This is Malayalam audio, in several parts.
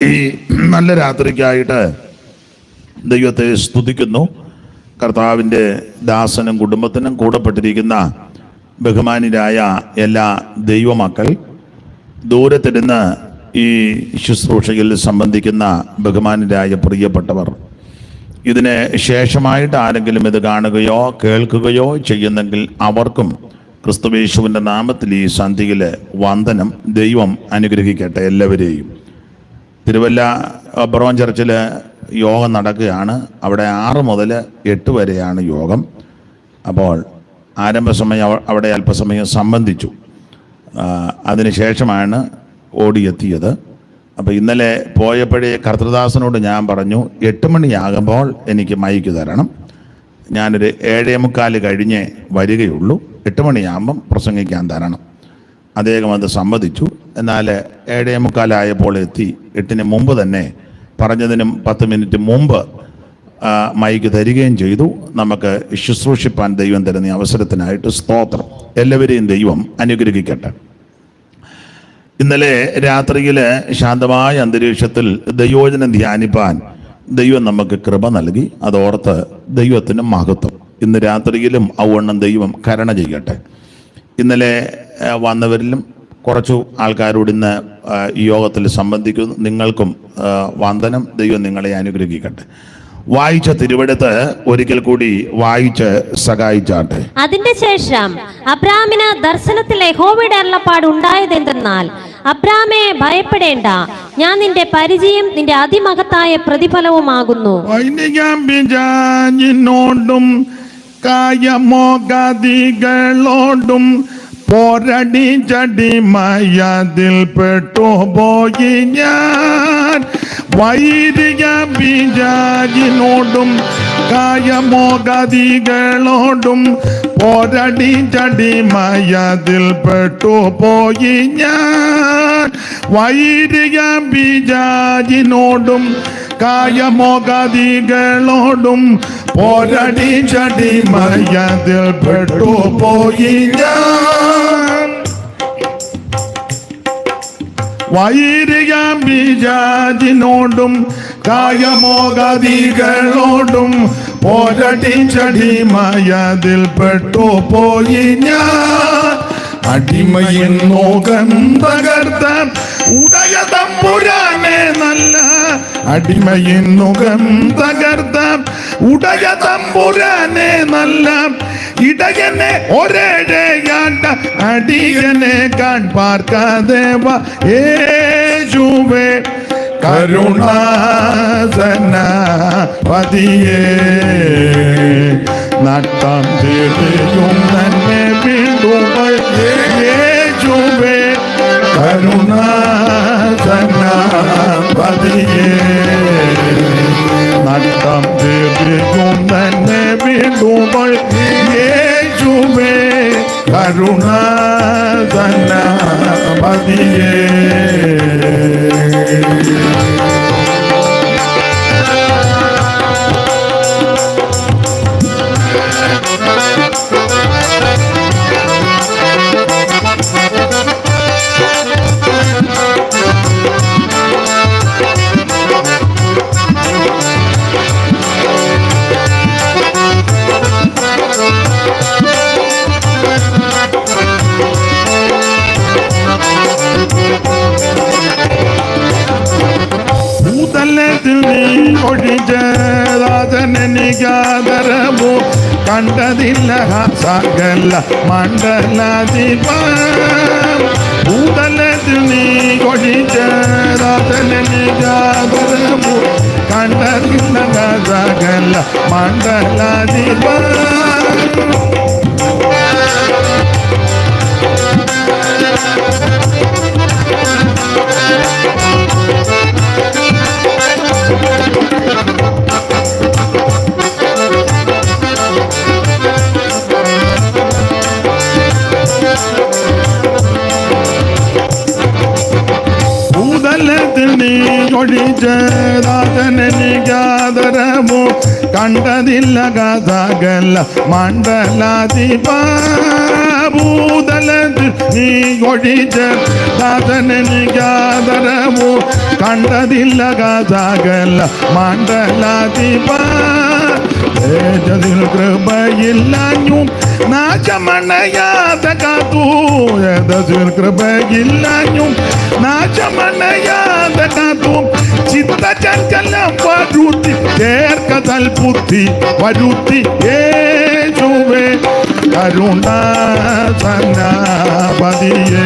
ഈ നല്ല രാത്രിക്കായിട്ട് ദൈവത്തെ സ്തുതിക്കുന്നു. കർത്താവിൻ്റെ ദാസനും കുടുംബത്തിനും കൂടപ്പെട്ടിരിക്കുന്ന ബഹുമാന്യരായ എല്ലാ ദൈവമക്കൾ, ദൂരത്തിരുന്ന് ഈ ശുശ്രൂഷയിൽ സംബന്ധിക്കുന്ന ബഹുമാന്യരായ പ്രിയപ്പെട്ടവർ, ഇതിന് ശേഷമായിട്ട് ആരെങ്കിലും ഇത് കാണുകയോ കേൾക്കുകയോ ചെയ്യുന്നെങ്കിൽ അവർക്കും ക്രിസ്തുയേശുവിൻ്റെ നാമത്തിൽ ഈ സന്ധ്യയിൽ വന്ദനം. ദൈവം അനുഗ്രഹിക്കട്ടെ എല്ലാവരെയും. തിരുവല്ല ബ്രോൺ ചർച്ചിൽ യോഗം നടക്കുകയാണ്. അവിടെ 6 മുതൽ 8 വരെയാണ് യോഗം. അപ്പോൾ ആരംഭ സമയം അവിടെ അല്പസമയം സംബന്ധിച്ചു. അതിനുശേഷമാണ് ഓടിയെത്തിയത്. അപ്പോൾ ഇന്നലെ പോയപ്പോഴേ കർത്തൃദാസനോട് ഞാൻ പറഞ്ഞു, 8 മണിയാകുമ്പോൾ എനിക്ക് മൈക്ക് തരണം. ഞാനൊരു 7:45 കഴിഞ്ഞേ വരികയുള്ളൂ, 8 മണിയാകുമ്പം പ്രസംഗിക്കാൻ തരണം. അദ്ദേഹം അത് സമ്മതിച്ചു. എന്നാൽ 7:45 എത്തി. 8-ന് മുമ്പ് തന്നെ, പറഞ്ഞതിനും 10 മിനിറ്റ് മുമ്പ് മൈക്ക് തരികയും ചെയ്തു. നമുക്ക് ശുശ്രൂഷിപ്പാൻ ദൈവം തരുന്ന അവസരത്തിനായിട്ട് സ്തോത്രം. എല്ലാവരെയും ദൈവം അനുഗ്രഹിക്കട്ടെ. ഇന്നലെ രാത്രിയിൽ ശാന്തമായ അന്തരീക്ഷത്തിൽ ദൈവവചനം ധ്യാനിപ്പാൻ ദൈവം നമുക്ക് കൃപ നൽകി. അതോർത്ത് ദൈവത്തിന് മഹത്വം. ഇന്ന് രാത്രിയിലും ഔവണ്ണം ദൈവം കരുണ ചെയ്യട്ടെ. ഇന്നലെ വന്നവരിലും കുറച്ചു ആൾക്കാരോട് ഇന്ന് ഈ യോഗത്തിൽ സംബന്ധിക്കുന്നു. നിങ്ങൾക്കും വന്ദനം. ദൈവം നിങ്ങളെ അനുഗ്രഹിക്കട്ടെ. വായിച്ച തിരുവെടുത്ത് ഒരിക്കൽ കൂടി വായിച്ച് സഹായിച്ചാട്ടെ. അതിന്റെ ശേഷം അബ്രാമിന് ദർശനത്തിൽ യഹോവയുടെ അരുളപ്പാട് ഉണ്ടായതെന്തെന്നാൽ, അബ്രാമേ ഭയപ്പെടേണ്ട, ഞാൻ നിന്റെ പരിചയം നിന്റെ അതിമഹത്തായ പ്രതിഫലവുമാകുന്നു. കായമോഗതികളോടും പോരടി ചടിമയതിൽ പെട്ടുപോയി ഞാൻ. വൈരിക ബീജാജിനോടും കായമോഗതികളോടും പോരടി ചടിമയതിൽ പെട്ടുപോയി ഞാൻ. വൈരിക ബീജാജിനോടും കായമോഗതികളോടും പോരടി ചടിമയതിൽ പെട്ടുപോയി ഞാൻ. വൈരിക ബീജാജിനോടും കായമോഗതികളോടും പോരടി ചടിമയതിൽ പെട്ടുപോയി ഞാൻ. അടിമയിൻ നോകം തകർത്ത ഉടയ തമ്പുരാനെ നല്ല, അടിമയിൻ മുഖം തകർത്ത ഉടയ തമ്പുരാനെ നല്ല, ഇടയനെ ഒരേഴയാണ്ട അടിയനെ കാൺ പാർക്കാദേവ യേശുവേ കരുണാസന പതിയേ. നട്ടം ചെയ്യും തന്നെ വീണ്ടുകൾ യേശുവേ കരുണാസന പതിയേ. നട്ടം ചെയ്യും തന്നെ വീണ്ടുകൾ യേശുവേ കരുണാസന പതിയേ. ഒഴിജാതരമോ കണ്ടതില്ല സകല മണ്ഡലാധിപ. ഭൂതലത്തിൽ നീ ഒഴിജാതരമോ കണ്ടതില്ല സകല മണ്ഡലാധിപ. ഒഴിച്ചതാതനെനിക്കാദരമോ കണ്ടതില്ല സകല മണ്ഡലാധിപ ഭൂതലത്തിൽ നീ ഒഴിച്ചതാതനെനിക്കാദരമോ കണ്ടതില്ല സകല മണ്ഡലാധിപ തേജതിൽ കൃപയില്ലാഞ്ഞു നാശമണയാതെ കാത്തു തേജതിൽ കൃപയില്ലാഞ്ഞു നാശമണയാതെ കാത്തു ചിത്തചഞ്ചലം വരുത്തി ചേർക്കതൽ ബുദ്ധി വരുത്തി യേശുവേ കരുണാസന്നപതിയേ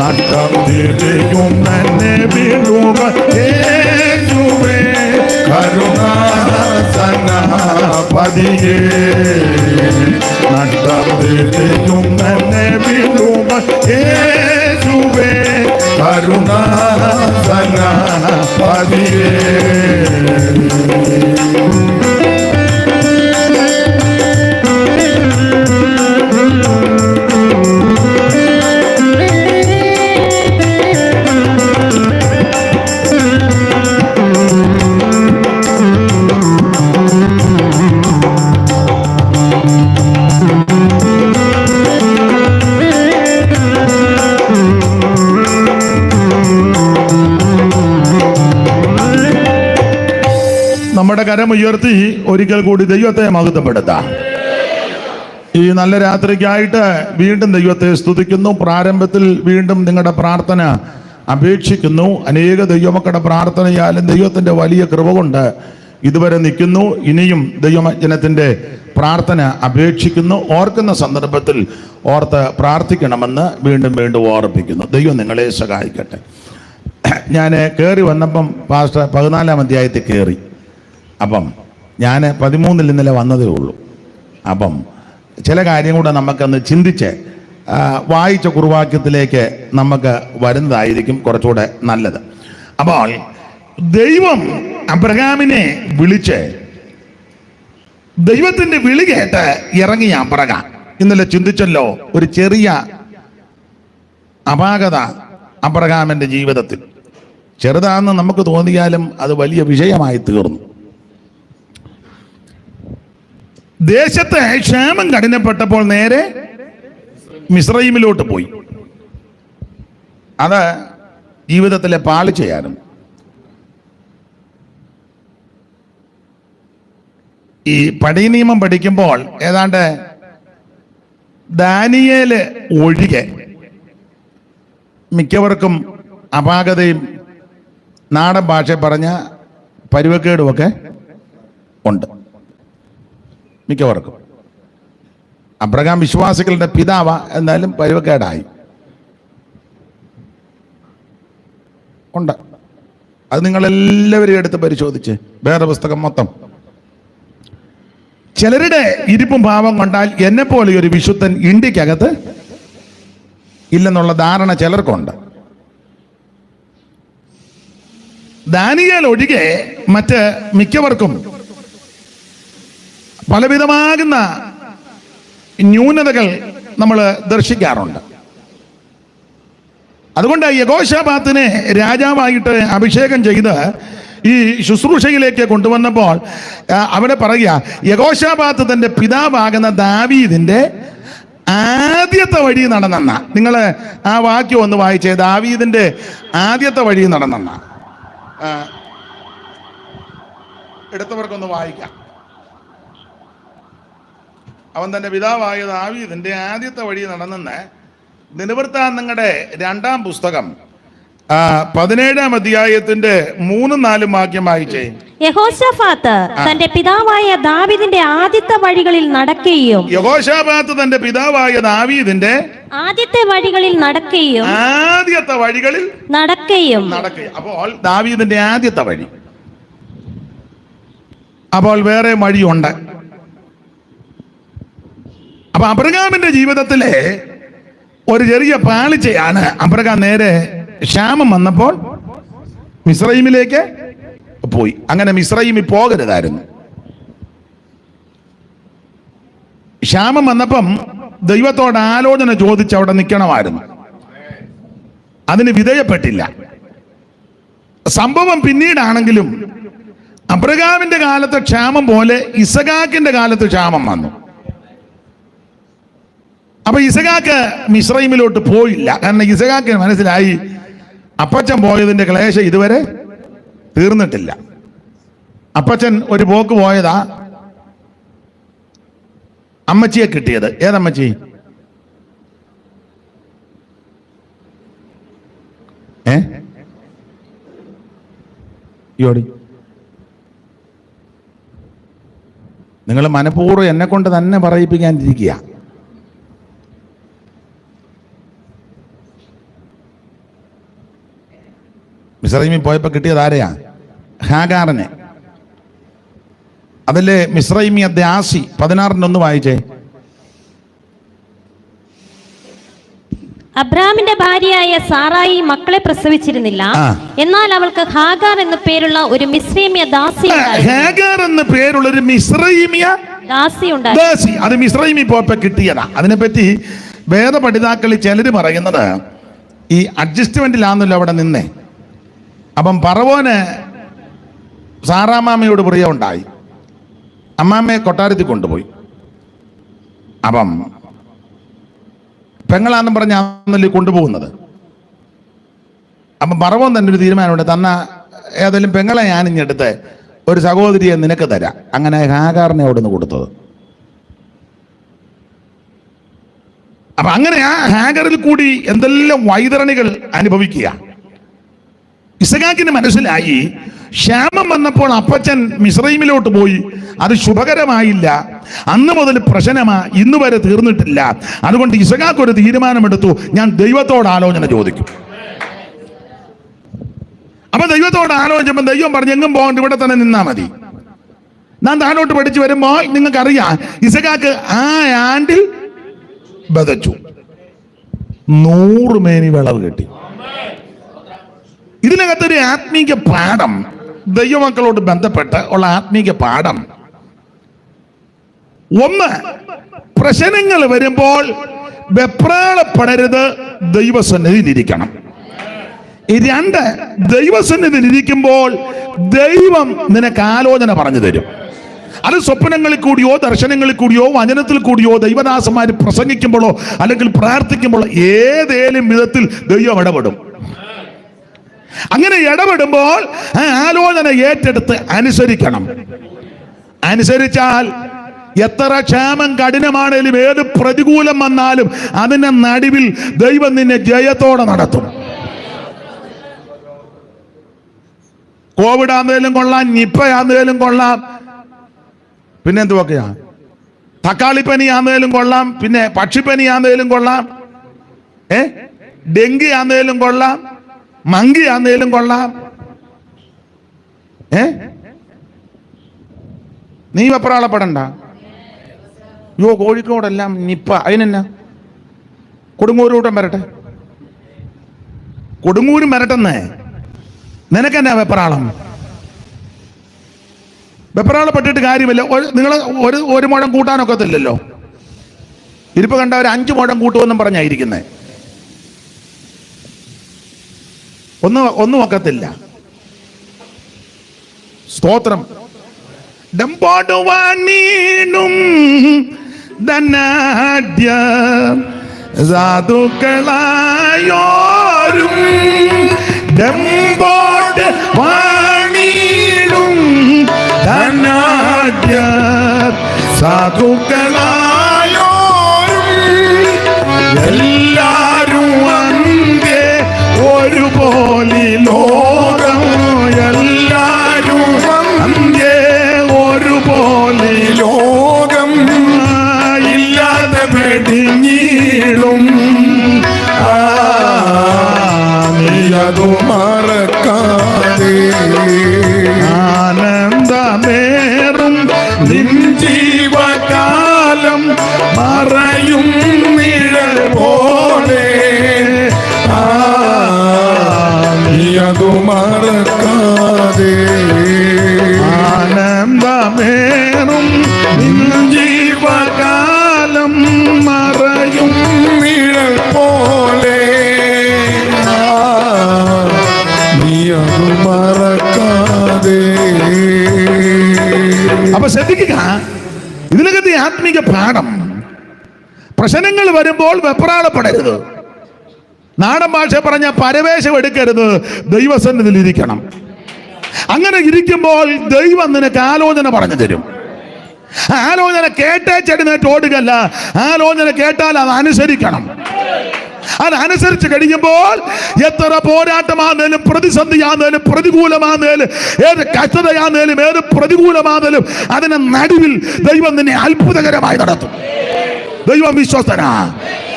നട്ടം തിരിയും എന്നെ വിടുക യേശുവേ കരുണാസന്നപതിയേ നട്ടം തിരിയും എന്നെ വിടുക യേശുവേ കരുണാസന്നപതിയേ. നമ്മുടെ കരമുയർത്തി ഒരിക്കൽ കൂടി ദൈവത്തെ മഹത്വപ്പെടുത്താം. ഈ നല്ല രാത്രിക്കായിട്ട് വീണ്ടും ദൈവത്തെ സ്തുതിക്കുന്നു. പ്രാരംഭത്തിൽ വീണ്ടും നിങ്ങളുടെ പ്രാർത്ഥന അപേക്ഷിക്കുന്നു. അനേക ദൈവമക്കളുടെ പ്രാർത്ഥനയാലും ദൈവത്തിൻ്റെ വലിയ കൃപ കൊണ്ട് ഇതുവരെ നിൽക്കുന്നു. ഇനിയും ദൈവജനത്തിൻ്റെ പ്രാർത്ഥന അപേക്ഷിക്കുന്നു. ഓർക്കുന്ന സന്ദർഭത്തിൽ ഓർത്ത് പ്രാർത്ഥിക്കണമെന്ന് വീണ്ടും വീണ്ടും ഓർപ്പിക്കുന്നു. ദൈവം നിങ്ങളെ സഹായിക്കട്ടെ. ഞാൻ കയറി വന്നപ്പം പാസ്റ്റർ 14-ാം അധ്യായത്തിൽ കയറി. അപ്പം ഞാൻ 13-ൽ ഇന്നലെ വന്നതേ ഉള്ളൂ. അപ്പം ചില കാര്യം കൂടെ നമുക്കൊന്ന് ചിന്തിച്ച് വായിച്ച കുറുവാക്യത്തിലേക്ക് നമുക്ക് വരുന്നതായിരിക്കും കുറച്ചുകൂടെ നല്ലത്. അപ്പോൾ ദൈവം അബ്രഹാമിനെ വിളിച്ച് ദൈവത്തിൻ്റെ വിളി കേട്ട് ഇറങ്ങിയ അബ്രഹാം ഇന്നലെ ചിന്തിച്ചല്ലോ. ഒരു ചെറിയ അപാകത അബ്രഹാമിൻ്റെ ജീവിതത്തിൽ ചെറുതാണെന്ന് നമുക്ക് തോന്നിയാലും അത് വലിയ വിഷയമായി തീർന്നു. ദേശത്തെ ക്ഷേമം കഠിനപ്പെട്ടപ്പോൾ നേരെ മിസ്രയീമിലോട്ട് പോയി. അത് ജീവിതത്തിലെ പാളിച്ചയായിരുന്നു. ഈ പടി നിയമം പഠിക്കുമ്പോൾ ഏതാണ്ട് ദാനിയേല് ഒഴികെ മിക്കവർക്കും അപാകതയും നാടൻ ഭാഷ പറഞ്ഞ പരുവക്കേടുമൊക്കെ ഉണ്ട്. മിക്കവർക്കും അബ്രഹാം വിശ്വാസികളുടെ പിതാവ, എന്നാലും പരുവക്കേടായി ഉണ്ട്. അത് നിങ്ങളെല്ലാവരും എടുത്ത് പരിശോധിച്ച് വേറെ പുസ്തകം മൊത്തം. ചിലരുടെ ഇരിപ്പും ഭാവം കൊണ്ടാൽ എന്നെ പോലെ ഒരു വിശുദ്ധൻ ഇന്ത്യക്കകത്ത് ഇല്ലെന്നുള്ള ധാരണ ചിലർക്കുണ്ട്. ദാനിയേൽ ഒഴികെ മറ്റ് മിക്കവർക്കും പലവിധമാകുന്ന ന്യൂനതകൾ നമ്മൾ ദർശിക്കാറുണ്ട്. അതുകൊണ്ട് യെഹോശാഫാത്തിനെ രാജാവായിട്ട് അഭിഷേകം ചെയ്ത് ഈ ശുശ്രൂഷയിലേക്ക് കൊണ്ടുവന്നപ്പോൾ അവിടെ പറയുക, യെഹോശാഫാത്ത് തൻ്റെ പിതാവാകുന്ന ദാവീദിൻ്റെ ആദ്യത്തെ വഴി നടന്നെന്ന. നിങ്ങൾ ആ വാക്യം ഒന്ന് വായിച്ചേ. ദാവീദിൻ്റെ ആദ്യത്തെ വഴി നടന്നെന്ന. എടുത്തവർക്കൊന്ന് വായിക്കാം. അവൻ തൻ്റെ പിതാവായ ദാവീദിൻ്റെ ആദ്യത്തെ വഴി നടന്നെന്ന് ദിനവൃത്താന്തങ്ങളുടെ 2-ാം പുസ്തകം 17-ാം അധ്യായത്തിന്റെ 3-4 വാക്യം വായിച്ചേ. യഹോശാഫാത്ത് തന്റെ പിതാവായ ദാവീദിന്റെ ആദ്യത്തെ വഴികളിൽ നടക്കുകയും യഹോശാഫാത്ത് തന്റെ പിതാവായ ദാവീദിന്റെ ആദ്യത്തെ വഴികളിൽ നടക്കുകയും നടക്കുകയും. അപ്പോൾ ദാവീദിന്റെ ആദ്യത്തെ വഴി. അപ്പോൾ വേറെ വഴിയുണ്ട്. അപ്പൊ അബ്രഹാമിന്റെ ജീവിതത്തിലെ ഒരു ചെറിയ പാളിച്ചയാണ്. അബ്രഹാം നേരെ ക്ഷാമം വന്നപ്പോൾ മിസ്രയീമിലേക്ക് പോയി. അങ്ങനെ മിസ്രയീമിൽ പോകരുതായിരുന്നു. ക്ഷാമം വന്നപ്പം ദൈവത്തോട് ആലോചന ചോദിച്ച് അവിടെ നിൽക്കണമായിരുന്നു. അതിന് വിധേയപ്പെട്ടില്ല. സംഭവം പിന്നീടാണെങ്കിലും അബ്രഹാമിന്റെ കാലത്തെ ക്ഷാമം പോലെ ഇസഹാക്കിന്റെ കാലത്ത് ക്ഷാമം വന്നു. അപ്പൊ ഇസഹാക്ക് മിസ്രൈമിലോട്ട് പോയില്ല. കാരണം ഇസഹാക്കിന് മനസ്സിലായി അപ്പച്ചൻ പോയതിന്റെ ക്ലേശം ഇതുവരെ തീർന്നിട്ടില്ല. അപ്പച്ചൻ ഒരു പോക്ക് പോയതാ, അമ്മച്ചിയെ കിട്ടിയത്. ഏതമ്മച്ചി? യോടി, നിങ്ങൾ മനഃപൂർവ്വം എന്നെ കൊണ്ട് തന്നെ പറയിപ്പിക്കാനിരിക്കുക. മിസ്രൈമിൽ പോയപ്പോ കിട്ടിയത് ആരെയാ? ഹാഗാറിനെ. അതിലെ മിസ്രൈമി ദാസി 16 വായിച്ചേ. അബ്രാമിന്റെ ഭാര്യയായ സാറായി മക്കളെ പ്രസവിച്ചിരുന്നില്ല. എന്നാൽ അവൾക്ക് ഹാഗാർ എന്ന പേരുള്ള ഒരു മിസ്രൈമിയ ദാസി ദാസി. അത് മിസ്രൈമി പോയപ്പോ കിട്ടിയതാ. അതിനെപ്പറ്റി വേദപഠിതാക്കളിൽ ചിലര് പറയുന്നത് ഈ അഡ്ജസ്റ്റ്മെന്റിലാന്നല്ലോ അവിടെ നിന്നേ. അപ്പം പറവോന് സാറാമാമയോട് പ്രിയമുണ്ടായി. അമ്മാമ്മയെ കൊട്ടാരത്തിൽ കൊണ്ടുപോയി. അപ്പം പെങ്ങളാന്നും പറഞ്ഞാന്നല്ലേ കൊണ്ടുപോകുന്നത്. അപ്പം പറവോൻ തന്നെ ഒരു തീരുമാനമുണ്ട്, തന്ന ഏതെങ്കിലും പെങ്ങളെ ഞാനിഞ്ഞെടുത്ത് ഒരു സഹോദരിയെ നിനക്ക് തരാം. അങ്ങനെ ഹാഗാറിനെ അവിടെ നിന്ന് കൊടുത്തത്. അപ്പൊ അങ്ങനെ ആ ഹാഗറിൽ കൂടി എന്തെല്ലാം വൈതരണികൾ അനുഭവിക്കുക. ഇസഹാക്കിന് മനസ്സിലായി ക്ഷാമം വന്നപ്പോൾ അപ്പച്ചൻ മിസ്രൈമിലോട്ട് പോയി, അത് ശുഭകരമായില്ല. അന്ന് മുതൽ പ്രശ്നമാ, ഇന്ന് വരെ തീർന്നിട്ടില്ല. അതുകൊണ്ട് ഇസഹാക്ക് ഒരു തീരുമാനമെടുത്തു, ഞാൻ ദൈവത്തോട് ആലോചന ചോദിക്കും. അപ്പൊ ദൈവത്തോട് ആലോചിച്ചപ്പോൾ ദൈവം പറഞ്ഞു, എങ്ങും പോകണ്ട, ഇവിടെ തന്നെ നിന്നാ മതി. ഞാൻ താഴോട്ട് പഠിച്ചു വരുമ്പോൾ നിങ്ങൾക്കറിയാം, ഇസഹാക്ക് ആ ആണ്ടിൽ ബതച്ചു 100 മേനി വിളവ് കിട്ടി. ഇതിനകത്തൊരു ആത്മീക പാഠം, ദൈവമക്കളോട് ബന്ധപ്പെട്ട് ഉള്ള ആത്മീക പാഠം. ഒന്ന്, പ്രശ്നങ്ങൾ വരുമ്പോൾ വെപ്രാളപ്പെടരുത്, ദൈവസന്നിധിയിലിരിക്കണം. 2, ദൈവസന്നിധിയിലിരിക്കുമ്പോൾ ദൈവം നിനക്ക് ആലോചന പറഞ്ഞു തരും. അത് സ്വപ്നങ്ങളിൽ കൂടിയോ ദർശനങ്ങളിൽ കൂടിയോ വചനത്തിൽ കൂടിയോ ദൈവദാസന്മാർ പ്രസംഗിക്കുമ്പോഴോ അല്ലെങ്കിൽ പ്രാർത്ഥിക്കുമ്പോഴോ ഏതേലും വിധത്തിൽ ദൈവം ഇടപെടും. അങ്ങനെ ഇടപെടുമ്പോൾ ആ ആലോചന ഏറ്റെടുത്ത് അനുസരിക്കണം. അനുസരിച്ചാൽ എത്ര ക്ഷാമം കഠിനമാണേലും ഏത് പ്രതികൂലം വന്നാലും അതിന്റെ നടുവിൽ ദൈവം നിന്നെ ജയത്തോടെ നടത്തും. കോവിഡ് ആണെങ്കിലും കൊള്ളാം, നിപ്പ ആണെങ്കിലും കൊള്ളാം, പിന്നെ എന്തുവൊക്കെയാ, തക്കാളിപ്പനി ആണെങ്കിലും കൊള്ളാം, പിന്നെ പക്ഷിപ്പനി ആണെങ്കിലും കൊള്ളാം, ഡെങ്കി ആണെങ്കിലും കൊള്ളാം, മങ്കി ആണെങ്കിലും കൊള്ളാം. നീ വെപ്രാളപ്പെടണ്ട. കോഴിക്കോടെല്ലാം നിപ്പ, അതിനെന്നാ കൊടുങ്ങൂരൂട്ടം വരട്ടെ, കൊടുങ്ങൂരും വരട്ടെന്നേ. നിനക്കെന്നാ വെപ്രാളം? വെപ്രാളപ്പെട്ടിട്ട് കാര്യമില്ല. നിങ്ങൾ ഒരു മുഴം കൂട്ടാനൊക്കത്തില്ലല്ലോ. ഇരിപ്പ് കണ്ടവർ 5 മുഴം കൂട്ടുമെന്നും പറഞ്ഞായിരിക്കുന്നേ. ഒന്നും ഒക്കത്തില്ല. സ്തോത്രം. ഡംബോടുവാണീനും ധനാഢ്യ സാധുക്കളായോരും ഡംബോട് വാണീനും ധനാഢ്യ സാധുക്കളായോരും എല്ലാരും അന്തേ ഒരുപോലെ ലോകം, എല്ലാരും അന്തേ ഒരുപോലെ ലോകം, ഇല്ലാതെ വെടിഞ്ഞീളും നീയതു മറക്കാതെ ആനന്ദമേറും നിൻ ജീവകാലം മറയും നിഴൽ പോലെ നീയതു മറക്കാതെ ആനന്ദമേറും നിൻ ജീവകാലം മറയും നിഴൽ പോലെ നീയതു മറക്കാതെ. അപ്പൊ ശ്രദ്ധിക്കുക, ഇതിനകത്ത് ആത്മീക പാഠം. പ്രശ്നങ്ങൾ വരുമ്പോൾ വെപ്രാളപ്പെടരുത്. നാടൻ ഭാഷ പറഞ്ഞ പരവേശം എടുക്കരുത്, ദൈവസന്നിധിയിൽ ഇരിക്കണം. അങ്ങനെ ഇരിക്കുമ്പോൾ ദൈവം നിനക്ക് ആലോചന പറഞ്ഞു തരും. ആലോചന കേട്ടേ ചെടിനേറ്റ് ഓടുകയല്ല, ആലോചന കേട്ടാൽ അത് അനുസരിക്കണം. അതനുസരിച്ച് കഴിയുമ്പോൾ എത്ര പോരാട്ടമാണെങ്കിലും, പ്രതിസന്ധിയാണെങ്കിലും, പ്രതികൂലമാണെങ്കിലും, ഏത് കഷ്ടതയാണെങ്കിലും, ഏത് പ്രതികൂലമാണെങ്കിലും അതിന് നടുവിൽ ദൈവം നിന്നെ അത്ഭുതകരമായി നടത്തും. ദൈവം വിശ്വസ്തനാ.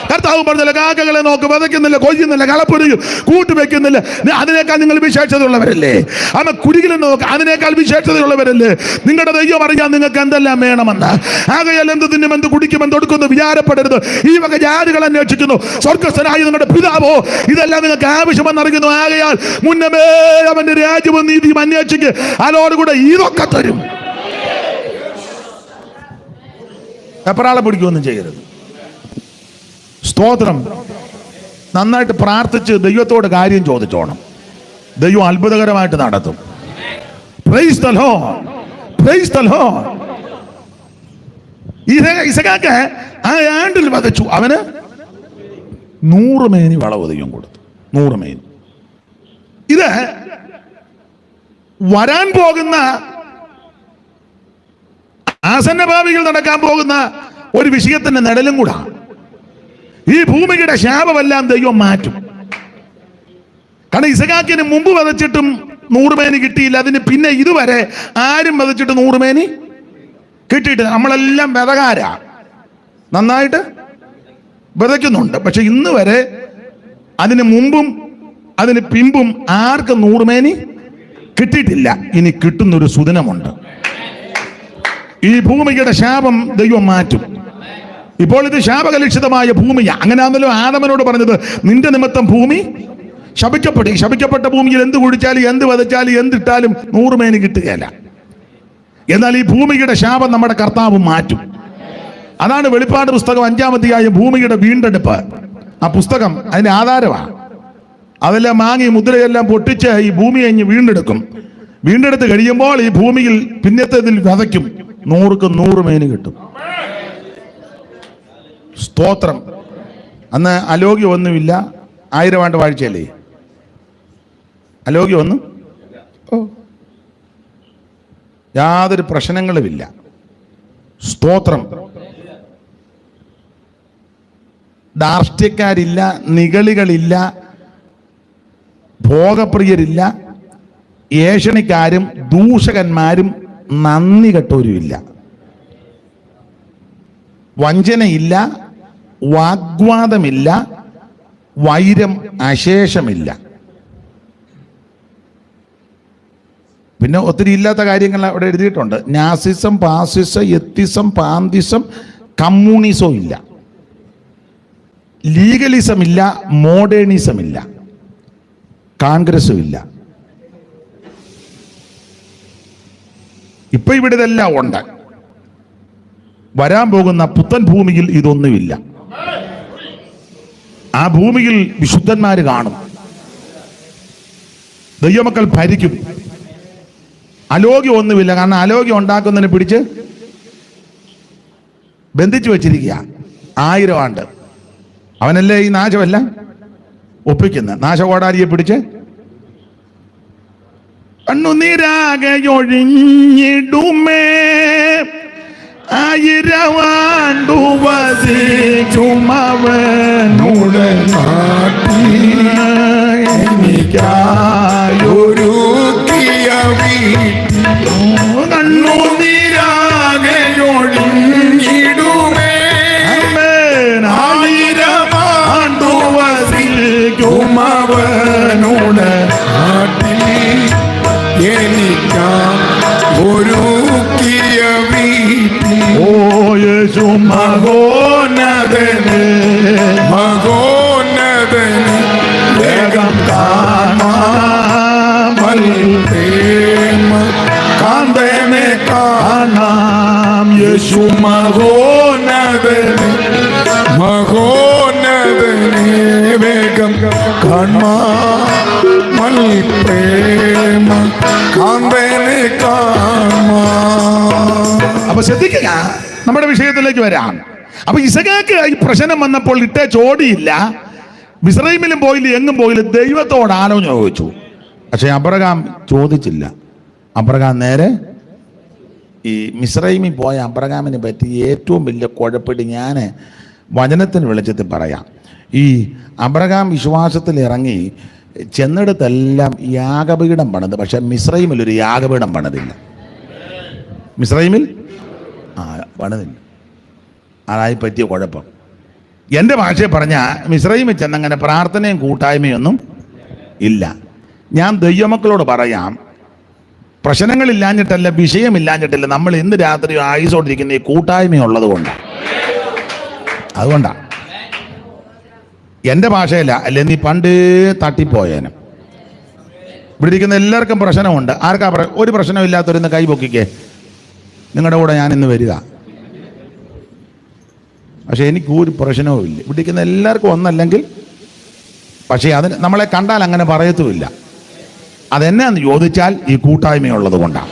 കർത്താവ് പറഞ്ഞില്ല, കാക്കകളെ നോക്ക്, വിതയ്ക്കുന്നില്ല, കൊയ്യുന്നില്ല, കളപ്പൊരിയും കൂട്ടുവെക്കുന്നില്ല, അതിനേക്കാൾ നിങ്ങൾ വിശേഷതയുള്ളവരല്ലേ. അവ കുടികിലും നോക്ക്, അതിനേക്കാൾ വിശേഷതയുള്ളവരല്ലേ. നിങ്ങളുടെ ദൈവം അറിയാൻ നിങ്ങൾക്ക് എന്തെല്ലാം വേണമെന്ന്. ആകയാൽ എന്ത് തിന്നും, എന്ത് കുടിക്കും, എന്തൊടുക്കുന്നു വിചാരപ്പെടരുത്. ഈ വക ജാതികൾ അന്വേഷിക്കുന്നു, സ്വർഗസ്ഥനായ നിങ്ങളുടെ പിതാവോ ഇതെല്ലാം നിങ്ങൾക്ക് ആവശ്യമെന്നറിയുന്നു. ആകയാൽ മുന്നമേ അവന്റെ രാജ്യവും നീതിയും അന്വേഷിക്ക്, അതോടുകൂടെ ഇതൊക്കെ തരും. എപ്പറാളെ പിടിക്കുകയൊന്നും ചെയ്യരുത്. സ്തോത്രം. നന്നായിട്ട് പ്രാർത്ഥിച്ച് ദൈവത്തോട് കാര്യം ചോദിച്ചോണം. ദൈവം അത്ഭുതകരമായിട്ട് നടത്തും. Praise the lord, praise the lord. ഇസഹാക്ക് ആ ആണ്ടിൽ വധിച്ചു. അവന് 100 മേനി വളവ് ദൈവം കൊടുത്തു. 100 മേനി. ഇത് വരാൻ പോകുന്ന ആസന്നഭാവികൾ നടക്കാൻ പോകുന്ന ഒരു വിഷയത്തിന്റെ നിഴലും കൂടാ. ഈ ഭൂമിയുടെ ശാപമെല്ലാം ദൈവം മാറ്റും. കാരണം ഇസഹാക്കിന് മുമ്പ് വധിച്ചിട്ടും 100 മേനി കിട്ടിയില്ല. അതിന് പിന്നെ ഇതുവരെ ആരും വധിച്ചിട്ട് 100 മേനി കിട്ടിയിട്ട്. നമ്മളെല്ലാം വിതകാരാ, നന്നായിട്ട് വിതയ്ക്കുന്നുണ്ട്. പക്ഷെ ഇന്ന് വരെ അതിന് മുമ്പും അതിന് പിമ്പും ആർക്കും 100 മേനി കിട്ടിയിട്ടില്ല. ഇനി കിട്ടുന്നൊരു സുദിനമുണ്ട്. ഈ ഭൂമിയുടെ ശാപം ദൈവം മാറ്റും. ഇപ്പോൾ ഇത് ശാപകലുഷിതമായ ഭൂമിയാ. അങ്ങനെയാണല്ലോ ആദമനോട് പറഞ്ഞത്, നിന്റെ നിമിത്തം ഭൂമി ശപിക്കപ്പെടും. ശപിക്കപ്പെട്ട ഭൂമിയിൽ എന്ത് കുഴിച്ചാലും, എന്ത് വധിച്ചാലും, എന്തിട്ടാലും 100 മേനി കിട്ടുകയില്ല. എന്നാൽ ഈ ഭൂമിയുടെ ശാപം നമ്മുടെ കർത്താവ് മാറ്റും. അതാണ് വെളിപ്പാട് പുസ്തകം 5-ാം അധ്യായം, ഭൂമിയുടെ വീണ്ടെടുപ്പ്. ആ പുസ്തകം അതിന്റെ ആധാരമാണ്. അതെല്ലാം വാങ്ങി മുദ്രയെല്ലാം പൊട്ടിച്ച് ഈ ഭൂമിയെ ഇനി വീണ്ടെടുക്കും. വീണ്ടെടുത്ത് കഴിയുമ്പോൾ ഈ ഭൂമിയിൽ പിന്നത്തേതിൽ വിതയ്ക്കും. 100ക്ക് 100 മേനി കിട്ടും. സ്തോത്രം. അന്ന് അലോഗ്യം ഒന്നുമില്ല. 1000 ആണ്ട് വാഴ്ചയല്ലേ, അലോഗ്യം ഒന്നും യാതൊരു പ്രശ്നങ്ങളുമില്ല. സ്തോത്രം. ധാർഷ്ട്യക്കാരില്ല, നിഗളികളില്ല, ഭോഗപ്രിയരില്ല, ഏഷണിക്കാരും ദൂഷകന്മാരും നന്ദി കെട്ടവരുമില്ല. വഞ്ചനയില്ല, വാഗ്വാദമില്ല, വൈരം അശേഷമില്ല. പിന്നെ ഒത്തിരി ഇല്ലാത്ത കാര്യങ്ങൾ അവിടെ എഴുതിയിട്ടുണ്ട്. നാസിസം, പാസിസം, എത്തിസം, പാന്തിസം, കമ്മ്യൂണിസം ഇല്ല, ലീഗലിസം ഇല്ല, മോഡേണിസം ഇല്ല, കോൺഗ്രസും ഇല്ല. ഇപ്പൊ ഇവിടെ ഇതെല്ലാം ഉണ്ട്. വരാൻ പോകുന്ന പുത്തൻ ഭൂമിയിൽ ഇതൊന്നുമില്ല. ആ ഭൂമിയിൽ വിശുദ്ധന്മാര് കാണും, ദൈവമക്കൾ ഭരിക്കും. അലോഗ്യം ഒന്നുമില്ല. കാരണം അലോഗ്യം ഉണ്ടാക്കുന്നതിനെ പിടിച്ച് ബന്ധിച്ചു വെച്ചിരിക്കുക 1000 ആണ്ട്. അവനല്ലേ ഈ നാശമല്ല ഒപ്പിക്കുന്നത്. നാശകോടാലിയെ പിടിച്ച് കണ്ണുനീരാകയൊഴിഞ്ഞിടുമേ 1000 ആണ്ടു വസിക്കുമവനുടെ എനിക്കായൊരുക്കിയ കണ്ണുനീരാകയൊഴിഞ്ഞിടുമേ 1000 ആണ്ടു വസിക്കുമവനുടെ നാട്ടിൽ എനിക്കായൊരുക്കിയ വീട്ടിൽ. ഓ യേശു മഹോന്നതനെ, മഹോന്നതനെ വേഗം കാണാമൽ പ്രേമ കാന്തനെ കാണാം. യേശു മഹോന്നതനെ, മഹോന്നതനെ വേഗം കാൺമാൽ പ്രേമ കാന്തനെ കാണാൻ. അപ്പൊ ശ്രദ്ധിക്കുക, നമ്മുടെ വിഷയത്തിലേക്ക് വരാം. അപ്പൊ ഇസഹാക്ക് ഈ പ്രശ്നം വന്നപ്പോൾ ഇട്ടേ ചോടിയില്ല, മിസ്രൈമിലും പോയില്ല, എങ്ങും പോയില്ല, ദൈവത്തോട് ആലോചന ചോദിച്ചു. പക്ഷെ അബ്രഹാം ചോദിച്ചില്ല. അബ്രഹാം നേരെ ഈ മിസ്രൈമിൽ പോയ അബ്രഹാമിനെ പറ്റി ഏറ്റവും വലിയ കുഴപ്പമിട്ട് ഞാൻ വചനത്തിന് വെളിച്ചത്തിൽ പറയാം. ഈ അബ്രഹാം വിശ്വാസത്തിൽ ഇറങ്ങി ചെന്നിടത്തെല്ലാം യാഗപീഠം പണിത്, പക്ഷെ മിസ്രൈമിൽ ഒരു യാഗപീഠം പണിതില്ല. മിസ്രൈമിൽ പണിതില്ല. അതായി പറ്റിയ കുഴപ്പം. എൻ്റെ ഭാഷയിൽ പറഞ്ഞാൽ മിസ്രൈമിൽ ചെന്നങ്ങനെ പ്രാർത്ഥനയും കൂട്ടായ്മയും ഒന്നും ഇല്ല. ഞാൻ ദൈവമക്കളോട് പറയാം, പ്രശ്നങ്ങളില്ലാഞ്ഞിട്ടല്ല, വിഷയമില്ലാഞ്ഞിട്ടല്ല, നമ്മൾ ഇന്ന് രാത്രി ആയുസോണ്ടിരിക്കുന്ന ഈ കൂട്ടായ്മയുള്ളത് കൊണ്ടാണ്. അതുകൊണ്ടാണ്. എൻ്റെ ഭാഷയില്ല, അല്ലെ നീ പണ്ട് തട്ടിപ്പോയേനും. ഇവിടെ ഇരിക്കുന്ന എല്ലാവർക്കും പ്രശ്നമുണ്ട്. ആർക്കാ ഒരു പ്രശ്നമില്ലാത്തൊരുന്ന് കൈ പൊക്കിക്കേ, നിങ്ങളുടെ കൂടെ ഞാൻ ഇന്ന് വരിക. പക്ഷെ എനിക്ക് ഒരു പ്രശ്നവും ഇല്ല. ഇവിടെ ഇരിക്കുന്ന എല്ലാവർക്കും ഒന്നല്ലെങ്കിൽ, പക്ഷേ അതിന് നമ്മളെ കണ്ടാൽ അങ്ങനെ പറയത്തുമില്ല. അതെന്നാന്ന് ചോദിച്ചാൽ ഈ കൂട്ടായ്മയുള്ളത് കൊണ്ടാണ്.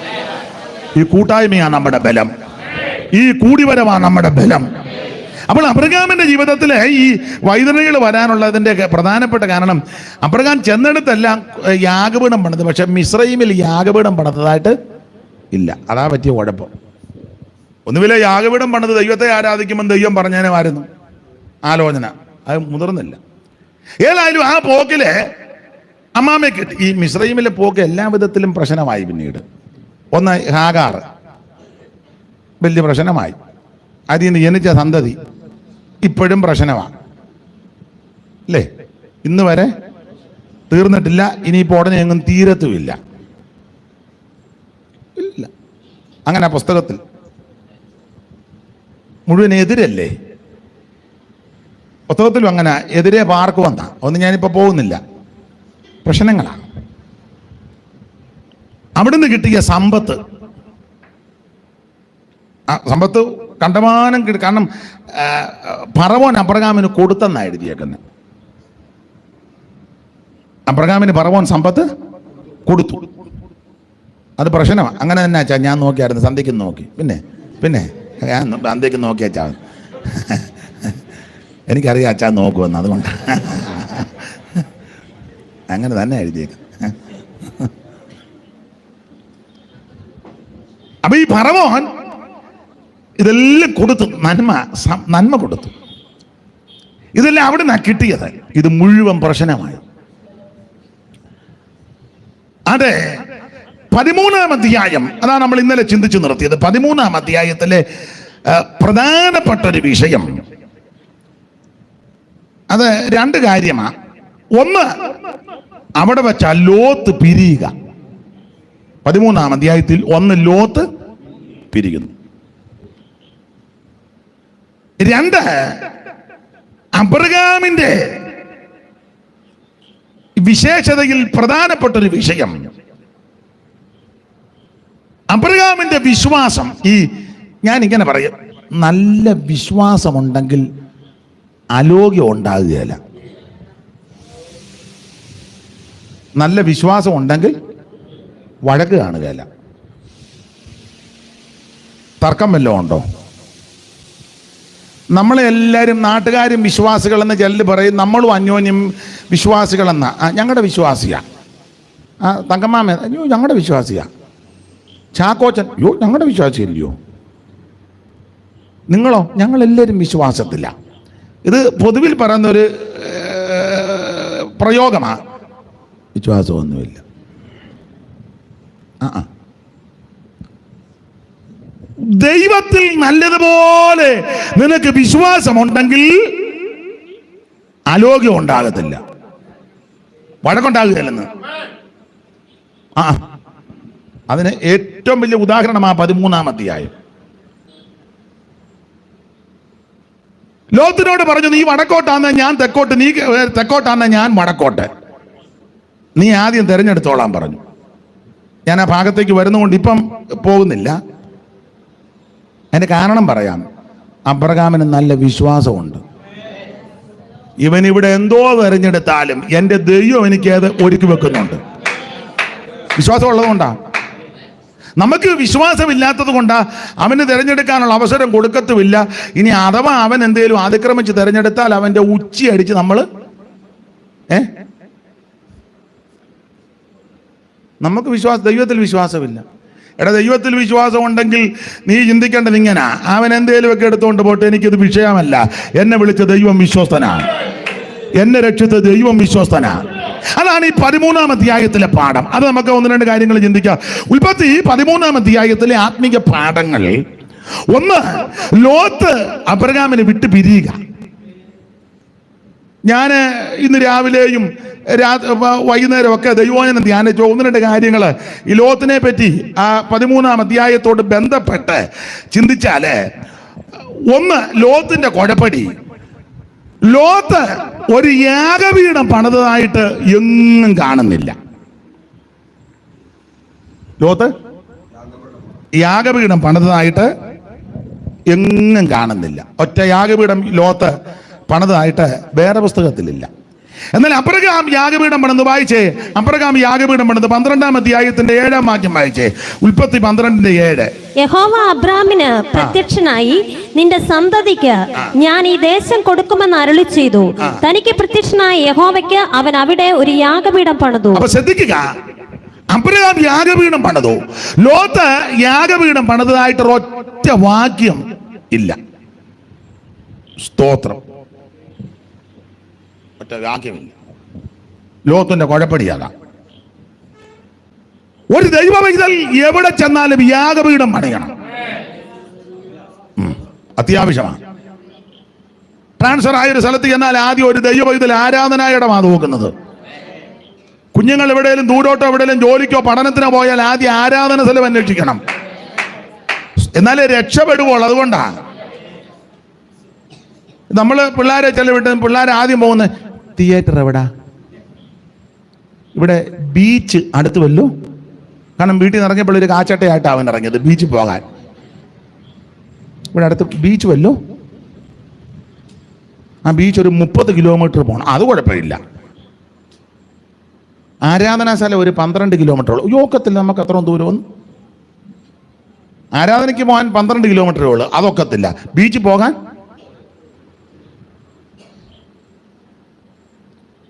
ഈ കൂട്ടായ്മയാണ് നമ്മുടെ ബലം. ഈ കൂടിവരവാണ് നമ്മുടെ ബലം. അപ്പോൾ അബ്രഹാമിന്റെ ജീവിതത്തിലെ ഈ വൈതരണികൾ വരാനുള്ളതിൻ്റെ പ്രധാനപ്പെട്ട കാരണം, അബ്രഹാം ചെന്നിടത്തെല്ലാം യാഗപീഠം പണിത്, പക്ഷെ മിസ്രൈമിൽ യാഗപീഠം പണിതതായിട്ട് ഇല്ല. അതാ പറ്റിയ കുഴപ്പം. ഒന്നുമില്ല, യാഗപീഠം പണിത് ദൈവത്തെ ആരാധിക്കുമ്പോൾ ദൈവം പറഞ്ഞേനുമായിരുന്നു ആലോചന, അത് മുതിർന്നില്ല. ഏതായാലും ആ പോക്കില് അമ്മാമയെ കിട്ടി. ഈ മിസ്രൈമിലെ പോക്ക് എല്ലാ വിധത്തിലും പ്രശ്നമായി. പിന്നീട് ഒന്ന് ഹാഗാർ വലിയ പ്രശ്നമായി. അതിൽ നിന്ന് ജനിച്ച സന്തതി ഇപ്പോഴും പ്രശ്നമാണ് അല്ലേ? ഇന്ന് വരെ തീർന്നിട്ടില്ല. ഇനിയിപ്പോൾ ഉടനെ എങ്ങും തീരത്തുമില്ല. ഇല്ല, അങ്ങനെ പുസ്തകത്തിൽ മുഴുവൻ എതിരല്ലേ? പുസ്തകത്തിലും അങ്ങനെ എതിരെ പാർക്കുവന്ന ഒന്നും ഞാനിപ്പോൾ പോകുന്നില്ല. പ്രശ്നങ്ങളാണ്. അവിടുന്ന് കിട്ടിയ സമ്പത്ത്, സമ്പത്ത് കണ്ടമാനം കിട്ടി. കാരണം ഫറവോൻ അബ്രഹാമിന് കൊടുത്തെന്നാണ് എഴുതിയേക്കുന്നത്. അബ്രഹാമിന് ഫറവോൻ സമ്പത്ത് കൊടുത്തു. അത് പ്രശ്നമാണ്. അങ്ങനെ തന്നെ അച്ഛാ ഞാൻ നോക്കിയായിരുന്നു, സന്ധ്യയ്ക്ക് നോക്കി. പിന്നെ ഞാൻ സന്ധ്യയ്ക്ക് നോക്കി അച്ഛാ, എനിക്കറിയാം അച്ഛാ നോക്കുമെന്ന്, അതുകൊണ്ട് അങ്ങനെ തന്നെ എഴുതിയേക്കുന്നത്. അപ്പൊ ഈ ഫറവോൻ ഇതെല്ലാം കൊടുത്തു, നന്മ കൊടുത്തു. ഇതെല്ലാം അവിടെ നിന്നാണ് കിട്ടിയത്. ഇത് മുഴുവൻ പ്രശ്നമായി. അതെ, 13-ാം അധ്യായം, അതാണ് നമ്മൾ ഇന്നലെ ചിന്തിച്ചു നിർത്തിയത്. 13-ാം അധ്യായത്തിലെ പ്രധാനപ്പെട്ട ഒരു വിഷയം, അത് രണ്ട് കാര്യമാണ്. ഒന്ന്, അവിടെ വെച്ച ലോത്ത് പിരിയുക. 13-ാം അധ്യായത്തിൽ ഒന്ന്, ലോത്ത് പിരിയുന്നു. രണ്ട്, അബ്രഹാമിന്റെ വിശേഷതയിൽ പ്രധാനപ്പെട്ടൊരു വിഷയം, അബ്രഹാമിന്റെ വിശ്വാസം. ഞാൻ ഇങ്ങനെ പറയാം, നല്ല വിശ്വാസമുണ്ടെങ്കിൽ അലോഗ്യം ഉണ്ടാകുകയില്ല. നല്ല വിശ്വാസം ഉണ്ടെങ്കിൽ വഴക്ക് കാണുകയില്ല. തർക്കം വല്ലതും ഉണ്ടോ? നമ്മളെല്ലാവരും നാട്ടുകാരും വിശ്വാസികളെന്ന് ചിലർ പറയും. നമ്മളും അന്യോന്യം വിശ്വാസികളെന്നാ. ഞങ്ങളുടെ വിശ്വാസിയാ. തങ്കമ്മാമ, അയ്യോ ഞങ്ങളുടെ വിശ്വാസിയാ. ചാക്കോച്ചൻ, അയ്യോ ഞങ്ങളുടെ വിശ്വാസിയല്ലയോ. നിങ്ങളോ? ഞങ്ങളെല്ലാവരും വിശ്വാസത്തില്ല. ഇത് പൊതുവിൽ പറയുന്നൊരു പ്രയോഗമാണ്. വിശ്വാസമൊന്നുമില്ല. ദൈവത്തിൽ നല്ലതുപോലെ നിനക്ക് വിശ്വാസമുണ്ടെങ്കിൽ അലോഗ്യം ഉണ്ടാകത്തില്ല, വഴക്കുണ്ടാകുകയല്ലെന്ന്. അതിന് ഏറ്റവും വലിയ ഉദാഹരണമാണ് 13-ാം അധ്യായം. ലോത്തിനോട് പറഞ്ഞു, നീ വടക്കോട്ടാന്ന് ഞാൻ തെക്കോട്ട്, നീ തെക്കോട്ടാന്ന് ഞാൻ വടക്കോട്ട്, നീ ആദ്യം തിരഞ്ഞെടുത്തോളാൻ പറഞ്ഞു. ഞാൻ ആ ഭാഗത്തേക്ക് വരുന്നതുകൊണ്ട് ഇപ്പം പോകുന്നില്ല. അതിന്റെ കാരണം പറയാം. അബ്രഹാമിന് നല്ല വിശ്വാസമുണ്ട്. ഇവനിവിടെ എന്തോ തിരഞ്ഞെടുത്താലും എൻ്റെ ദൈവം എനിക്ക് അത് ഒരുക്കി വെക്കുന്നുണ്ട്. വിശ്വാസം ഉള്ളതുകൊണ്ടാണ്. നമുക്ക് വിശ്വാസമില്ലാത്തത് കൊണ്ട് അവന് തിരഞ്ഞെടുക്കാനുള്ള അവസരം കൊടുക്കത്തുമില്ല. ഇനി അഥവാ അവൻ എന്തേലും അതിക്രമിച്ച് തിരഞ്ഞെടുത്താൽ അവന്റെ ഉച്ചി അടിച്ച് നമ്മൾ നമുക്ക് ദൈവത്തിൽ വിശ്വാസമില്ല. എടാ, ദൈവത്തിൽ വിശ്വാസം ഉണ്ടെങ്കിൽ നീ ചിന്തിക്കേണ്ടത് ഇങ്ങനെ, അവൻ എന്തേലുമൊക്കെ എടുത്തുകൊണ്ട് പോട്ടെ, എനിക്കിത് വിഷയമല്ല. എന്നെ വിളിച്ച ദൈവം വിശ്വസ്തനാണ്, എന്നെ രക്ഷിച്ച ദൈവം വിശ്വസ്തനാണ്. അതാണ് ഈ 13-ാം അധ്യായത്തിലെ പാഠം. അത് നമുക്ക് ഒന്ന് രണ്ട് കാര്യങ്ങൾ ചിന്തിക്കാം. ഉൽപ്പത്തി 13-ാം അധ്യായത്തിലെ ആത്മീക പാഠങ്ങൾ, ഒന്ന്, ലോത്ത് അബ്രഹാമിനെ വിട്ട് പിരിയുക. ഞാൻ ഇന്ന് രാവിലെയും വൈകുന്നേരം ഒക്കെ ദൈവവചനം ധ്യാനിച്ച ഒന്ന് രണ്ട് കാര്യങ്ങൾ ഈ ലോത്തിനെ പറ്റി ആ 13-ാം അധ്യായത്തോട് ബന്ധപ്പെട്ട് ചിന്തിച്ചാല്, ഒന്ന്, ലോത്തിന്റെ കുഴപ്പടി. ലോത്ത് ഒരു യാഗപീഠം പണിതതായിട്ട് എങ്ങും കാണുന്നില്ല. ലോത്ത് യാഗപീഠം പണിതതായിട്ട് എങ്ങും കാണുന്നില്ല. ഒറ്റ യാഗപീഠം ലോത്ത് പണിതതായിട്ട് വേറെ പുസ്തകത്തിലില്ല. എന്നാൽ അബ്രഹാം യാഗപീഠം പണിത് വായിച്ചേ. അബ്രഹാം യാഗപീഠം പണിത് 12-ാം അധ്യായത്തിന്റെ 7-ാം വാക്യം വായിച്ചേ. ഉൽപ്പത്തി 12:7. യഹോവ അബ്രാമിന് പ്രത്യക്ഷനായി, നിന്റെ സന്തതിക്ക് ഞാൻ ഈ ദേശം കൊടുക്കുമെന്ന് അരുളി ചെയ്തു. തനിക്ക് പ്രത്യക്ഷനായ യഹോവയ്ക്ക് അവൻ അവിടെ ഒരു യാഗപീഠം പണിതു. അപ്പൊ ശ്രദ്ധിക്കുക, അബ്രഹാം യാഗപീഠം പണിതു. ലോത്ത് യാഗപീഠം പണിതതായിട്ട് ഒറ്റ വാക്യം ഇല്ല. സ്തോത്രം, ഒറ്റ വാക്യമില്ല. ലോത്തിന്റെ കുഴപ്പടിയാകാം. ഒരു ദൈവവൈതൽ എവിടെ ചെന്നാലും യാഗപീഠം പണിയണം, അത്യാവശ്യമാണ്. ട്രാൻസ്ഫർ ആയ ഒരു സ്ഥലത്ത് ചെന്നാൽ ആദ്യം ഒരു ദൈവവൈതൽ ആരാധനായിടമാണ് നോക്കുന്നത്. കുഞ്ഞുങ്ങൾ എവിടെയെങ്കിലും ദൂരോട്ടോ എവിടെയെങ്കിലും ജോലിക്കോ പഠനത്തിനോ പോയാൽ ആദ്യം ആരാധന സ്ഥലം അന്വേഷിക്കണം, എന്നാലേ രക്ഷപ്പെടുകയുള്ളൂ. അതുകൊണ്ടാണ് നമ്മൾ പിള്ളേരെ ചെലവിട്ട് പിള്ളേരെ ആദ്യം പോകുന്നത് തിയേറ്റർ എവിടാ, ഇവിടെ ബീച്ച് അടുത്ത് വല്ലോ. കാരണം വീട്ടിൽ നിന്ന് ഇറങ്ങിയപ്പോൾ ഒരു കാച്ചട്ടയായിട്ടാണ് അവൻ ഇറങ്ങിയത് ബീച്ചിൽ പോകാൻ. ഇവിടെ അടുത്ത് ബീച്ച് വല്ലോ, ആ ബീച്ച് ഒരു 30 കിലോമീറ്റർ പോകണം. അത് കുഴപ്പമില്ല. ആരാധനാ സ്ഥലം ഒരു 12 കിലോമീറ്റർ ഉള്ളൂ. യോക്കത്തിൽ നമുക്ക് അത്രയും ദൂരമൊന്നും. ആരാധനയ്ക്ക് പോകാൻ 12 കിലോമീറ്ററേ ഉള്ളൂ. അതൊക്കത്തില്ല. ബീച്ചിൽ പോകാൻ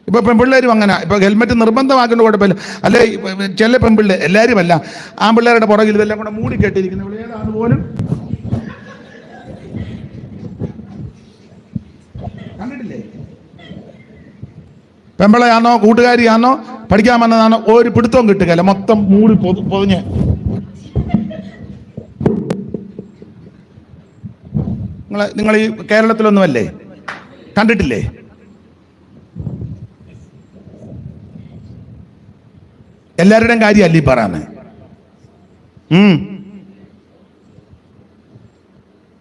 ഇപ്പൊ പെൺപിള്ളേരും അങ്ങനെ. ഇപ്പൊ ഹെൽമെറ്റ് നിർബന്ധമാക്കേണ്ട കുഴപ്പമില്ല. അല്ലെ ചില പെൺപിള്ളേർ, എല്ലാവരും അല്ല, ആ പിള്ളേരുടെ പുറകിൽ ഇതെല്ലാം കൂടെ മൂടി കെട്ടിയിരിക്കുന്നു. ഏതാണ് പോലും കണ്ടിട്ടില്ലേ? പെമ്പിളയാണോ കൂട്ടുകാരിയാണോ പഠിക്കാൻ വന്നതാണോ ഒരു പിടുത്തവും കിട്ടുകയല്ല, മൊത്തം മൂടി പൊതിഞ്ഞ്. നിങ്ങൾ ഈ കേരളത്തിലൊന്നുമല്ലേ, കണ്ടിട്ടില്ലേ? എല്ലാവരുടെയും കാര്യമല്ല ഈ പറയുന്നത്.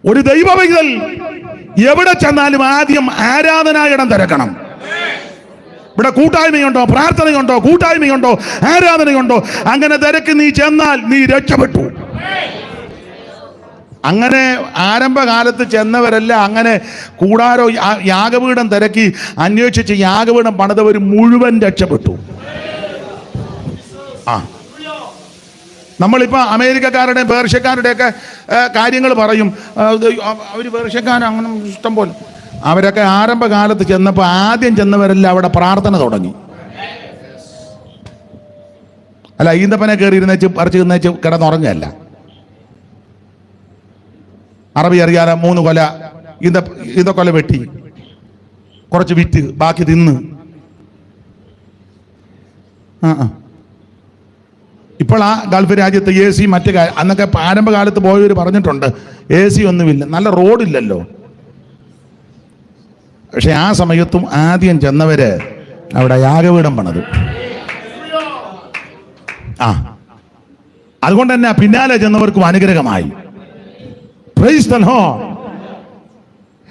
ഒരു ദൈവവൈതൽ എവിടെ ചെന്നാലും ആദ്യം ആരാധനായിടം തിരക്കണം. ഇവിടെ കൂട്ടായ്മയുണ്ടോ, പ്രാർത്ഥനയുണ്ടോ, കൂട്ടായ്മയുണ്ടോ, ആരാധനയുണ്ടോ? അങ്ങനെ തിരക്ക് നീ ചെന്നാൽ നീ രക്ഷപ്പെട്ടു. അങ്ങനെ ആരംഭകാലത്ത് ചെന്നവരല്ല, അങ്ങനെ കൂടാരോ യാഗപീഠം തിരക്കി അന്വേഷിച്ച് യാഗപീഠം പണിതവർ മുഴുവൻ രക്ഷപ്പെട്ടു. നമ്മളിപ്പോൾ അമേരിക്കക്കാരുടെയും പേർഷ്യക്കാരുടെയൊക്കെ കാര്യങ്ങൾ പറയും. അവർ പേർഷ്യക്കാർ അങ്ങനെ ഇഷ്ടം പോലെ. അവരൊക്കെ ആരംഭകാലത്ത് ചെന്നപ്പോൾ ആദ്യം ചെന്നവരെല്ലാം അവിടെ പ്രാർത്ഥന തുടങ്ങി. അല്ല, ഈന്തപ്പനെ കയറി ഇരുന്നേച്ച് പറിച്ച് തിന്നേച്ച് കിടന്നുറങ്ങുകയല്ല. അറബി അറിയാതെ 3 കൊല ഈന്തക്കൊല വെട്ടി കുറച്ച് വിറ്റ് ബാക്കി തിന്ന്. ഇപ്പോൾ ആ ഗൾഫ് രാജ്യത്ത് AC മറ്റു അന്നൊക്കെ ആരംഭകാലത്ത് പോയവർ പറഞ്ഞിട്ടുണ്ട് AC ഒന്നുമില്ല, നല്ല റോഡില്ലല്ലോ. പക്ഷെ ആ സമയത്തും ആദ്യം ചെന്നവര് അവിടെ യാഗപീഠം പണിത്. അതുകൊണ്ട് തന്നെ പിന്നാലെ ചെന്നവർക്കും അനുഗ്രഹമായി. Price the Lord.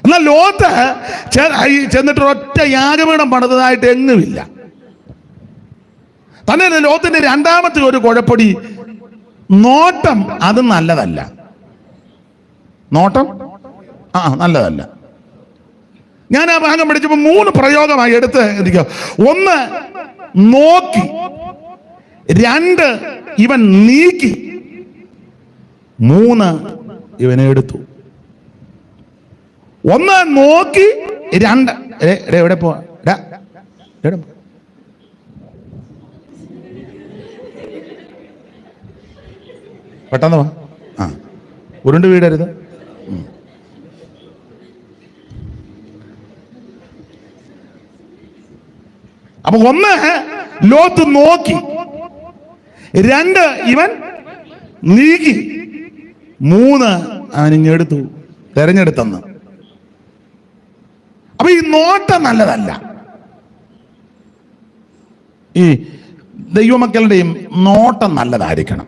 എന്നാൽ ലോത്ത് ചെന്നിട്ട് ഒറ്റ യാഗപീഠം പണിതതായിട്ട് എങ്ങുമില്ല. തന്നെ ലോകത്തിന്റെ രണ്ടാമത്തെ ഒരു കുഴപ്പടി, നോട്ടം അത് നല്ലതല്ല. നോട്ടം നല്ലതല്ല. ഞാൻ ആ ഭാഗം പഠിച്ചപ്പോൾ 3 പ്രയോഗമായി എടുത്ത് എനിക്ക്. 1, നോക്കി. 2, ഇവൻ നീക്കി. 3 ഇവനെ എടുത്തു. 1 നോക്കി, 2 എവിടെ പോ പെട്ടെന്ന് വാ. ഉരുണ്ട് വീടരുത്. അപ്പൊ 1 ലോത്ത് നോക്കി, 2 ഇവൻ നീക്കി, 3 അവനിങ്ങെടുത്തു, തെരഞ്ഞെടുത്തെന്ന്. അപ്പൊ ഈ നോട്ടം നല്ലതല്ല. ഈ ദൈവമക്കളുടെയും നോട്ടം നല്ലതായിരിക്കണം.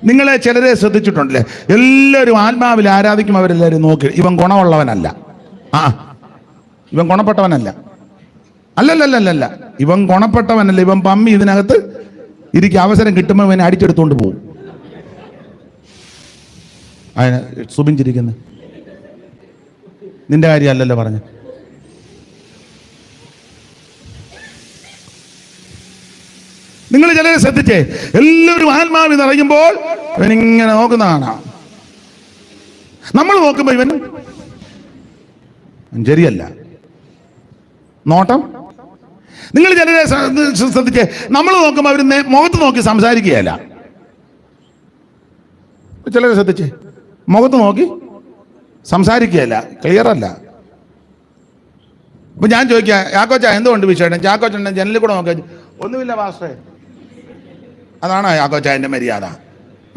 നിങ്ങളെ ചിലരെ ശ്രദ്ധിച്ചിട്ടുണ്ടല്ലേ, എല്ലാവരും ആത്മാവിൽ ആരാധിക്കും, അവരെല്ലാവരും നോക്കി ഇവൻ ഗുണമുള്ളവനല്ല, ഇവൻ ഗുണപ്പെട്ടവനല്ല, അല്ലല്ലല്ലല്ല, ഇവൻ ഗുണപ്പെട്ടവനല്ല, ഇവൻ പമ്മി ഇതിനകത്ത് ഇരിക്കും, അവസരം കിട്ടുമ്പോൾ ഇവനെ അടിച്ചെടുത്തോണ്ട് പോകും. അതിന് സുബിഞ്ചിരിക്കുന്നത് നിന്റെ കാര്യമല്ലല്ലോ പറഞ്ഞു. നിങ്ങൾ ചിലരെ ശ്രദ്ധിച്ചേ, എല്ലാവരും ആത്മാവിൽ നിറയുമ്പോൾ ഇവനിങ്ങനെ നോക്കുന്നതാണ്. നമ്മൾ നോക്കുമ്പോ ഇവൻ ശരിയല്ല നോട്ടം. നിങ്ങൾ ചിലരെ ശ്രദ്ധിച്ചേ, നമ്മൾ നോക്കുമ്പോൾ അവർ മുഖത്ത് നോക്കി സംസാരിക്കുകയല്ല. ചിലരെ ശ്രദ്ധിച്ചേ, മുഖത്ത് നോക്കി സംസാരിക്കുകയല്ല, ക്ലിയർ അല്ല. അപ്പൊ ഞാൻ ചോദിക്കാം, യാക്കോച്ച എന്തുകൊണ്ട് വിഷയം? ചാക്കോച്ചൻ ജനലിൽ കൂടെ നോക്കുക, ഒന്നുമില്ല പാസ്റ്ററെ, അതാണോ യാക്കോച്ചായന്റെ മര്യാദ?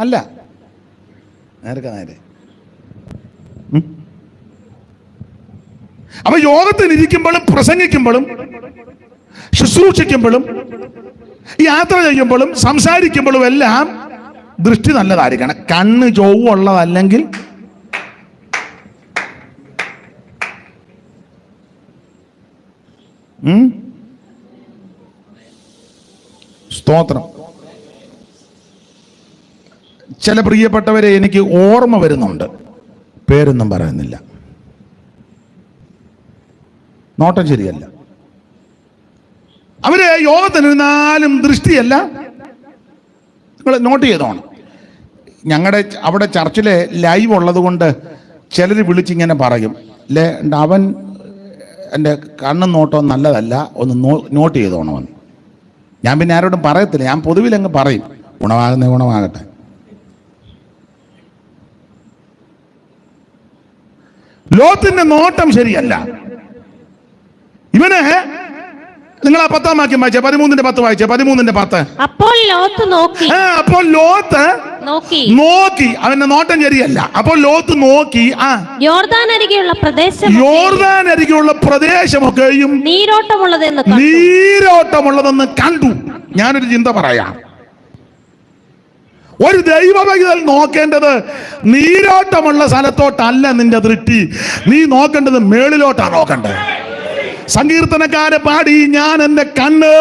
അല്ല, നേരെ നേരെ. അപ്പൊ യോഗത്തിനിരിക്കുമ്പോഴും പ്രസംഗിക്കുമ്പോഴും ശുശ്രൂഷിക്കുമ്പോഴും യാത്ര ചെയ്യുമ്പോഴും സംസാരിക്കുമ്പോഴും എല്ലാം ദൃഷ്ടി നല്ലതായിരിക്കണം. കണ്ണ് ചൊവ്വുള്ളതല്ലെങ്കിൽ സ്തോത്രം. ചില പ്രിയപ്പെട്ടവരെ എനിക്ക് ഓർമ്മ വരുന്നുണ്ട്, പേരൊന്നും പറയുന്നില്ല. നോട്ടം ശരിയല്ല. അവര് യോഗത്തിനിരുന്നാലും ദൃഷ്ടിയല്ല. നിങ്ങൾ നോട്ട് ചെയ്തോണം. ഞങ്ങളുടെ അവിടെ ചർച്ചിലെ ലൈവ് ഉള്ളത് കൊണ്ട് ചിലർ വിളിച്ചിങ്ങനെ പറയും, അവൻ എൻ്റെ കണ്ണും നോട്ടവും നല്ലതല്ല, ഒന്ന് നോട്ട് ചെയ്തോണമെന്ന്. ഞാൻ പിന്നെ ആരോടും പറയത്തില്ല, ഞാൻ പൊതുവിലങ്ങ് പറയും, ഗുണമാകുന്ന ഗുണമാകട്ടെ. ലോത്തിന്റെ നോട്ടം ശരിയല്ല. ഇവന് നിങ്ങൾ ആ 10-ാം വാക്യം വായിച്ചേ, 13-10 വായിച്ചേ, 13-10. അപ്പോൾ ലോത്ത് നോക്കി, അവന്റെ നോട്ടം ശരിയല്ല. അപ്പോൾ ലോത്ത് നോക്കി, യോർദാൻ അരികെയുള്ള പ്രദേശമൊക്കെയും നീരോട്ടമുള്ളതെന്ന് കണ്ടു. ഞാനൊരു ചിന്ത പറയാം. ഒരു ദൈവപൈതൽ നോക്കേണ്ടത് നീരോട്ടമുള്ള സ്ഥലത്തോട്ടല്ല നിന്റെ ദൃഷ്ടി, നീ നോക്കേണ്ടത് മേളിലോട്ടാണ് നോക്കേണ്ടത്. സങ്കീർത്തനക്കാരെ പാടി, ഞാൻ എൻ്റെ കണ്ണ്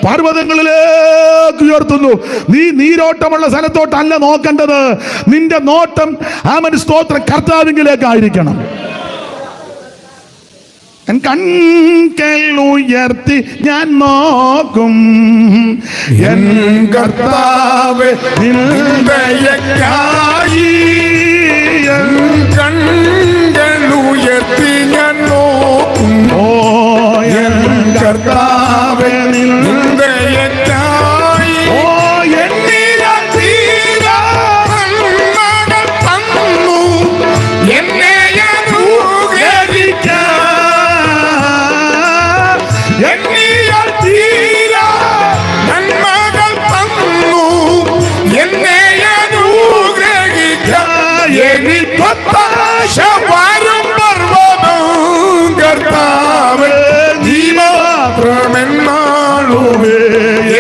പർവ്വതങ്ങളിലേക്ക് ഉയർത്തുന്നു. നീ നീരോട്ടമുള്ള സ്ഥലത്തോട്ടല്ല നോക്കേണ്ടത്, നിന്റെ നോട്ടം സ്തോത്രം കർത്താവിങ്കിലേക്കായിരിക്കണം. കൺകൾ ഉയർത്തി ഞാൻ നോക്കും, എൻ കർത്താവേ നിന്ദയക്കായി. കൺകൾ ഉയർത്തി ഞാൻ നോക്കും, ഓ എൻ കർത്താവേ നിന്ദയക്കായി. ഓ എണ്ണീര നന്മകൾ തന്നു എന്നെ അനുഗ്രഹിക്കാൻ. നന്മകൾ തന്നു എന്നെ അനുഗ്രഹിക്കാൻ. എനിക്കൊത്താശ വരും പർവ്വതം കർത്താവേ നീ മാത്രമെന്നാളുമേ.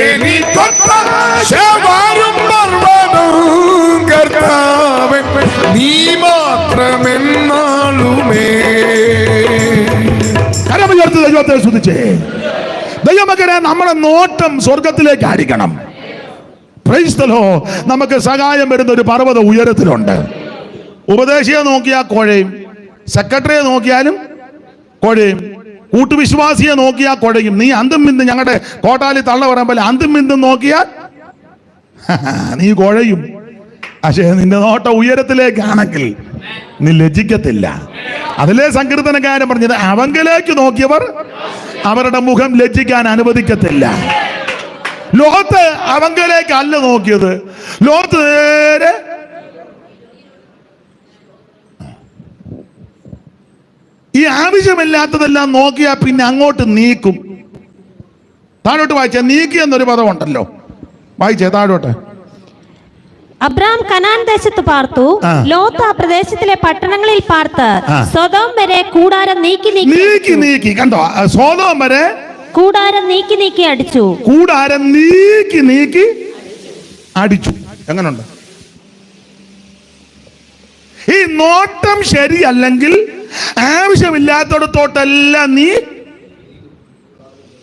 എനിക്കൊത്താശ വരും പർവ്വതം കർത്താവേ നീ മാത്രമെന്നാളുമേ. കരമുയർത്തി ദൈവത്തെ സ്തുതിച്ചേ. ദൈവമക്കളെ, നമ്മുടെ നോട്ടം സ്വർഗത്തിലേക്ക് ആയിരിക്കണം. Price the Lord. നമുക്ക് സഹായം വരുന്ന ഒരു പർവ്വത ഉയരത്തിലുണ്ട്. ഉപദേശിയെ നോക്കിയാൽ കുഴയും, സെക്രട്ടറിയെ നോക്കിയാലും കുഴയും, കൂട്ടുവിശ്വാസിയെ നോക്കിയാൽ കുഴയും. നീ അന്തും ബിന്ദും, ഞങ്ങളുടെ കോട്ടാലി തള്ള പറയുമ്പോൾ അന്തും ബിന്ദും നോക്കിയാൽ നീ കുഴയും. പക്ഷേ നിന്റെ നോട്ടം ഉയരത്തിലേക്കാണെങ്കിൽ നീ ലജ്ജിക്കത്തില്ല. അതിലെ സങ്കീർത്തനക്കാരൻ പറഞ്ഞത്, അവങ്കലേക്ക് നോക്കിയവർ അവരുടെ മുഖം ലജ്ജിക്കാൻ അനുവദിക്കത്തില്ല. ലോത്ത് അവങ്കലേക്ക് അല്ല നോക്കിയത്, ലോത്ത് നേരെ ഈ ആവശ്യമില്ലാത്തതെല്ലാം നോക്കിയാൽ പിന്നെ അങ്ങോട്ട് നീക്കും. താഴോട്ട് വായിച്ചേ, നീക്കി എന്നൊരു പദമുണ്ടല്ലോ, വായിച്ചേ താഴോട്ട്. അബ്രാം കനാൻ ദേശത്ത് പാർത്തു, ലോത്ത് ആ പ്രദേശത്തിലെ പട്ടണങ്ങളിൽ പാർത്ത് സൊദോം വരെ കൂടാരം നീക്കി നീക്കി കണ്ടോ, സൊദോം വരെ കൂടാരം നീക്കി നീക്കി അടിച്ചു. കൂടാരം നീക്കി നീക്കി അടിച്ചു. എങ്ങനുണ്ട് ഈ നോട്ടം? ശരിയല്ലെങ്കിൽ ആവശ്യമില്ലാത്തടത്തോട്ടെല്ലാം നീ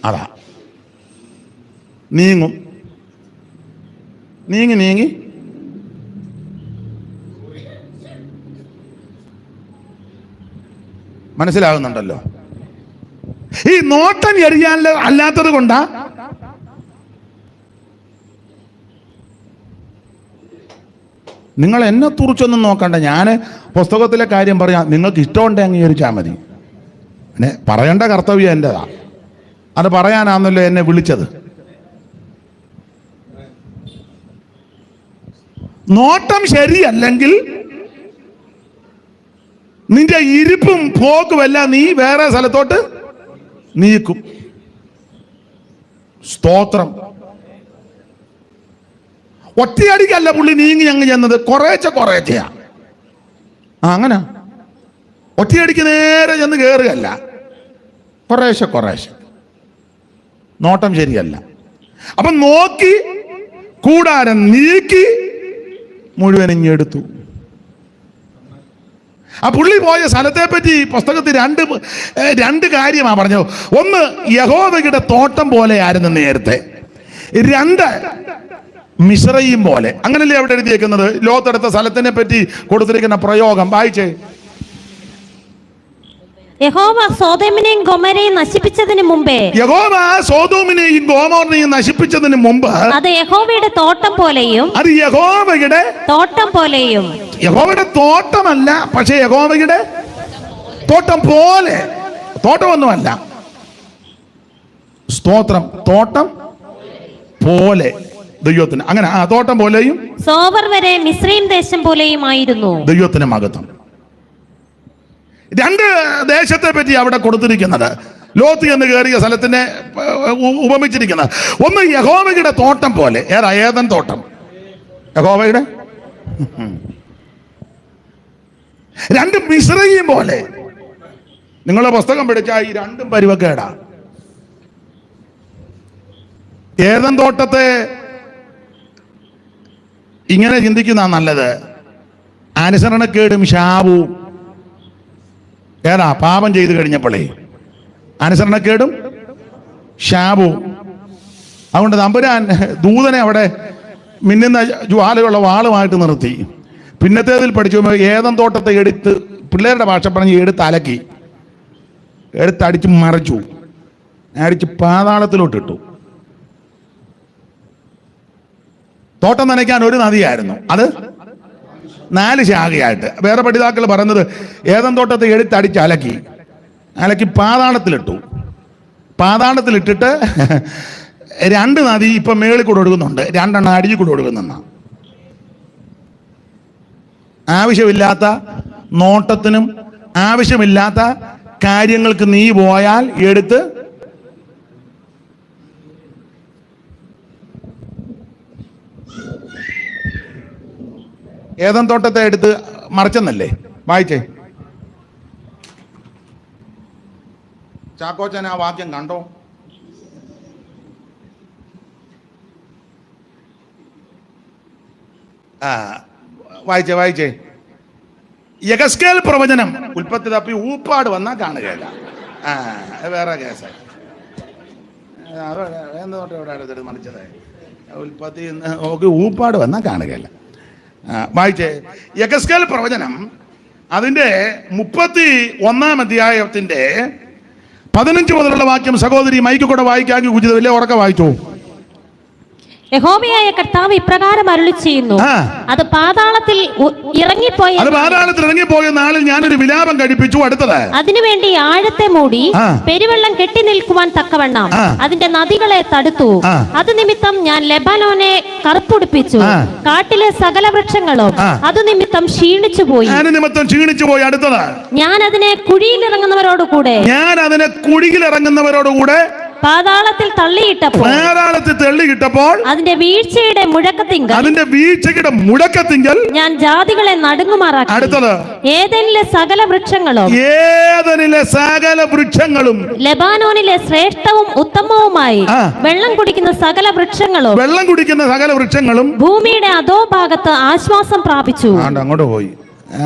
അതാ നീങ്ങും. നീങ്ങി മനസ്സിലാകുന്നുണ്ടല്ലോ. ഈ നോട്ടം എറിയാൻ അല്ലാത്തത് കൊണ്ടാ നിങ്ങൾ എന്നെ തുറിച്ചൊന്നും നോക്കണ്ട. ഞാൻ പുസ്തകത്തിലെ കാര്യം പറയാം, നിങ്ങൾക്ക് ഇഷ്ടമുണ്ടെ അംഗീകരിച്ചാൽ മതി. പിന്നെ പറയേണ്ട കർത്തവ്യം എൻ്റെതാ, അത് പറയാനാണല്ലോ എന്നെ വിളിച്ചത്. നോട്ടം ശരിയല്ലെങ്കിൽ നിന്റെ ഇരിപ്പും പോക്കുമെല്ലാം നീ വേറെ സ്ഥലത്തോട്ട് നീക്കും. സ്തോത്രം. ഒറ്റയടിക്കല്ല പുള്ളി നീങ്ങി അങ്ങ് ചെന്നത്, കുറേച്ചെയാ. അങ്ങനെ ഒറ്റയടിക്ക് നേരെ ചെന്ന് കയറുകയല്ല, കുറേശ്ശെ. നോട്ടം ശരിയല്ല. അപ്പൊ നോക്കി കൂടാരം നീക്കി മുഴുവൻ ഇങ്ങെടുത്തു. ആ പുള്ളി പോയ സ്ഥലത്തെ പറ്റി പുസ്തകത്തിൽ രണ്ട് കാര്യമാണ് പറഞ്ഞത്. ഒന്ന്, യഹോവയുടെ തോട്ടം പോലെയായിരുന്നു നേരത്തെ. രണ്ട്, മിസ്രയീം പോലെ. അങ്ങനല്ലേ അവിടെ എഴുതിയേക്കുന്നത്. ലോത്തെടുത്ത സ്ഥലത്തിനെ പറ്റി കൊടുത്തിരിക്കുന്ന പ്രയോഗം വായിച്ചേ. യഹോവ സോദോമിനെയും ഗൊമോരയെയും നശിപ്പിച്ചതിന് മുമ്പേ, യഹോവ സോദോമിനെയും ഗോമോറിനെയും നശിപ്പിച്ചതിന് മുമ്പ് അത് യഹോവയുടെ തോട്ടം പോലെയും, അത് യഹോവയുടെ തോട്ടം പോലെയും. യഹോവയുടെ തോട്ടമല്ല, പക്ഷെ യഹോവയുടെ തോട്ടം പോലെ. തോട്ടമൊന്നുമല്ല, സ്തോത്രം. തോട്ടം പോലെ ദൈവത്തിന്. അങ്ങനെ ആ തോട്ടം പോലെയും സോവർ വരെ മിസ്രയീം ദേശം പോലെയും ആയിരുന്നു. ദൈവത്തിന് മഹത്വം. രണ്ട് ദേശത്തെ പറ്റി അവിടെ കൊടുത്തിരിക്കുന്നത്, ലോത്ത് എന്ന് കയറിയ സ്ഥലത്തിനെ ഉപമിച്ചിരിക്കുന്നത്. ഒന്ന് യഹോവയുടെ തോട്ടം പോലെ. ഏതൻ തോട്ടം? യഹോവയുടെ. രണ്ട്, മിസ്രയീം പോലെ. നിങ്ങളെ പുസ്തകം പഠിച്ചാൽ ഈ രണ്ടും പരുവക്കേടാ. ഏതൻ തോട്ടത്തെ ഇങ്ങനെ ചിന്തിക്കുന്ന നല്ലത്. അനുസരണക്കേടും ശാപവും. പാപം ചെയ്തു കഴിഞ്ഞപ്പോഴേ അനുസരണക്കേടും ശാപവും. അതുകൊണ്ട് തമ്പുരാൻ ദൂതനെ അവിടെ മിന്നുന്ന ജ്വാലയുള്ള വാളുമായിട്ട് നിർത്തി. പിന്നത്തേതിൽ പഠിച്ചു ഏതൻ തോട്ടത്തെ എടുത്ത്, പിള്ളേരുടെ ഭാഷ പറഞ്ഞ് എടുത്ത് അലക്കി, എടുത്തടിച്ച് മറച്ചു, അടിച്ച് പാതാളത്തിലോട്ടിട്ടു. തോട്ടം നനയ്ക്കാൻ ഒരു നദിയായിരുന്നു, അത് 4 ശാഖയായിട്ട്. വേറെ പഠിതാക്കൾ പറയുന്നത് ഏതൻ തോട്ടത്തെ എടുത്തടിച്ച് അലക്കി പാതാളത്തിലിട്ടു. പാതാളത്തിലിട്ടിട്ട് 2 നദി ഇപ്പൊ മേളിൽ കൂടെ ഒഴുകുന്നുണ്ട്, 2 അടിയിൽ കൂടെ ഒഴുകുന്ന. ആവശ്യമില്ലാത്ത നോട്ടത്തിനും ആവശ്യമില്ലാത്ത കാര്യങ്ങൾക്ക് നീ പോയാൽ എടുത്ത് ഏതൻ തോട്ടത്തെ എടുത്ത് മറച്ചെന്നല്ലേ വായിച്ചേ. ചാക്കോച്ചൻ ആ വാക്യം കണ്ടോ? വായിച്ചേ. യഗസ്കേൽ പ്രവചനം. ഉൽപ്പത്തി തപ്പി ഊപ്പാട് വന്നാൽ കാണുകയില്ല. വേറെ കേസ്. മറിച്ചത് ഉൽപ്പത്തി നോക്കി ഊപ്പാട് വന്നാൽ കാണുകയില്ല. വായിച്ചേ. യഗസ്കേൽ പ്രവചനം അതിൻ്റെ 31-ാം അധ്യായത്തിന്റെ 15 മുതലുള്ള വാക്യം സഹോദരി മൈക്ക് കൂടെ വായിക്കാമെങ്കിൽ ഉചിതമില്ലേ? ഉറക്കെ വായിച്ചോ. യഹോവയായ കർത്താവ് ഇപ്രകാരം അരുളി ചെയ്യുന്നു, ആ. അത് പാതാളത്തിൽ ഇറങ്ങിപ്പോയ അത് പാതാളത്തിൽ ഇറങ്ങിപ്പോയ നാളിൽ ഞാനൊരു വിലാപം കഴിപ്പിച്ചു. അടുത്തത് അതിനുവേണ്ടി ആഴത്തെ മൂടി ആ. പെരുവെള്ളം കെട്ടി നിൽക്കുവാൻ തക്കവണ്ണം ആ. അതിന്റെ നദികളെ തടുത്തു. ആ. അത് നിമിത്തം ഞാൻ ലെബാനോനെ കറുപ്പുടിപ്പിച്ചു. ആ. കാട്ടിലെ സകല വൃക്ഷങ്ങളും ആ. അത് നിമിത്തം ക്ഷീണിച്ചു പോയി. ഞാൻ നിമിത്തം ക്ഷീണിച്ചു പോയി. അടുത്തത് ഞാൻ അതിനെ കുഴിയിലിറങ്ങുന്നവരോടുകൂടെ ഞാൻ അതിനെ കുഴിയിലിറങ്ങുന്നവരോടുകൂടെ പാതാളത്തിൽ തള്ളിയിട്ടപ്പോൾ പാതാളത്തിൽ തെള്ളിയിട്ടപ്പോൾ അതിന്റെ വീഴ്ചയുടെ മുഴക്കത്തിങ്കൽ അതിന്റെ വീഴ്ചയുടെ മുടക്കത്തിങ്കൽ ഞാൻ ജാതികളെ നടുങ്ങുമാറാക്കി. അടുത്തത് ഏദനിലെ സകല വൃക്ഷങ്ങളും ഏദനിലെ സകല വൃക്ഷങ്ങളും ലെബാനോനിലെ ശ്രേഷ്ഠവും ഉത്തമവുമായി ആ. വെള്ളം കുടിക്കുന്ന സകല വൃക്ഷങ്ങളും വെള്ളം കുടിക്കുന്ന സകല വൃക്ഷങ്ങളും ഭൂമിയുടെ അധോ ഭാഗത്ത് ആശ്വാസം പ്രാപിച്ചു. അങ്ങോട്ട് പോയി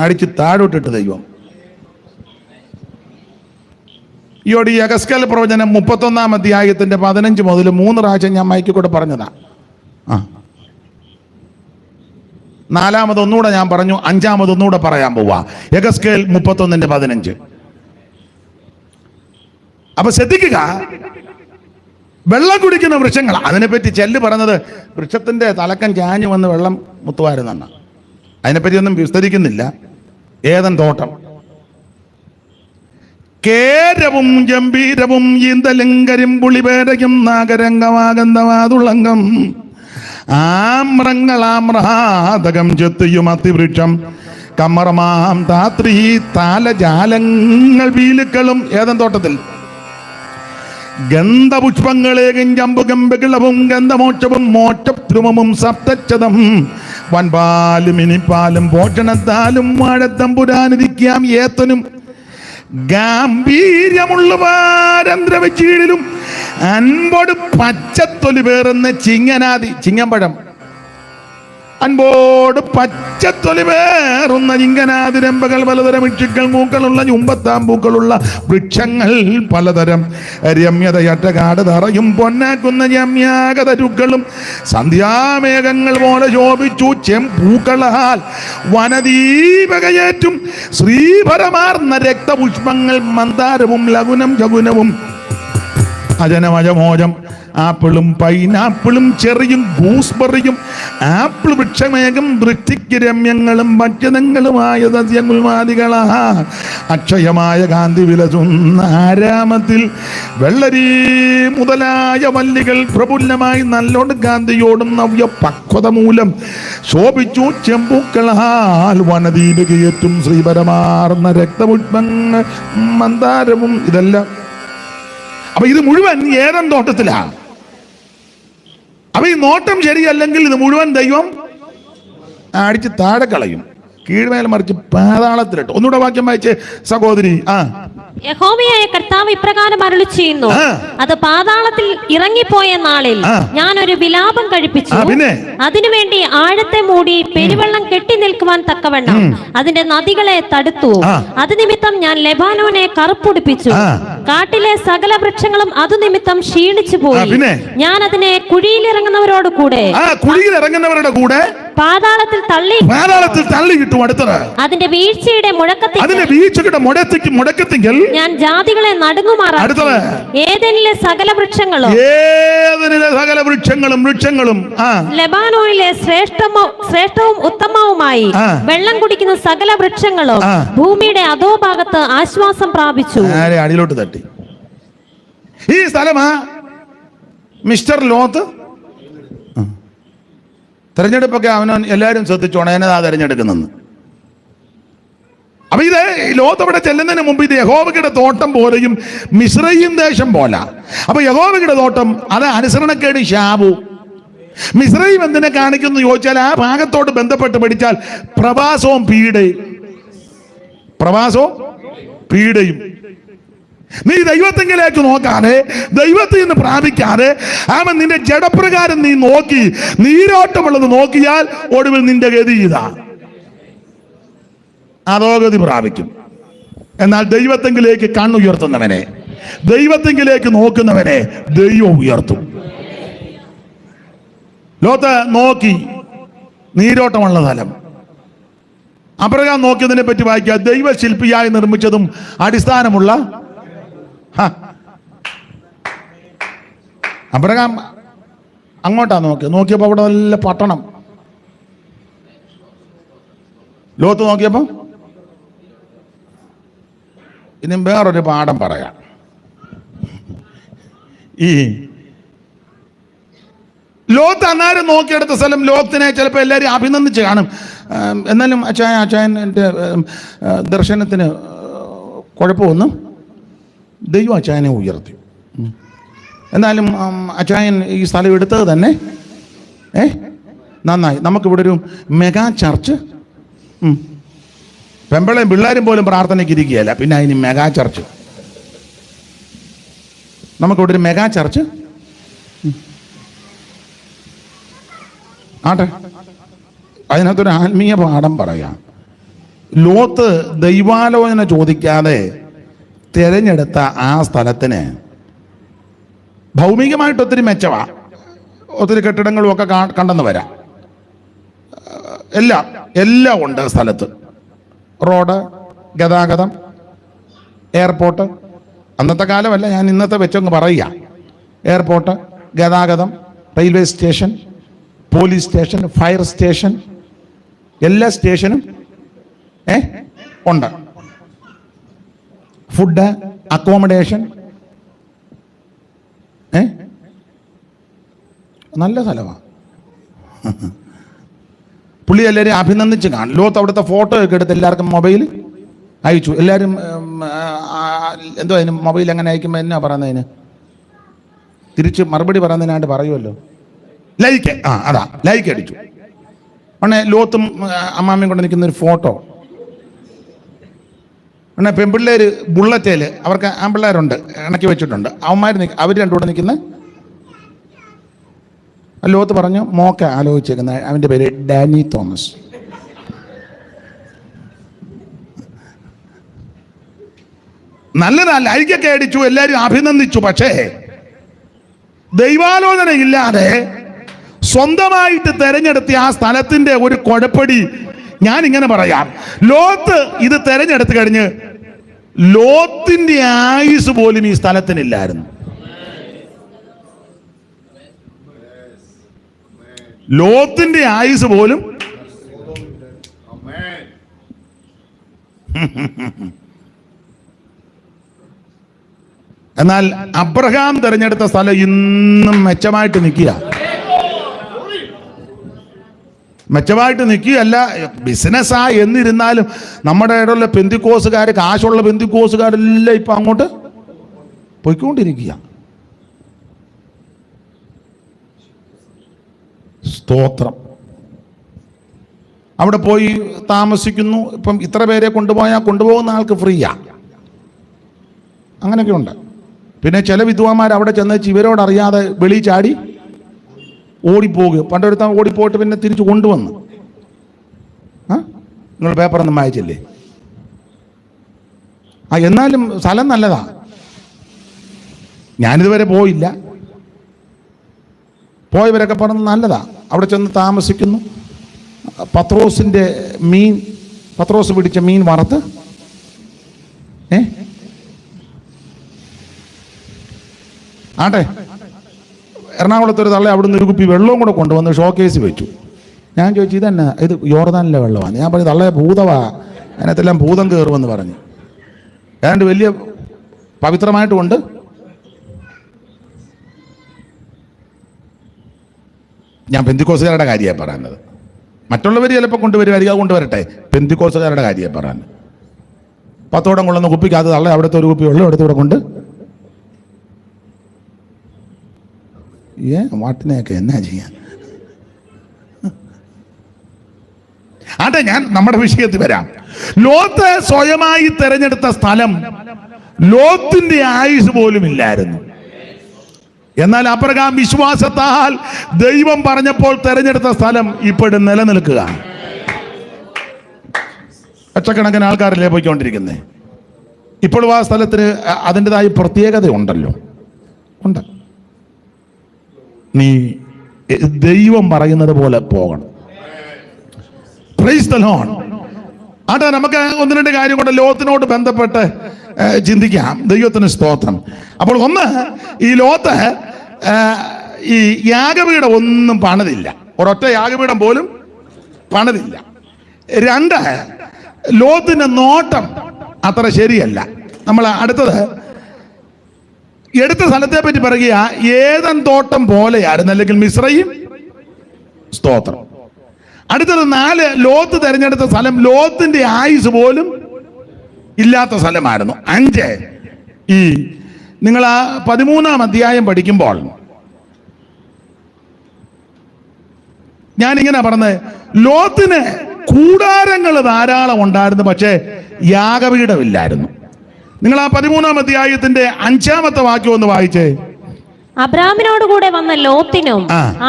അടിച്ച് താഴോട്ടിട്ട് ദൈവം. ഈ യഗസ്കേൽ പ്രവചനം 31-ാം അധ്യായത്തിന്റെ 15 മുതൽ 3 പ്രാവശ്യം ഞാൻ മൈക്കിൽ കൂടെ പറഞ്ഞതാ. ആ, 4-ാമത് ഒന്നുകൂടെ ഞാൻ പറഞ്ഞു, 5-ാമത് ഒന്നുകൂടെ പറയാൻ പോവാ. യഗസ്കേൽ 31:15. അപ്പൊ ശ്രദ്ധിക്കുക, വെള്ളം കുടിക്കുന്ന വൃക്ഷങ്ങൾ. അതിനെപ്പറ്റി ചെല്ല് പറഞ്ഞത് വൃക്ഷത്തിന്റെ തലക്കൻ ചാഞ്ഞു വന്ന് വെള്ളം മുത്തുവാരുന്നെന്ന. അതിനെപ്പറ്റി ഒന്നും വിസ്തരിക്കുന്നില്ല. ഏദൻ തോട്ടം കേരവും ഗംഭീരവും ഈന്തലും കരിമ്പുളിപേരയും നാഗരംഗമാകന്തവാതുളങ്കം ആമ്രങ്ങളാമ്രാതകം ചെത്തിയും അതിവൃക്ഷം കമ്മറമാം താത്രി താലജാലങ്ങൾ വീലുക്കളും. ഏതൻ തോട്ടത്തിൽ ഗന്ധപുഷ്പങ്ങളേകും ജമ്പുകമ്പകിളവും ഗന്ധമോക്ഷവും മോക്ഷദ്രുമവും സപ്തച്ചതം വൻപാലും ഇനിപ്പാലും പോഷണത്താലും വാഴത്തമ്പുരാനിരിക്കാം ഏത്തനും ഗാംഭീര്യമുള്ളവാരന്ദ്രവച്ചീഴിലും അൻപോട് പച്ചത്തൊലി പേറുന്ന ചിങ്ങനാദി ചിങ്ങമ്പഴം. അൻപോട് പച്ചത്തൊലി പേറുന്ന ചിങ്ങനാതിരമ്പകൾ പലതരം ഇക്ഷിക്കൾ മൂക്കളുള്ള ചുമ്പത്താം പൂക്കളുള്ള വൃക്ഷങ്ങൾ പലതരം രമ്യതയറ്റ കാട് തറയും പൊന്നാക്കുന്ന രമ്യാകതരുക്കളും സന്ധ്യാമേഘങ്ങൾ പോലെ ശോഭിച്ചു ചെമ്പൂക്കളാൽ വനദീപകയേറ്റും ശ്രീഭരമാർന്ന രക്തപുഷ്പങ്ങൾ മന്ദാരവും ലഘുനം ശകുനവും അജനമജമോജം ആപ്പിളും പൈനാപ്പിളും ചെറിയും ഗൂസ്ബെറിയും ആപ്പിൾ വൃക്ഷമേകം വൃഷ്ടിക്ക് രമ്യങ്ങളും ഭക്ഷ്യതങ്ങളുമായ സസ്യങ്ങളുമാദികളാ അക്ഷയമായ കാന്തി വിലസുന്ന ആരാമത്തിൽ വെള്ളരി മുതലായ വല്ലികൾ പ്രഫുല്ലമായി നല്ലോട് കാന്തിയോടും നവ്യ പക്വത മൂലം ശോഭിച്ചു ചെമ്പൂക്കളാൽ വനദീപികയേറ്റും ശ്രീപരമാർന്ന രക്തപുഷ്പങ്ങൾ മന്ദാരവും. ഇതെല്ലാം അപ്പൊ ഇത് മുഴുവൻ ഏദൻ തോട്ടത്തിലാണ്. അപ്പൊ ഈ നോട്ടം ശരിയല്ലെങ്കിൽ ഇത് മുഴുവൻ ദൈവം അടിച്ച് താഴെ കളയും, കീഴ്മേൽ മറിച്ച് പാതാളത്തിലിട്ട്. ഒന്നുകൂടെ വാക്യം വായിച്ച് സഹോദരി. യഹോവയായ കർത്താവ് ഇപ്രകാരം അരുളി ചെയ്യുന്നു, അത് പാതാളത്തിൽ ഇറങ്ങിപ്പോയ നാളിൽ ഞാൻ ഒരു വിലാപം കഴിപ്പിച്ചു. അതിനുവേണ്ടി ആഴത്തെ മൂടി പെരുവെള്ളം കെട്ടി നിൽക്കുവാൻ തക്കവണ്ണം അതിന്റെ നദികളെ തടുത്തു. അത് നിമിത്തം ഞാൻ ലെബാനോനെ കറുപ്പുടിപ്പിച്ചു. കാട്ടിലെ സകല വൃക്ഷങ്ങളും അത് നിമിത്തം ക്ഷീണിച്ചു പോയി. ഞാൻ അതിനെ കുഴിയിലിറങ്ങുന്നവരോട് കൂടെ പാതാളത്തിൽ തള്ളിയിട്ടു. അടുത്തത് അതിന്റെ വീഴ്ചയുടെ മുടക്കത്തിങ്കൽ ഞാൻ ജാതികളെ നടുങ്ങുമാറാക്കി. ഏദനിലെ സകല വൃക്ഷങ്ങളും ലെബാനോനിലെ ശ്രേഷ്ഠവും ഉത്തമവുമായി വെള്ളം കുടിക്കുന്ന സകല വൃക്ഷങ്ങളും ഭൂമിയുടെ അധോ ഭാഗത്ത് ആശ്വാസം പ്രാപിച്ചു. അടിയിലോട്ട് തട്ടി. ഈ സ്ഥലമാ മിസ്റ്റർ ലോത്ത്. തെരഞ്ഞെടുപ്പൊക്കെ അവനവൻ എല്ലാവരും ശ്രദ്ധിച്ചോണം, എന്നതാ തെരഞ്ഞെടുക്കുന്നെന്ന്. അപ്പൊ ഇത് ലോത്ത് അവിടെ ചെല്ലുന്നതിന് മുമ്പ് ഇത് യഹോവയുടെ തോട്ടം പോലെയും മിസ്രയീം ദേശം പോല. അപ്പൊ യഹോവയുടെ തോട്ടം അത് അനുസരണക്കേട് ശാപു. മിസ്രയീം എന്തിനെ കാണിക്കുന്നു ചോദിച്ചാൽ ആ ഭാഗത്തോട് ബന്ധപ്പെട്ട് പഠിച്ചാൽ പ്രവാസവും പീഡയും. നീ ദൈവത്തെങ്കിലേക്ക് നോക്കാതെ, ദൈവത്തിൽ നിന്ന് പ്രാപിക്കാതെ അവൻ നിന്റെ ജഡപ്രകാരം നീ നോക്കി നീരോട്ടമുള്ളത് നോക്കിയാൽ ഒടുവിൽ നിന്റെ ഗതി ഇതാ, അധോഗതി പ്രാപിക്കും. എന്നാൽ ദൈവത്തെങ്കിലേക്ക് കണ്ണുയർത്തുന്നവനെ, ദൈവത്തെങ്കിലേക്ക് നോക്കുന്നവനെ ദൈവം ഉയർത്തും. ലോത്ത് നോക്കി നീരോട്ടമുള്ള സ്ഥലം. അബ്രഹാം നോക്കിയതിനെ പറ്റി വായിക്കുക. ദൈവശില്പിയായി നിർമ്മിച്ചതും അടിസ്ഥാനമുള്ള അബ്രഹാം അങ്ങോട്ടാ നോക്കിയപ്പോൾ അവിടെ നല്ല പട്ടണം. ലോത്ത് നോക്കിയപ്പോൾ ഇനി വേറൊരു പാഠം പറയാം. ഈ ലോത്ത് അന്നേരം നോക്കിയെടുത്ത സ്ഥലം ലോത്തിനെ ചിലപ്പോൾ എല്ലാവരും അഭിനന്ദിച്ച് കാണും. എന്നാലും അച്ചായൻ്റെ ദർശനത്തിന് കുഴപ്പമൊന്നും ദൈവം അച്ചായനെ ഉയർത്തി. എന്നാലും അച്ചായൻ ഈ സ്ഥലം എടുത്തത് തന്നെ നന്നായി. നമുക്കിവിടെ ഒരു മെഗാ ചർച്ച്, പെമ്പളയും പിള്ളേരും പോലും പ്രാർത്ഥനയ്ക്ക് ഇരിക്കുകയല്ല, പിന്നെ അതിന് മെഗാ ചർച്ച്. നമുക്കിവിടെ ഒരു മെഗാ ചർച്ച് ആട്ടെ. അതിനകത്തൊരു ആത്മീയ പാഠം പറയാം. ലോത്ത് ദൈവാലോചന ചോദിക്കാതെ തിരഞ്ഞെടുത്ത ആ സ്ഥലത്തിന് ഭൗമികമായിട്ട് ഒത്തിരി മെച്ചമാ. ഒത്തിരി കെട്ടിടങ്ങളും ഒക്കെ കണ്ടെന്ന് വരാം. എല്ലാം ഉണ്ട് സ്ഥലത്ത്. റോഡ്, ഗതാഗതം, എയർപോർട്ട്. അന്നത്തെ കാലമല്ല, ഞാൻ ഇന്നത്തെ വെച്ചങ്ങ് പറയുക. എയർപോർട്ട്, ഗതാഗതം, railway station, police station, fire station, എല്ലാ സ്റ്റേഷനും ഉണ്ട്. ഫുഡ്, അക്കോമഡേഷൻ, നല്ല സ്ഥലമാണ്. പുള്ളി എല്ലാവരും അഭിനന്ദിച്ച് കാണും. ലോത്ത് അവിടുത്തെ ഫോട്ടോ ഒക്കെ എടുത്ത് എല്ലാവർക്കും മൊബൈൽ അയച്ചു. എല്ലാവരും എന്തോ അതിന് മൊബൈൽ അങ്ങനെ അയക്കുമ്പോൾ എന്നാ പറയുന്നതിന് തിരിച്ച് മറുപടി പറയുന്നതിനായിട്ട് പറയുമല്ലോ, ലൈക്ക്. അതാ ലൈക്ക് അടിച്ചു. ഉടനെ ലോത്തും അമ്മാമ്മയും കൊണ്ട് നിൽക്കുന്ന ഒരു ഫോട്ടോ. ഉടനെ പെൺപിള്ളേർ ബുള്ളറ്റേൽ, അവർക്ക് ആൺപിള്ളേരുണ്ട്, ഇണക്കി വെച്ചിട്ടുണ്ട്. അവർ രണ്ടുകൂടെ നിൽക്കുന്ന ലോത്ത് പറഞ്ഞു, മോക്ക ആലോചിച്ചേക്കുന്ന അവൻ്റെ പേര് ഡാനി തോമസ്. നല്ലതാ, ലൈക്കൊക്കെ അടിച്ചു, എല്ലാവരും അഭിനന്ദിച്ചു. പക്ഷേ ദൈവാലോചന ഇല്ലാതെ സ്വന്തമായിട്ട് തെരഞ്ഞെടുത്ത ആ സ്ഥലത്തിന്റെ ഒരു കുഴപ്പടി ഞാൻ ഇങ്ങനെ പറയാം. ലോത്ത് ഇത് തെരഞ്ഞെടുത്ത് കഴിഞ്ഞ് ലോത്തിന്റെ ആയുസ് പോലും ഈ സ്ഥലത്തിനില്ലായിരുന്നു. ലോത്തിന്റെ ആയുസ് പോലും എന്നാൽ അബ്രഹാം തെരഞ്ഞെടുത്ത സ്ഥലം ഇന്നും മെച്ചമായിട്ട് നിൽക്കുക. മെച്ചമായിട്ട് നിൽക്കുകയല്ല, ബിസിനസ്സാ എന്നിരുന്നാലും നമ്മുടെ ഇടയിലുള്ള പെന്തിക്കോസുകാർ, കാശുള്ള പെന്തിക്കോസുകാരെല്ലാം ഇപ്പം അങ്ങോട്ട് പോയിക്കൊണ്ടിരിക്കുക. സ്തോത്രം. അവിടെ പോയി താമസിക്കുന്നു. ഇപ്പം ഇത്ര പേരെ കൊണ്ടുപോകുന്ന ആൾക്ക് ഫ്രീയാ. അങ്ങനെയൊക്കെ ഉണ്ട്. പിന്നെ ചില വിദ്വാന്മാർ അവിടെ ചെന്നേച്ച് ഇവരോടറിയാതെ വെളി ചാടി ഓടിപ്പോകുക. പണ്ടൊരുത്ത ഓടിപ്പോയിട്ട് പിന്നെ തിരിച്ചു കൊണ്ടുവന്നു. നിങ്ങൾ പേപ്പറൊന്നും വായിച്ചില്ലേ? എന്നാലും സ്ഥലം നല്ലതാ. ഞാനിതുവരെ പോയില്ല. പോയവരൊക്കെ പറഞ്ഞ് നല്ലതാ. അവിടെ ചെന്ന് താമസിക്കുന്നു. പത്രോസ് പിടിച്ച മീൻ വറുത്ത് ആട്ടെ. എറണാകുളത്തൊരു തള്ള അവിടുന്ന് ഒരു കുപ്പി വെള്ളവും കൂടെ കൊണ്ടുവന്ന് ഷോക്കേസ് വെച്ചു. ഞാൻ ചോദിച്ചു, ഇതന്നെ ഇത് യോർദാനിലെ വെള്ളമാണ്. ഞാൻ പറഞ്ഞു, തള്ളയെ ഭൂതവാ, അതിനകത്തെല്ലാം ഭൂതം കയറുമെന്ന് പറഞ്ഞു. ഏതാണ്ട് വലിയ പവിത്രമായിട്ടുമുണ്ട്. ഞാൻ പെന്തിക്കോസുകാരുടെ കാര്യമാണ് പറയുന്നത്. മറ്റുള്ളവർ ചിലപ്പോൾ കൊണ്ടുവരുമായിരിക്കും, അത് കൊണ്ടുവരട്ടെ. പെന്തിക്കോസുകാരുടെ കാര്യമാണ് പറയുന്നത്. 10 കുടം കൊള്ളുന്ന കുപ്പിക്കകത്ത് തള്ള അവിടുത്തെ ഒരു കുപ്പി വെള്ളം എടുത്തിവിടെ കൊണ്ട് വാട്ടിനെയൊക്കെ എന്നാ ചെയ്യാൻ. അതെ, ഞാൻ നമ്മുടെ വിഷയത്തിൽ വരാം. ലോത്ത് സ്വയമായി തെരഞ്ഞെടുത്ത സ്ഥലം ലോത്തിന്റെ ആയുസ് പോലും ഇല്ലായിരുന്നു. എന്നാൽ അബ്രഹാം വിശ്വാസത്താൽ ദൈവം പറഞ്ഞപ്പോൾ തെരഞ്ഞെടുത്ത സ്ഥലം ഇപ്പോഴും നിലനിൽക്കുക. ലക്ഷക്കണക്കിന് ആൾക്കാരല്ലേ പോയിക്കൊണ്ടിരിക്കുന്നേ. ഇപ്പോഴും ആ സ്ഥലത്തിന് അതിൻ്റെതായ പ്രത്യേകത ഉണ്ടല്ലോ. ഉണ്ട്. നീ ദൈവം പറയുന്നത് പോലെ പോകണം. Price the Lord. ആട്ടെ, നമുക്ക് 1-2 കാര്യം കൊണ്ട് ലോത്തിനോട് ബന്ധപ്പെട്ട് ചിന്തിക്കാം. ദൈവത്തിന് സ്തോത്രം. അപ്പോൾ ഒന്ന്, ഈ ലോത്ത് ഈ യാഗപീഠം ഒന്നും പണിതില്ല, ഒരൊറ്റ യാഗപീഠം പോലും പണിതില്ല. 2, ലോത്തിന്റെ നോട്ടം അത്ര ശരിയല്ല. നമ്മൾ അടുത്തത് എടുത്ത സ്ഥലത്തെ പറ്റി പറയുക, ഏദൻ തോട്ടം പോലെയായിരുന്നു, അല്ലെങ്കിൽ മിസ്രയീം. സ്തോത്രം. അടുത്തത് 4, ലോത്ത് തെരഞ്ഞെടുത്ത സ്ഥലം ലോത്തിന്റെ ആയുസ് പോലും ഇല്ലാത്ത സ്ഥലമായിരുന്നു. 5, ഈ നിങ്ങൾ ആ 13-ാം അധ്യായം പഠിക്കുമ്പോൾ ഞാനിങ്ങനെ പറഞ്ഞത്, ലോത്തിന് കൂടാരങ്ങൾ ധാരാളം ഉണ്ടായിരുന്നു, പക്ഷേ യാഗപീഠമില്ലായിരുന്നു. നിങ്ങൾ ആ 13-ാം അധ്യായത്തിന്റെ 5-ാമത്തെ വാക്യം ഒന്ന് വായിച്ചേ. അബ്രാമിനോട് കൂടെ വന്ന ലോത്തിനും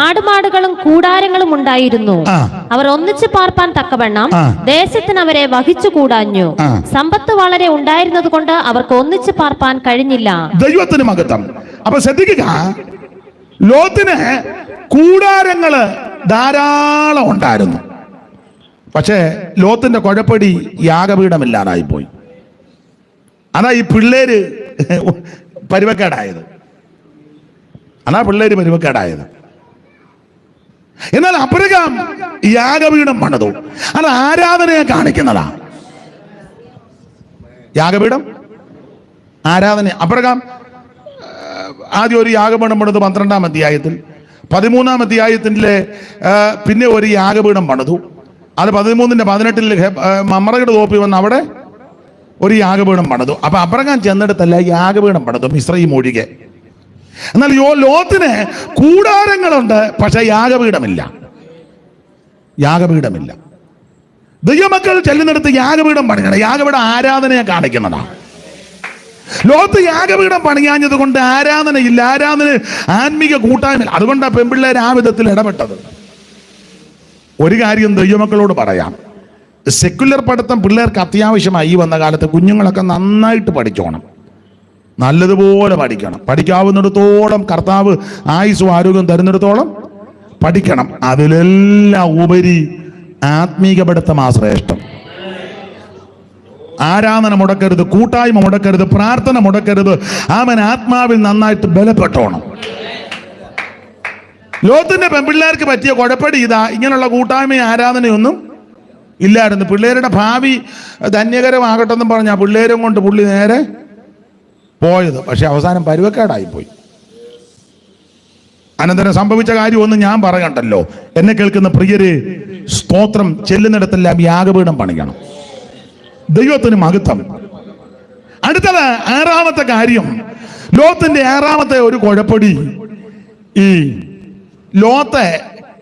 ആടുമാടുകളും കൂടാരങ്ങളും ഉണ്ടായിരുന്നു. അവർ ഒന്നിച്ചു പാർപ്പാൻ തക്കവണ്ണം ദേശത്തിന് അവരെ വഹിച്ചു കൂടാഞ്ഞു. സമ്പത്ത് വളരെ ഉണ്ടായിരുന്നത് കൊണ്ട് അവർക്ക് ഒന്നിച്ചു പാർപ്പാൻ കഴിഞ്ഞില്ല. ദൈവത്തിന് മഹത്വം. അപ്പൊ ശ്രദ്ധിക്കുക, ലോത്തിന് കൂടാരങ്ങള് ധാരാളം ഉണ്ടായിരുന്നു, പക്ഷേ ലോത്തിന്റെ കുഴപ്പടി യാഗപീഠമില്ലാതായി പോയി. അതാ ഈ പിള്ളേര് പരുവക്കേടായത്. എന്നാൽ അബ്രഹാം യാഗപീഠം പണിതു. അത് ആരാധനയെ കാണിക്കുന്നതാ. യാഗപീഠം ആരാധന. അബ്രഹാം ആദ്യം ഒരു യാഗപീഠം പണിതു 12-ാം അധ്യായത്തിൽ. 13-ാം അധ്യായത്തിലെ പിന്നെ ഒരു യാഗപീഠം പണിതു. അത് 13-ന്റെ 18-ൽ മമ്രയുടെ തോപ്പി വന്ന് അവിടെ ഒരു യാഗപീഠം പണിതു. അപ്പൊ അബ്രഹാം ചെന്നിടത്തല്ല യാഗപീഠം പണിതു, മിസ്രയീം ഒഴികെ. എന്നാൽ ലോത്തിന് കൂടാരങ്ങളുണ്ട്, പക്ഷെ യാഗപീഠമില്ല. ദൈവമക്കൾ ചെല്ലുന്നിടത്ത് യാഗപീഠം പണിയണം. യാഗപീഠം ആരാധനയെ കാണിക്കുന്നതാണ്. ലോത്ത് യാഗപീഠം പണിയാഞ്ഞത് കൊണ്ട് ആരാധനയില്ല, ആത്മീക കൂട്ടായ്മ. അതുകൊണ്ടാണ് പെൺപിള്ളേർ ആ വിധത്തിൽ ഇടപെട്ടത്. ഒരു കാര്യം ദൈവമക്കളോട് പറയാം, സെക്യുലർ പഠിത്തം പിള്ളേർക്ക് അത്യാവശ്യമായി. ഈ വന്ന കാലത്ത് കുഞ്ഞുങ്ങളൊക്കെ നന്നായിട്ട് പഠിച്ചോണം, നല്ലതുപോലെ പഠിക്കണം. പഠിക്കാവുന്നിടത്തോളം, കർത്താവ് ആയുസ്സും ആരോഗ്യം തരുന്നിടത്തോളം പഠിക്കണം. അതിലെല്ലാം ഉപരി ആത്മീക പഠിത്തമാ ശ്രേഷ്ഠം. ആരാധന മുടക്കരുത്, കൂട്ടായ്മ മുടക്കരുത്, പ്രാർത്ഥന മുടക്കരുത്. അവൻ ആത്മാവിൽ നന്നായിട്ട് ബലപ്പെട്ടോണം. ലോകത്തിന്റെ പെൺപിള്ളേർക്ക് പറ്റിയ കുഴപ്പടി ഇതാ, ഇങ്ങനെയുള്ള കൂട്ടായ്മയും ആരാധനയൊന്നും ഇല്ലായിരുന്നു. പിള്ളേരുടെ ഭാവി ധന്യകരമാകട്ടെ എന്നും പറഞ്ഞാൽ പിള്ളേരും കൊണ്ട് പുള്ളി നേരെ പോയത്. പക്ഷെ അവസാനം പരുവക്കേടായിപ്പോയി. അനന്തരം സംഭവിച്ച കാര്യമൊന്നും ഞാൻ പറയണ്ടല്ലോ. എന്നെ കേൾക്കുന്ന പ്രിയര്, സ്തോത്രം, ചെല്ലുന്നിടത്തെല്ലാം യാഗപീഠം പണിയണം. ദൈവത്തിന് മഹത്വം. അടുത്തത് 6-ാമത്തെ കാര്യം, ലോത്തിന്റെ 6-ാമത്തെ ഒരു കുഴപ്പടി, ഈ ലോത്ത്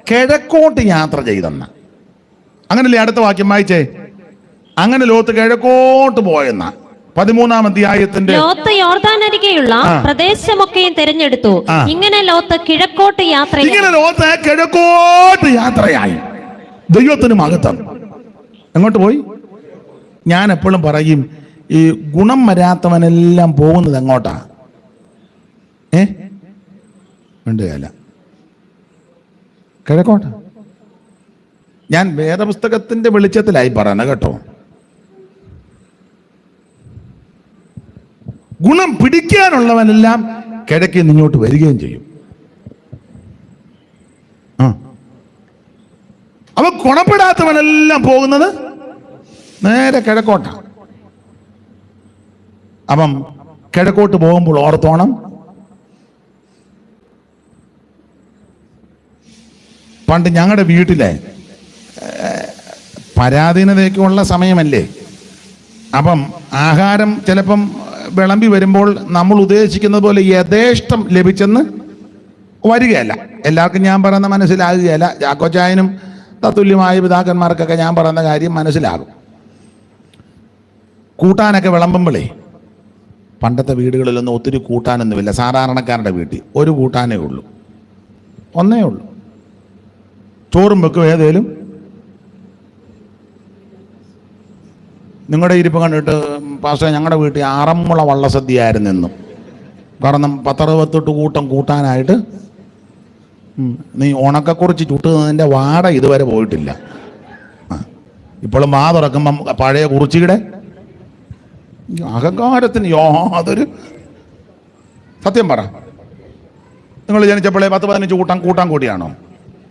കിഴക്കോട്ട് യാത്ര ചെയ്തെന്ന. അങ്ങനല്ലേ അടുത്ത വാക്യം വായിച്ചേ? അങ്ങനെ ലോത്ത് കിഴക്കോട്ട് പോയെന്ന 13-ാം അധ്യായത്തിന്റെ. ലോത്ത് യോർദാനരികെയുള്ള പ്രദേശമൊക്കെയും തിരഞ്ഞെടുത്തു. ഇങ്ങനെ ലോത്ത് കിഴക്കോട്ട് യാത്രയായി. ദൈവത്തിന് മഹത്വം. എങ്ങോട്ട് പോയി? ഞാൻ എപ്പോഴും പറയും, ഈ ഗുണം വരാത്തവനെല്ലാം പോകുന്നത് എങ്ങോട്ടാ? വേണ്ടല്ല, കിഴക്കോട്ട. ഞാൻ വേദപുസ്തകത്തിന്റെ വെളിച്ചത്തിലായി പറയുന്നത് കേട്ടോ. ഗുണം പിടിക്കാനുള്ളവനെല്ലാം കിഴക്കിൽ നിന്നോട്ട് വരികയും ചെയ്യും. അവ ഗുണപ്പെടാത്തവനെല്ലാം പോകുന്നത് നേരെ കിഴക്കോട്ട. അപ്പം കിഴക്കോട്ട് പോകുമ്പോൾ ഓർത്തോണം, പണ്ട് ഞങ്ങളുടെ വീട്ടിലെ പരാധീനതയ്ക്കുള്ള സമയമല്ലേ. അപ്പം ആഹാരം ചിലപ്പം വിളമ്പി വരുമ്പോൾ നമ്മൾ ഉദ്ദേശിക്കുന്നത് പോലെ യഥേഷ്ടം ലഭിച്ചെന്ന് വരികയല്ല. എല്ലാവർക്കും ഞാൻ പറയുന്ന മനസ്സിലാകുകയല്ല. ചാക്കോച്ചായനും തത്തുല്യമായ പിതാക്കന്മാർക്കൊക്കെ ഞാൻ പറയുന്ന കാര്യം മനസ്സിലാകും. കൂട്ടാനൊക്കെ വിളമ്പുമ്പോഴേ, പണ്ടത്തെ വീടുകളിലൊന്നും ഒത്തിരി കൂട്ടാനൊന്നുമില്ല. സാധാരണക്കാരുടെ വീട്ടിൽ ഒരു കൂട്ടാനേ ഉള്ളൂ, ഒന്നേ ഉള്ളൂ. ചോറും വെക്കും. ഏതേലും നിങ്ങളുടെ ഇരിപ്പ് കണ്ടിട്ട് പാസ്റ്റർ ഞങ്ങളുടെ വീട്ടിൽ ആറന്മുള വള്ളസദ്യ ആയിരുന്നു എന്നും. കാരണം 10-68 കൂട്ടം കൂട്ടാനായിട്ട് നീ ഉണക്കക്കുറിച്ച് ചുട്ടുന്നതിൻ്റെ വാട ഇതുവരെ പോയിട്ടില്ല. ഇപ്പോഴും വാ തുറക്കുമ്പം പഴയ കുറിച്ചിയുടെ അഹങ്കാരത്തിന് യാതൊരു, സത്യം പറ, നിങ്ങൾ ജനിച്ചപ്പോഴേ 10-15 കൂട്ടാൻ കൂടിയാണോ?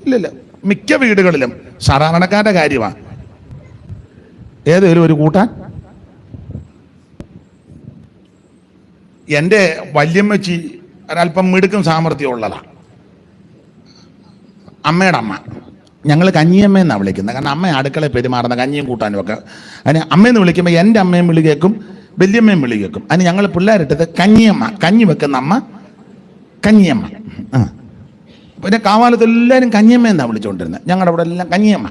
ഇല്ലല്ല. മിക്ക വീടുകളിലും സാധാരണക്കാരുടെ കാര്യമാണ്. ഏതെങ്കിലും ഒരു കൂട്ടാൻ. എൻ്റെ വല്യമ്മച്ചി ഒരല്പം മിടുക്കും സാമർഥ്യം ഉള്ളതാണ്. അമ്മയുടെ അമ്മ, ഞങ്ങൾ കഞ്ഞിയമ്മയെന്നാണ് വിളിക്കുന്നത്. കാരണം അമ്മ അടുക്കളയിൽ പെരുമാറുന്ന കഞ്ഞിയും കൂട്ടാനും ഒക്കെ. അതിന് അമ്മയെന്ന് വിളിക്കുമ്പോൾ എൻ്റെ അമ്മയും വിളി കേൾക്കും, വല്യമ്മയും വിളി കേൾക്കും. അതിന് ഞങ്ങൾ പിള്ളേരിട്ടത് കഞ്ഞിയമ്മ, കഞ്ഞി വെക്കുന്ന അമ്മ കഞ്ഞിയമ്മ. പിന്നെ കാവാലത്ത് എല്ലാവരും കഞ്ഞിയമ്മയെന്നാണ് വിളിച്ചുകൊണ്ടിരുന്നത്. ഞങ്ങളുടെ അവിടെ എല്ലാം കഞ്ഞിയമ്മ.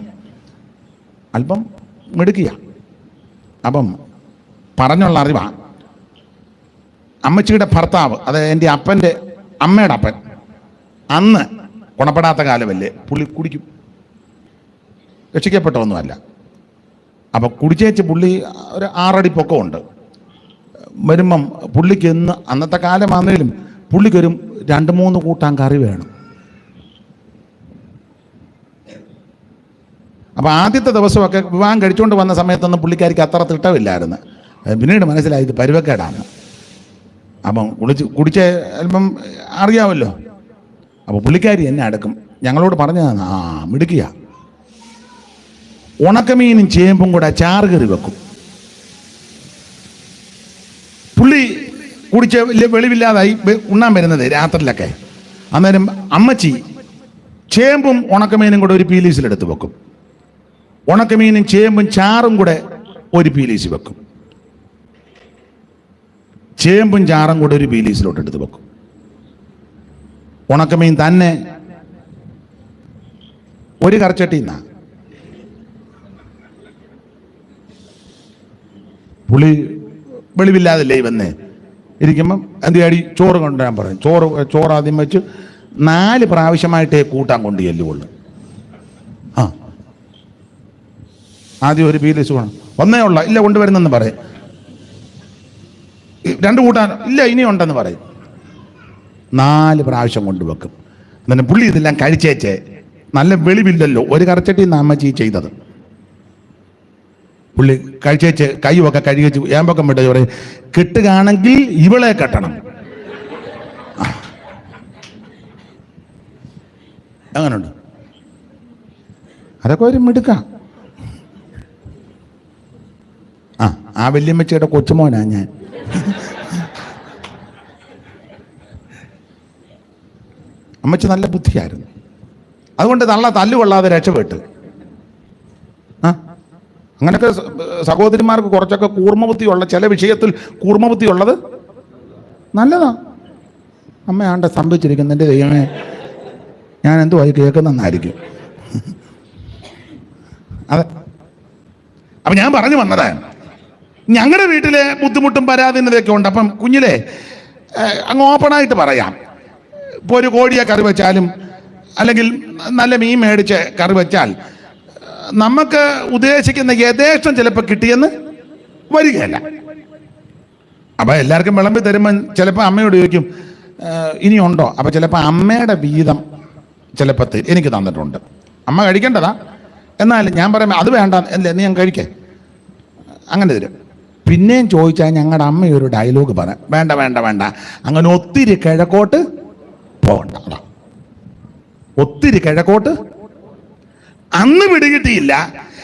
അല്പം മിടുക്കിയ. അപ്പം പറഞ്ഞുള്ള അറിവാണ്. അമ്മച്ചിയുടെ ഭർത്താവ്, അതായത് എൻ്റെ അപ്പൻ്റെ അമ്മയുടെ അപ്പൻ, അന്ന് ഗുണപ്പെടാത്ത കാലമല്ലേ, പുള്ളി കുടിക്കും. രക്ഷിക്കപ്പെട്ടൊന്നുമല്ല. അപ്പം കുടിച്ചേച്ച് പുള്ളി ഒരു 6 അടി പൊക്കമുണ്ട്. വരുമ്പം പുള്ളിക്ക് ഇന്ന് അന്നത്തെ കാലമാണെങ്കിലും പുള്ളിക്കൊരു 2-3 കൂട്ടാൻ കറി വേണം. അപ്പം ആദ്യത്തെ ദിവസമൊക്കെ വിവാഹം കഴിച്ചുകൊണ്ട് വന്ന സമയത്തൊന്നും പുള്ളിക്കാരിക്ക് അത്ര തിട്ടമില്ലായിരുന്നു. പിന്നീട് മനസ്സിലായി ഇത് പരുവക്കേടാണ്. അപ്പം കുടിച്ച് അല്പം അറിയാമല്ലോ. അപ്പോൾ പുള്ളിക്കാരി എന്നെ അടക്കും. ഞങ്ങളോട് പറഞ്ഞതാണ്, മിടുക്കിയ. ഉണക്കമീനും ചേമ്പും കൂടെ ചാറുകറി വെക്കും. പുള്ളി കുടിച്ച് വെളിവില്ലാതായി ഉണ്ണാൻ വരുന്നത് രാത്രിയിലൊക്കെ. അന്നേരം അമ്മച്ചി ചേമ്പും ഉണക്കമീനും കൂടെ ഒരു പീലീസിലെടുത്ത് വെക്കും. ഉണക്കമീനും ചേമ്പും ചാറും കൂടെ ഒരു പീലീസ് വെക്കും. ചേമ്പും ചാറും കൂടെ ഒരു പീലീസിലോട്ട് എടുത്ത് വെക്കും. ഉണക്കമീൻ തന്നെ ഒരു കറച്ചട്ടിന്നാ. പുളി വെളിവില്ലാതല്ലേ വന്നേ ഇരിക്കുമ്പം എന്തിയാടി ചോറ് കൊണ്ടുവരാൻ പറയും. ചോറ് ആദ്യം വെച്ച് 4 പ്രാവശ്യമായിട്ടേ കൂട്ടാൻ കൊണ്ട് ചെല്ലുള്ളൂ. ആദ്യം ഒരു പീലീസ് വേണം. ഒന്നേ ഉള്ള, ഇല്ല കൊണ്ടുവരുന്നെന്ന് പറയും. 2 കൂട്ടാൻ, ഇല്ല ഇനി ഉണ്ടെന്ന് പറയും. 4 പ്രാവശ്യം കൊണ്ടുവെക്കും. എന്നിട്ട് പുള്ളി ഇതെല്ലാം കഴിച്ചേച്ചേ, നല്ല വെളിവില്ലല്ലോ, ഒരു കറച്ചട്ടി അമ്മച്ചി ചെയ്തത്. പുള്ളി കഴിച്ചേച്ച് കൈയൊക്കെ കഴുകിച്ച് ഏമ്പൊക്കം വിട്ട പറയും, കിട്ടുകയാണെങ്കിൽ ഇവളെ കെട്ടണം. അങ്ങനുണ്ട്. അതൊക്കെ ഒരു മിടുക്കാം. ആ വല്യമ്മച്ചിയുടെ കൊച്ചുമോനാ ഞാൻ. അമ്മച്ചി നല്ല ബുദ്ധിയായിരുന്നു. അതുകൊണ്ട് നല്ല തല്ലുകൊള്ളാതെ രക്ഷപ്പെട്ട്. അങ്ങനെയൊക്കെ സഹോദരിമാർക്ക് കുറച്ചൊക്കെ കൂർമ്മബുദ്ധിയുള്ള, ചില വിഷയത്തിൽ കൂർമ്മബുദ്ധി ഉള്ളത് നല്ലതാ. അമ്മയാണ്ട സംഭവിച്ചിരിക്കുന്നു, എൻ്റെ ദൈവമേ ഞാൻ എന്തുവായി കേൾക്കുന്നെന്നായിരിക്കും. അതെ. അപ്പം ഞാൻ പറഞ്ഞു വന്നത്, ഞങ്ങളുടെ വീട്ടിലെ ബുദ്ധിമുട്ടും പരാധീനതയൊക്കെ ഉണ്ട്. അപ്പം കുഞ്ഞിലെ അങ്ങ് ഓപ്പണായിട്ട് പറയാം. ഇപ്പോൾ ഒരു കോഴിയെ കറി വെച്ചാലും അല്ലെങ്കിൽ നല്ല മീൻ മേടിച്ച് കറി വെച്ചാൽ നമുക്ക് ഉദ്ദേശിക്കുന്ന യഥേഷ്ടം ചിലപ്പോൾ കിട്ടിയെന്ന് വരികയല്ല. അപ്പം എല്ലാവർക്കും വിളമ്പി തരുമ്പോൾ ചിലപ്പോൾ അമ്മയോട് ചോദിക്കും ഇനിയുണ്ടോ. അപ്പം ചിലപ്പോൾ അമ്മയുടെ വീതം ചിലപ്പോൾ എനിക്ക് തന്നിട്ടുണ്ട്. അമ്മ കഴിക്കേണ്ടതാ, എന്നാലും ഞാൻ പറയുമ്പോൾ അത് വേണ്ട, നീ ഞാൻ കഴിക്കേ, അങ്ങനെ തരും. പിന്നെയും ചോദിച്ചാൽ ഞങ്ങളുടെ അമ്മയൊരു ഡയലോഗ് പറയാം, വേണ്ട വേണ്ട വേണ്ട, അങ്ങനെ ഒത്തിരി കിഴക്കോട്ട് പോകണ്ട. അതാ ഒത്തിരി കിഴക്കോട്ട്. അന്ന് പിടികിട്ടിയില്ല.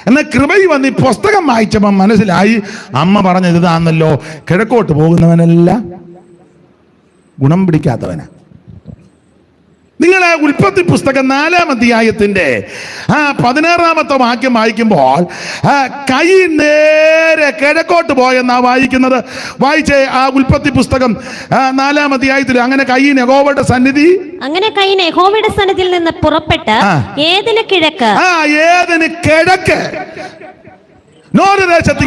എന്നാൽ കൃപയിൽ വന്ന് ഈ പുസ്തകം വായിച്ചപ്പോൾ മനസ്സിലായി, അമ്മ പറഞ്ഞത് ഇതാണല്ലോ, കിഴക്കോട്ട് പോകുന്നവനെല്ലാം ഗുണം പിടിക്കാത്തവനാ. നിങ്ങൾ ആ ഉൽപ്പത്തി പുസ്തകം 4-ാം അധ്യായത്തിന്റെ 16-ാമത്തെ വാക്യം വായിക്കുമ്പോൾ കൈ നേരെ കിഴക്കോട്ട് പോയെന്നാ വായിക്കുന്നത്. വായിച്ചേ ആ ഉൽപ്പത്തി പുസ്തകം 4-ാം അധ്യായത്തിൽ. അങ്ങനെ കൈയിൻ യഹോവയുടെ സന്നിധി, അങ്ങനെ കൈയിൻ യഹോവയുടെ സന്നിധിയിൽ നിന്ന് പുറപ്പെട്ട് ഏതിന് കിഴക്ക്, ഏതിന് കിഴക്ക് നോറ് ദേശത്ത്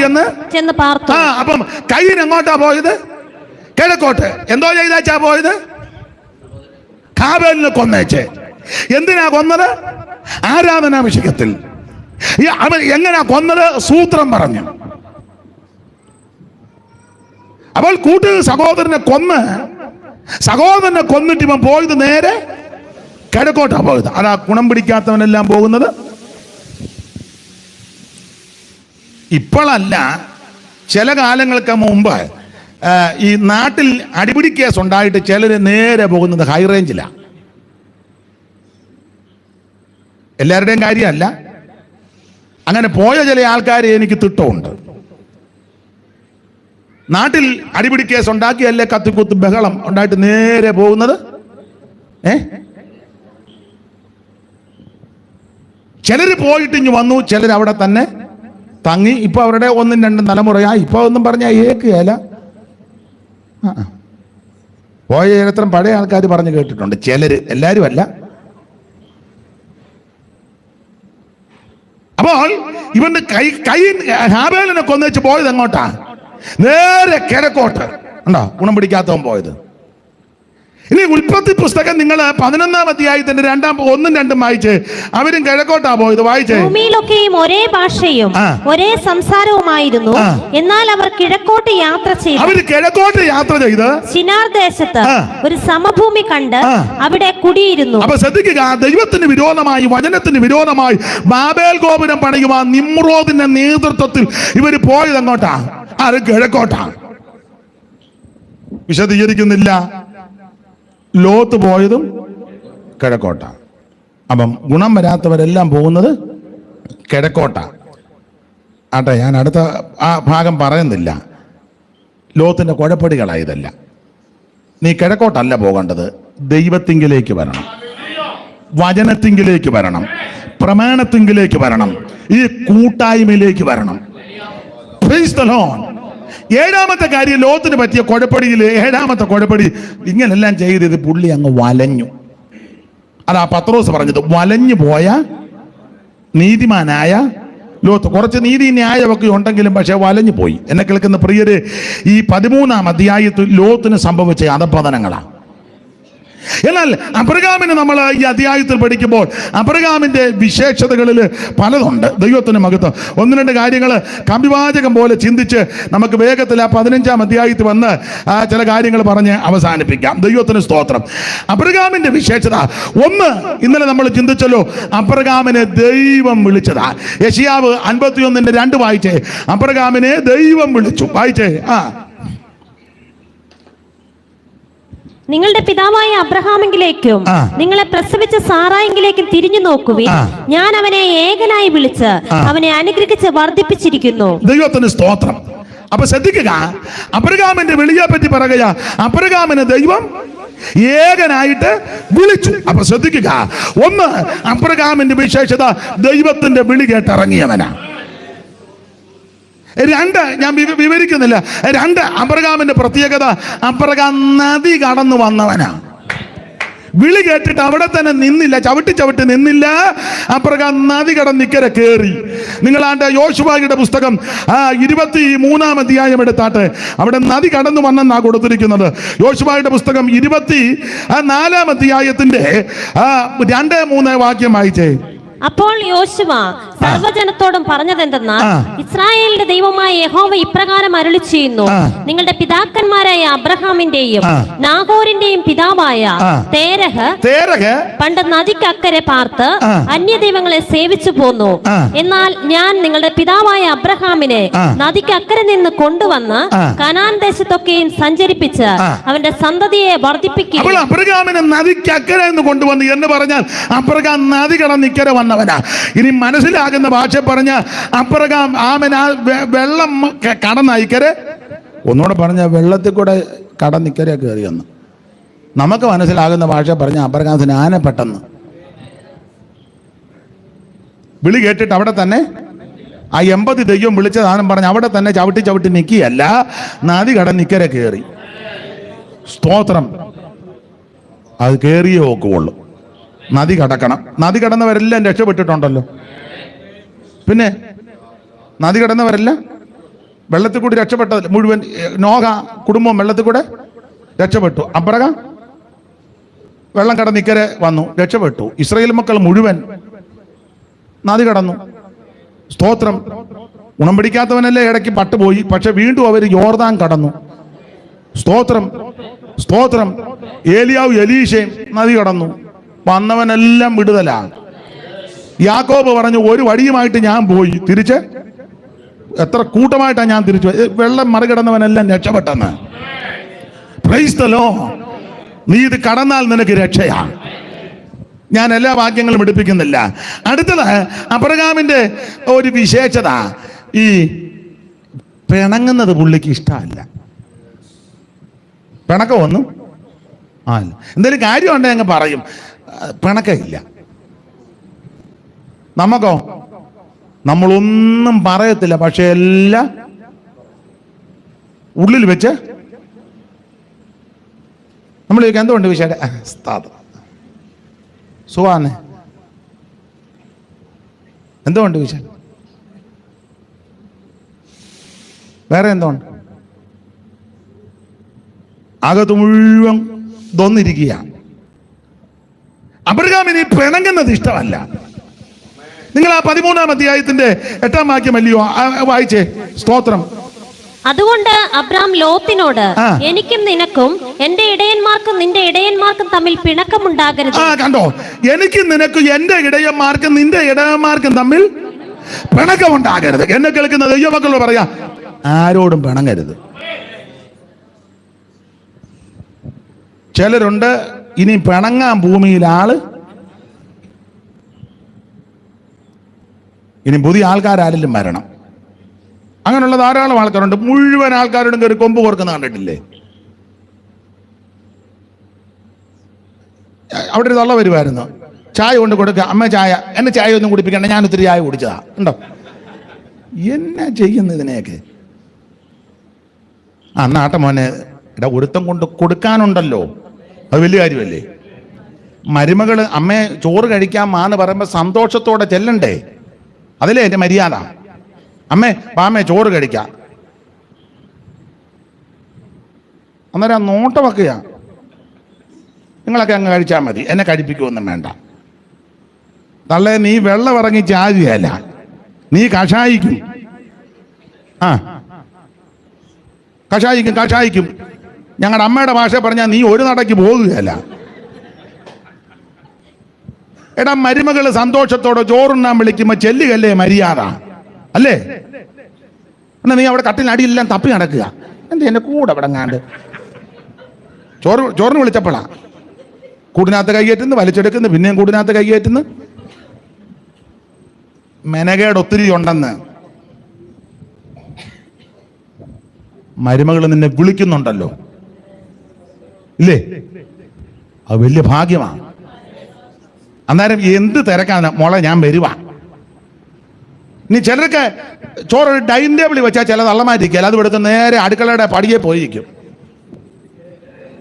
ചെന്ന് പാർത്തു. അപ്പം കൈയിൻ എങ്ങോട്ടാ പോയത്? കിഴക്കോട്ട്. എന്തോ ചെയ്താച്ചാ പോയത്? ഹാബേലിനെ കൊന്നേച്ച്. എന്തിനാ കൊന്നത്? ആരാധനാഭിഷേകത്തിൽ. അവൻ എങ്ങനെയാ കൊന്നത്? സൂത്രം പറഞ്ഞു. അപ്പോൾ സഹോദരനെ കൊന്നിട്ട് ഇവൻ പോയത് നേരെ കിഴക്കോട്ടാ പോയത്. അതാ ഗുണം പിടിക്കാത്തവനെല്ലാം പോകുന്നത്. ഇപ്പോഴല്ല, ചില കാലങ്ങൾക്ക് മുമ്പ് ഈ നാട്ടിൽ അടിപിടി കേസ് ഉണ്ടായിട്ട് ചിലർ നേരെ പോകുന്നത് ഹൈ റേഞ്ചിലാണ്. എല്ലാവരുടെയും കാര്യമല്ല. അങ്ങനെ പോയ ചില ആൾക്കാരെ എനിക്ക് തിട്ടമുണ്ട്. നാട്ടിൽ അടിപിടി കേസ് ഉണ്ടാക്കിയല്ലേ കത്തിക്കുത്ത് ബഹളം ഉണ്ടായിട്ട് നേരെ പോകുന്നത്. ചിലര് പോയിട്ട് ഇഞ്ഞു വന്നു, ചിലർ അവിടെ തന്നെ തങ്ങി. ഇപ്പൊ അവരുടെ 1-2 തലമുറയായി. ഇപ്പൊ ഒന്നും പറഞ്ഞാൽ ഏക്കുകയല്ല. പോയ ചരിത്രം പഴയ ആൾക്കാർ പറഞ്ഞു കേട്ടിട്ടുണ്ട്. ചിലര്, എല്ലാരും അല്ല. അപ്പോൾ ഇവന്റെ കൈ ഹാബേലിനെ കൊന്നുവെച്ച് പോയത് എങ്ങോട്ടാ? നേരെ കിഴക്കോട്ട്. ഉണ്ടോ ഗുണം പിടിക്കാത്തവൻ പോയത്. ഇനി ഉൽപ്പത്തി പുസ്തകം നിങ്ങൾ 11-ാം അധ്യായത്തിന്റെ 1-2 വായിച്ച്. അവരും കിഴക്കോട്ടാ പോയത്. വായിച്ചേ. ഭൂമിയിലൊക്കെയും ഒരേ ഭാഷയും ഒരേ സംസാരവുമായിരുന്നു. എന്നാൽ അവർ കിഴക്കോട്ട് യാത്ര ചെയ്ത് ശിനാർ ദേശത്ത് ഒരു സമഭൂമി കണ്ട് അവിടെ കുടിയിരുന്നു. അപ്പൊ ശ്രദ്ധിക്കുക, ദൈവത്തിന് വിരോധമായി, വചനത്തിന് വിരോധമായി ബാബേൽ ഗോപുരം പണിയുവാൻ നിമ്രോദിന്റെ നേതൃത്വത്തിൽ ഇവര് പോയത് എങ്ങോട്ടാ? അത് കിഴക്കോട്ടാ. വിശദീകരിക്കുന്നില്ല. ലോത്ത് പോയതും കിഴക്കോട്ടാ. അപ്പം ഗുണം വരാത്തവരെല്ലാം പോകുന്നത് കിഴക്കോട്ടാ. ആട്ടെ, ഞാൻ അടുത്ത ആ ഭാഗം പറയുന്നില്ല. ലോത്തിന്റെ കുഴപ്പടികളായതല്ല. നീ കിഴക്കോട്ടല്ല പോകേണ്ടത്, ദൈവത്തിങ്കിലേക്ക് വരണം, വചനത്തിങ്കിലേക്ക് വരണം, പ്രമാണത്തിങ്കിലേക്ക് വരണം, ഈ കൂട്ടായ്മയിലേക്ക് വരണം. Praise the Lord. 7ാമത്തെ കാര്യം ലോകത്തിന് പറ്റിയ കുഴപ്പടിയിൽ 7ാമത്തെ കുഴപ്പടി ഇങ്ങനെല്ലാം ചെയ്തത് പുള്ളി അങ്ങ് വലഞ്ഞു. അതാ പത്രോസ് പറഞ്ഞത്, വലഞ്ഞു പോയ നീതിമാനായ ലോത്ത്. കുറച്ച് നീതി ന്യായമൊക്കെ ഉണ്ടെങ്കിലും പക്ഷെ വലഞ്ഞു പോയി. എന്നെ കേൾക്കുന്ന പ്രിയര്, ഈ 13-ാം അധ്യായത്തിൽ ലോത്തിന് സംഭവിച്ച അധപതനങ്ങളാണ്. എന്നാൽ അബ്രഹാമിന് നമ്മൾ ഈ അധ്യായത്തിൽ പഠിക്കുമ്പോൾ അബ്രഹാമിന്റെ വിശേഷതകളിൽ പലതുണ്ട്. ദൈവത്തിന് മഹത്വം. 1-2 കാര്യങ്ങൾ കവിവാചകം പോലെ ചിന്തിച്ച് നമുക്ക് വേഗത്തിൽ ആ 15-ാം അധ്യായത്തിൽ വന്ന് ചില കാര്യങ്ങൾ പറഞ്ഞ് അവസാനിപ്പിക്കാം. ദൈവത്തിന് സ്തോത്രം. അബ്രഹാമിന്റെ വിശേഷത 1 ഇന്നലെ നമ്മൾ ചിന്തിച്ചല്ലോ. അബ്രഹാമിനെ ദൈവം വിളിച്ചതാ. യെശയ്യാവ് 51:2 വായിച്ചേ. അബ്രഹാമിനെ ദൈവം വിളിച്ചു. വായിച്ചേ. നിങ്ങളുടെ പിതാവായ അബ്രഹാമെങ്കിലേക്കും നിങ്ങളെ പ്രസവിച്ച സാറായെങ്കിലേക്കും തിരിഞ്ഞു നോക്കുവിൻ. ഞാൻ അവനെ ഏകനായി വിളിച്ച് അവനെ അനുഗ്രഹിച്ച് വർദ്ധിപ്പിച്ചിരിക്കുന്നു. ദൈവത്തിന് സ്തോത്രം. അപ്പൊ ശ്രദ്ധിക്കുക, അബ്രഹാമിന്റെ വിളിയെ പറ്റി പറയുക. അബ്രഹാമിനെ ദൈവം ഏകനായിട്ട് വിളിച്ചു. അപ്പൊ ശ്രദ്ധിക്കുക, 1 അബ്രഹാമിന്റെ വിശേഷത ദൈവത്തിന്റെ വിളി കേട്ടിറങ്ങിയവനാ. 2 ഞാൻ വിവരിക്കുന്നില്ല. 2 അബ്രഹാമിന്റെ പ്രത്യേകത, അബ്രഹാം നദി കടന്നു വന്നവനാ. വിളി കേട്ടിട്ട് അവിടെ തന്നെ നിന്നില്ല, ചവിട്ടി നിന്നില്ല. അബ്രഹാം നദി കടന്ന് ഇക്കരെ കയറി. നിങ്ങളാണ്ട് യോശുവയുടെ പുസ്തകം 23-ാം അധ്യായം എടുത്താട്ടെ. അവിടെ നദി കടന്നു വന്നെന്നാ കൊടുത്തിരിക്കുന്നത്. യോശുവയുടെ പുസ്തകം 24-ാം അധ്യായത്തിന്റെ 2-3 വാക്യം വായിച്ചേ. അപ്പോൾ യോശുവ സർവ്വജനത്തോടും പറഞ്ഞതെന്തെന്നാൽ, ഇസ്രായേലിന്റെ ദൈവമായ യഹോവ ഇപ്രകാരം അരുളി ചെയ്യുന്നു, നിങ്ങളുടെ പിതാക്കന്മാരായ അബ്രഹാമിന്റെയും നാഹോരിന്റെയും പിതാവായ തേരഹ് പണ്ട് നദിക്കക്കരെ പാർത്ത് അന്യദൈവങ്ങളെ സേവിച്ചു പോന്നു. എന്നാൽ ഞാൻ നിങ്ങളുടെ പിതാവായ അബ്രഹാമിനെ നദിക്കക്കരെ നിന്ന് കൊണ്ടുവന്ന് കനാൻ ദേശത്തൊക്കെയും സഞ്ചരിപ്പിച്ച് അവന്റെ സന്തതിയെ വർദ്ധിപ്പിക്കും. അബ്രഹാമിനെ നദിക്കക്കരെ നിന്ന് കൊണ്ടുവന്നു എന്ന് പറഞ്ഞാൽ അബ്രഹാം നദി കടന്നിക്കരെ വന്നവനാ. ഇനി മനസ്സിലാകുന്ന ഭാഷ പറഞ്ഞ അബ്രഹാം വെള്ളം കടന്നയിക്കരെ, ഒന്നുകൂടെ പറഞ്ഞ വെള്ളത്തിൽ കൂടെ കടന്നിക്കരെ കയറിയെന്ന്. നമുക്ക് മനസ്സിലാകുന്ന ഭാഷ പറഞ്ഞ അബ്രഹാം സ്നാനപ്പെട്ടെന്ന്. വിളി കേട്ടിട്ട് അവിടെ തന്നെ ആ 80 ദൈവം വിളിച്ച സാധനം പറഞ്ഞ് അവിടെ തന്നെ ചവിട്ടി നിൽക്കുകയല്ല, നദി കടന്നിക്കരെ കയറി. സ്തോത്രം. അത് കയറിയേ നോക്കുള്ളൂ. നദി കടക്കണം. നദി കടന്നവരെല്ലാം രക്ഷപ്പെട്ടിട്ടുണ്ടല്ലോ. പിന്നെ നദി കടന്നവരെല്ലാം വെള്ളത്തിൽ കൂടി രക്ഷപ്പെട്ടത് മുഴുവൻ. നോഹ കുടുംബം വെള്ളത്തിൽ കൂടെ രക്ഷപ്പെട്ടു. അബ്രഹാം വെള്ളം കടന്നിക്കരെ വന്നു, രക്ഷപ്പെട്ടു. ഇസ്രായേൽ മക്കൾ മുഴുവൻ നദി കടന്നു. സ്തോത്രം. ഗുണം പിടിക്കാത്തവനല്ലേ ഇടയ്ക്ക് പട്ടുപോയി, പക്ഷെ വീണ്ടും അവർ യോർദാൻ കടന്നു. സ്തോത്രം, സ്തോത്രം. ഏലിയാവും എലീശയും നദി കടന്നു. വന്നവനെല്ലാം വിടുതലാണ്. യാക്കോബ് പറഞ്ഞു, ഒരു വടിയുമായിട്ട് ഞാൻ പോയി, തിരിച്ച് എത്ര കൂട്ടമായിട്ടാണ് ഞാൻ തിരിച്ചു. വെള്ളം മറികടന്നവനെല്ലാം രക്ഷപ്പെട്ടെന്ന്. Praise the lord. നീ ഇത് കടന്നാൽ നിനക്ക് രക്ഷയാണ്. ഞാൻ എല്ലാ വാക്യങ്ങളും എടുപ്പിക്കുന്നില്ല. അടുത്തത് അബ്രഹാമിന്റെ ഒരു വിശേഷത, ഈ പിണങ്ങുന്നത് പുള്ളിക്ക് ഇഷ്ടമല്ല. പിണക്കമൊന്നും എന്തെങ്കിലും കാര്യമുണ്ടെങ്കിൽ അങ്ങ് പറയും, പിണക്കമില്ല. നമുക്കോ നമ്മളൊന്നും പറയത്തില്ല, പക്ഷെ എല്ലാം ഉള്ളിൽ വെച്ച് നമ്മൾ ചോദിക്കാം എന്തുകൊണ്ട് വിശേഷം സുഖാണ്, എന്തുകൊണ്ട് വിശേഷം, വേറെ എന്തുകൊണ്ട്, അകത്ത് മുഴുവൻ തോന്നിരിക്കുക. അബ്രഹാമിന് പിണങ്ങുന്നത് ഇഷ്ടമല്ല. നിങ്ങൾ ആ 13-ാം അധ്യായത്തിന്റെ 8-ാം വാക്യമല്ലയോ വായിച്ചേ? സ്തോത്രം. അതുകൊണ്ട് അബ്രാം ലോത്തിനോട്, എനിക്കും നിനക്കും എന്റെ ഇടയന്മാർക്കും നിന്റെ ഇടയന്മാർക്കും തമ്മിൽ പിണക്കമുണ്ടാകരുത്. കണ്ടോ, എനിക്കും നിനക്കും എന്റെ ഇടയന്മാർക്കും നിന്റെ ഇടയന്മാർക്കും തമ്മിൽ പിണക്കമുണ്ടാകരുത്. എന്നെ കേൾക്കുന്ന ദൈവമക്കളോട് പറയാ, ആരോടും പിണങ്ങരുത്. ചിലരുണ്ട് ഇനി പിണങ്ങാൻ ഭൂമിയിൽ ആള്, ഇനി പുതിയ ആൾക്കാരാരെങ്കിലും വരണം. അങ്ങനെയുള്ള ധാരാളം ആൾക്കാരുണ്ട്. മുഴുവൻ ആൾക്കാരോടും കയറി കൊമ്പ് കോർക്കുന്ന കണ്ടിട്ടില്ലേ? അവിടെ ഒരു തള്ള വരുമായിരുന്നു, ചായ കൊണ്ട് കൊടുക്കുക, അമ്മ ചായ, എന്നെ ചായ ഒന്നും കുടിപ്പിക്കണ്ട, ഞാൻ ഒത്തിരി ചായ കുടിച്ചതാ. ഉണ്ടോ? എന്നാ ചെയ്യുന്നു ഇതിനെയൊക്കെ? നാട്ട മോനെ ഇടാ, ഒരുത്തം കൊണ്ട് കൊടുക്കാനുണ്ടല്ലോ, അത് വലിയ കാര്യമല്ലേ? മരുമകള് അമ്മയെ ചോറ് കഴിക്കാൻ മാന്ന് പറയുമ്പോൾ സന്തോഷത്തോടെ ചെല്ലണ്ടേ? അതിലേ എൻ്റെ മര്യാദ. അമ്മേ പാമ്മേ ചോറ് കഴിക്കാം. അന്നേരം നോട്ടം വെക്കുക, നിങ്ങളൊക്കെ അങ്ങ് കഴിച്ചാൽ മതി, എന്നെ കഴിപ്പിക്കുമൊന്നും വേണ്ട. തള്ളേ, നീ വെള്ളം ഇറങ്ങി ചാകുകയല്ല, നീ കഷായിക്കും. കഷായിക്കും. ഞങ്ങളുടെ അമ്മയുടെ ഭാഷ പറഞ്ഞാൽ നീ ഒരു നടക്ക് പോകുകയല്ല. എടാ, മരുമകള് സന്തോഷത്തോടെ ചോറുണ്ണാൻ വിളിക്കുമ്പോൾ ചെല്ലുകല്ലേ മര്യാദ അല്ലേ? എന്നാ നീ അവിടെ കട്ടിലടിയെല്ലാം തപ്പി നടക്കുക, എന്താ എന്റെ കൂടെ അവിടെ അങ്ങാണ്ട് ചോറിന് വിളിച്ചപ്പോഴാ കൂടിനകത്ത് കൈയേറ്റുന്നു, വലിച്ചെടുക്കുന്നു, പിന്നെയും കൂടിനകത്ത് കൈയേറ്റുന്നു. മെനകേട് ഒത്തിരി ഉണ്ടെന്ന്. മരുമകൾ നിന്നെ വിളിക്കുന്നുണ്ടല്ലോ, ഇല്ലേ? അത് വലിയ ഭാഗ്യമാണ്. അന്നേരം എന്ത് തിരക്കാണ് മോളെ, ഞാൻ വരുവാ. ഇനി ചിലർക്ക് ചോറ് ഡൈനിങ് ടേബിളിൽ വെച്ചാൽ ചില തള്ളമാരിക്കല്ല, അത് എടുത്ത് നേരെ അടുക്കളയുടെ പടിയെ പോയിരിക്കും.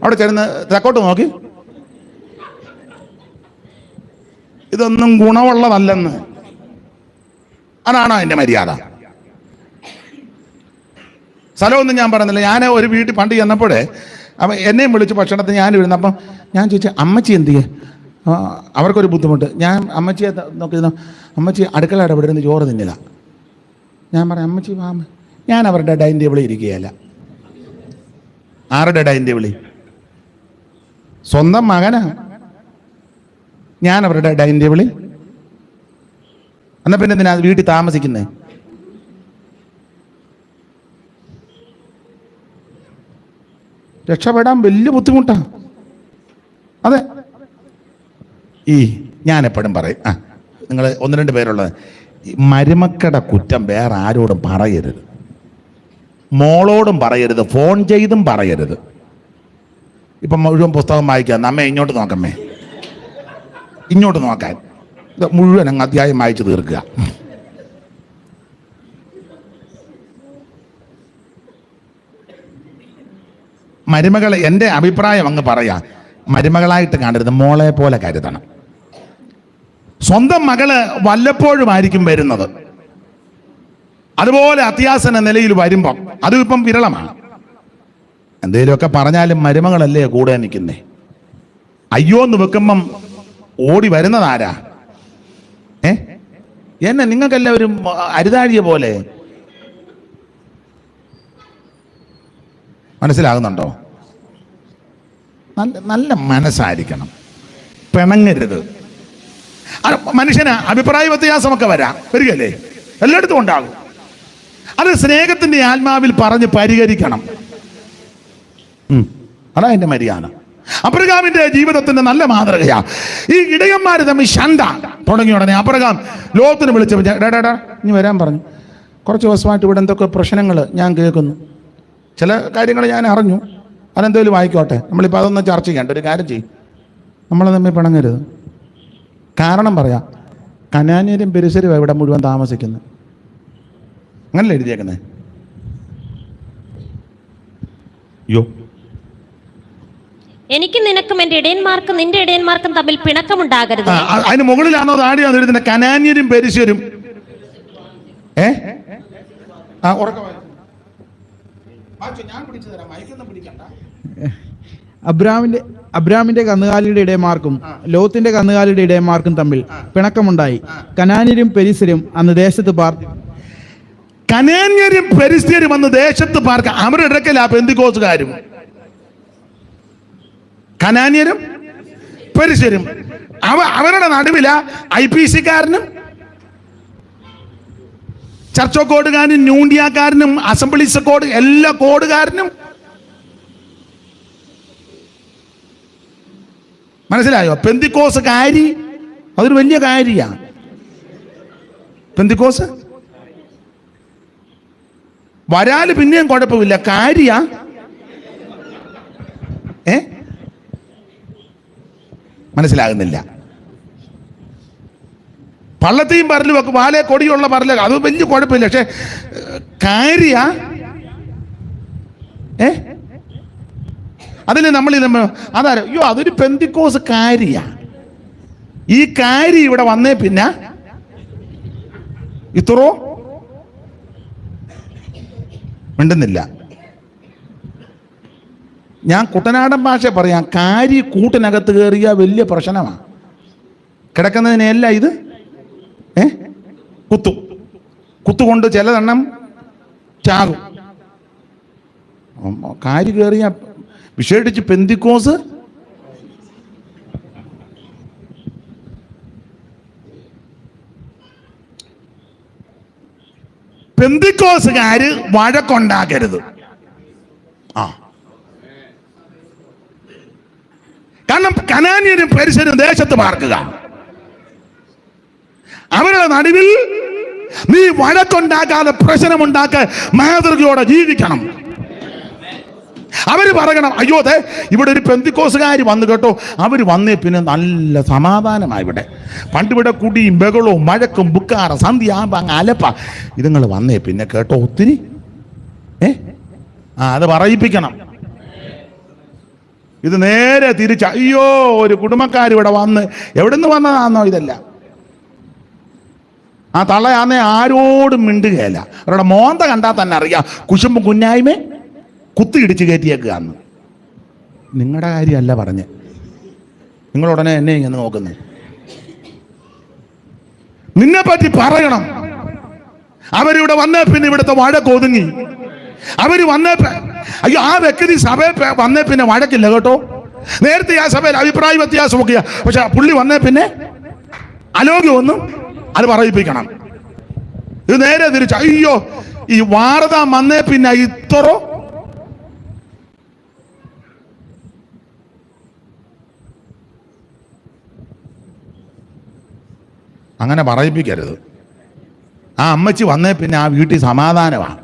അവിടെ ചെന്ന് തെക്കോട്ട് നോക്കി, ഇതൊന്നും ഗുണമുള്ളതല്ലെന്ന്. അതാണോ എൻ്റെ മര്യാദ? സ്ഥലമൊന്നും ഞാൻ പറയുന്നില്ല. ഞാൻ ഒരു വീട്ടിൽ പണ്ട് ചെന്നപ്പോഴേ അപ്പം എന്നെയും വിളിച്ച് ഭക്ഷണത്തിന് ഞാൻ ഇരുന്നു. അപ്പം ഞാൻ ചോദിച്ചു, അമ്മച്ചി എന്ത് ചെയ്യേ? അവർക്കൊരു ബുദ്ധിമുട്ട്. ഞാൻ അമ്മച്ചിയെ നോക്കിയിരുന്നു, അമ്മച്ചി അടുക്കളയുടെ അവിടെ ഇരുന്ന് ചോറ് തിന്നില്ല. ഞാൻ പറയാം, അമ്മച്ചി വാമ. ഞാൻ അവരുടെ ഡൈനിങ് ടേബിളിൽ ഇരിക്കുകയല്ല. ആരുടെ ഡൈനിങ് ടേബിളിൽ? സ്വന്തം മകനാ ഞാൻ അവരുടെ ഡൈനിങ് ടേബിളിൽ. എന്നാ പിന്നെ എന്തിനാ വീട്ടിൽ താമസിക്കുന്നേ? രക്ഷപ്പെടാൻ വലിയ ബുദ്ധിമുട്ടാണ്. അതെ, ഞാൻ എപ്പോഴും പറയും, നിങ്ങൾ 1-2 പേരുള്ളത്, മരുമക്കളുടെ കുറ്റം വേറെ ആരോടും പറയരുത്. മോളോടും പറയരുത്, ഫോൺ ചെയ്തും പറയരുത്. ഇപ്പം മുഴുവൻ പുസ്തകം വായിക്കാം, നമ്മെ ഇങ്ങോട്ട് നോക്കമ്മേ, ഇങ്ങോട്ട് നോക്കാൻ, ഇത് മുഴുവൻ അങ്ങ് അധ്യായം വായിച്ച് തീർക്കുക. മരുമകളെ, എൻ്റെ അഭിപ്രായം അങ്ങ് പറയാം, മരുമകളായിട്ട് കാണരുത്, മോളെ പോലെ കരുതണം. സ്വന്തം മകള് വല്ലപ്പോഴും ആയിരിക്കും വരുന്നത്. അതുപോലെ അത്യാസന നിലയിൽ വരുമ്പം അതും ഇപ്പം വിരളമാണ്. എന്തെങ്കിലുമൊക്കെ പറഞ്ഞാലും മരുമകളല്ലേ കൂടെ നിൽക്കുന്നേ. അയ്യോ എന്ന് വെക്കുമ്പം ഓടി വരുന്നതാരാ? എന്നെ നിങ്ങൾക്കെല്ലാവരും അരുതാഴിയ പോലെ മനസ്സിലാകുന്നുണ്ടോ? നല്ല മനസ്സായിരിക്കണം, പിണങ്ങരുത്. മനുഷ്യന് അഭിപ്രായ വ്യത്യാസമൊക്കെ വരികയല്ലേ, എല്ലായിടത്തും ഉണ്ടാകും. അത് സ്നേഹത്തിന്റെ ആത്മാവിൽ പറഞ്ഞ് പരിഹരിക്കണം. അതാ എൻ്റെ മര്യാദ. അബ്രഹാമിന്റെ ജീവിതത്തിന്റെ നല്ല മാതൃകയാ. ഈ ഇടയന്മാര് തമ്മിൽ ശണ്ട തുടങ്ങിയ ഉടനെ അബ്രഹാം ലോകത്തിന് വിളിച്ചപ്പോൾ ഡാ ഇനി വരാൻ പറഞ്ഞു. കുറച്ച് ദിവസമായിട്ട് ഇവിടെ എന്തൊക്കെ പ്രശ്നങ്ങൾ ഞാൻ കേൾക്കുന്നു, ചില കാര്യങ്ങൾ ഞാൻ അറിഞ്ഞു, അതെന്തെങ്കിലും വായിക്കോട്ടെ, നമ്മളിപ്പോൾ അതൊന്നും ചർച്ച ചെയ്യണ്ട. ഒരു കാര്യം ചെയ്യും, നമ്മളെ തമ്മിൽ പിണങ്ങരുത്. കാരണം പറയാം, കനാന്യരും പെരിസരും ഇവിടെ മുഴുവൻ താമസിക്കുന്നത്. അങ്ങനല്ലേ എഴുതിയേക്കുന്നത്? യോ എനിക്ക് നിനക്കും എന്റെ ഇടയന്മാർക്കും നിന്റെ ഇടയന്മാർക്കും തമ്മിൽ പിണക്കമുണ്ടാകരുത്. അതിന് മുകളിലാണോ താഴെയാണോ എഴുതുന്നത്? കനാന്യരും പെരിസരും. അബ്രാമിന്റെ കന്നുകാലിയുടെ ഇടയന്മാർക്കും ലോത്തിന്റെ കന്നുകാലിയുടെ ഇടയന്മാർക്കും തമ്മിൽ പിണക്കമുണ്ടായി. കനാന്യരും പെരിസരും അന്ന് ദേശത്ത് കനാന്യരും പെരിസ്ത്യരും അന്ന് ദേശത്ത് പാർക്ക. അവരുടെ ഇടയ്ക്കല പെന്തിക്കോസുകാരും കനാന്യരും പെരിസ്ത്യരും. അവരുടെ നടുവില IPC-കാരനും ചർച്ച് ഓഫ് കോഡുകാരനും ന്യൂണ്ടിയാക്കാരനും അസംബ്ലീസ് കോഡ് എല്ലാ കോഡുകാരനും. മനസ്സിലായോ? പെന്തിക്കോസ് കാരി അതൊരു വലിയ കാര്യാ. പെന്തിക്കോസ് വരാല് പിന്നെയും കുഴപ്പമില്ല, കാര്യാ. മനസ്സിലാകുന്നില്ല. പള്ളത്തെയും പരലും ഒക്കെ വാലേ കൊടിയുള്ള പരല അത് വലിയ കുഴപ്പമില്ല, പക്ഷെ കാര്യ അതിൽ നമ്മൾ അതാരോ അയ്യോ അതൊരു പെന്തിക്കോസ് കാര്യ. ഈ കാരി ഇവിടെ വന്നേ പിന്നെ ഇത്രോ മിണ്ടുന്നില്ല. ഞാൻ കുട്ടനാടൻ ഭാഷ പറയാം, കാരി കൂട്ടിനകത്ത് കയറിയ വലിയ പ്രശ്നമാണ്. കിടക്കുന്നതിനെയല്ല ഇത് കുത്തുകൊണ്ട് ചിലതെണ്ണം ചാകും. കാരി കയറിയ വിശേഷിച്ച് പെന്തിക്കോസ് പെന്തിക്കോസുകാര് വഴക്കുണ്ടാക്കരുത്. കാരണം കനാന്യരും പെരിസരും ദേശത്ത് പാർക്കുക. അവരുടെ നടുവിൽ നീ വഴക്കുണ്ടാക്കാതെ പ്രശ്നമുണ്ടാക്ക മാതൃകയോടെ ജീവിക്കണം. അവര് പറയണം, അയ്യോ അതെ ഇവിടെ ഒരു പെന്തിക്കോസുകാർ വന്നു കേട്ടോ, അവർ വന്നേ പിന്നെ നല്ല സമാധാനമായി. ഇവിടെ പണ്ടിവിടെ കുടിയും ബഹളവും മഴക്കും ബുക്കാറ സന്ധ്യയാകുമ്പോ അങ്ങ് അലപ്പ. ഇതുങ്ങൾ വന്നേ പിന്നെ കേട്ടോ ഒത്തിരി അത് പറയിപ്പിക്കണം. ഇത് നേരെ തിരിച്ച അയ്യോ ഒരു കുടുംബക്കാരിവിടെ വന്ന് എവിടുന്ന് വന്നതാണെന്നോ ഇതല്ല. ആ തള്ളയാന്നേ ആരോടും മിണ്ടുകയല്ല. അവരുടെ മോന്ത കണ്ടാൽ തന്നെ അറിയാം കുശുമ്പും കുഞ്ഞായ്മ കുത്തിയിടിച്ച് കയറ്റിയേക്കുക എന്ന്. നിങ്ങളുടെ കാര്യമല്ല പറഞ്ഞ്, നിങ്ങളുടനെ എന്നെ ഇങ്ങനെ നോക്കുന്നത്. നിന്നെ പറ്റി പറയണം. അവരിവിടെ വന്നേ പിന്നെ ഇവിടുത്തെ വഴക്ക് ഒതുങ്ങി. അവര് വന്നേ അയ്യോ ആ വ്യക്തി സഭയിൽ വന്നേ പിന്നെ വഴക്കില്ല കേട്ടോ. നേരത്തെ ആ സഭയിൽ അഭിപ്രായ വ്യത്യാസമൊക്കെയാ, പക്ഷെ പുള്ളി വന്നേ പിന്നെ അലോഗ്യമൊന്നും അത് പറയിപ്പിക്കണം. ഇത് നേരെ തിരിച്ചു അയ്യോ ഈ വാർത വന്നേ പിന്നെ ഇത്രോ അങ്ങനെ പറയിപ്പിക്കരുത്. ആ അമ്മച്ചി വന്നേ പിന്നെ ആ വീട്ടിൽ സമാധാനമാണ്.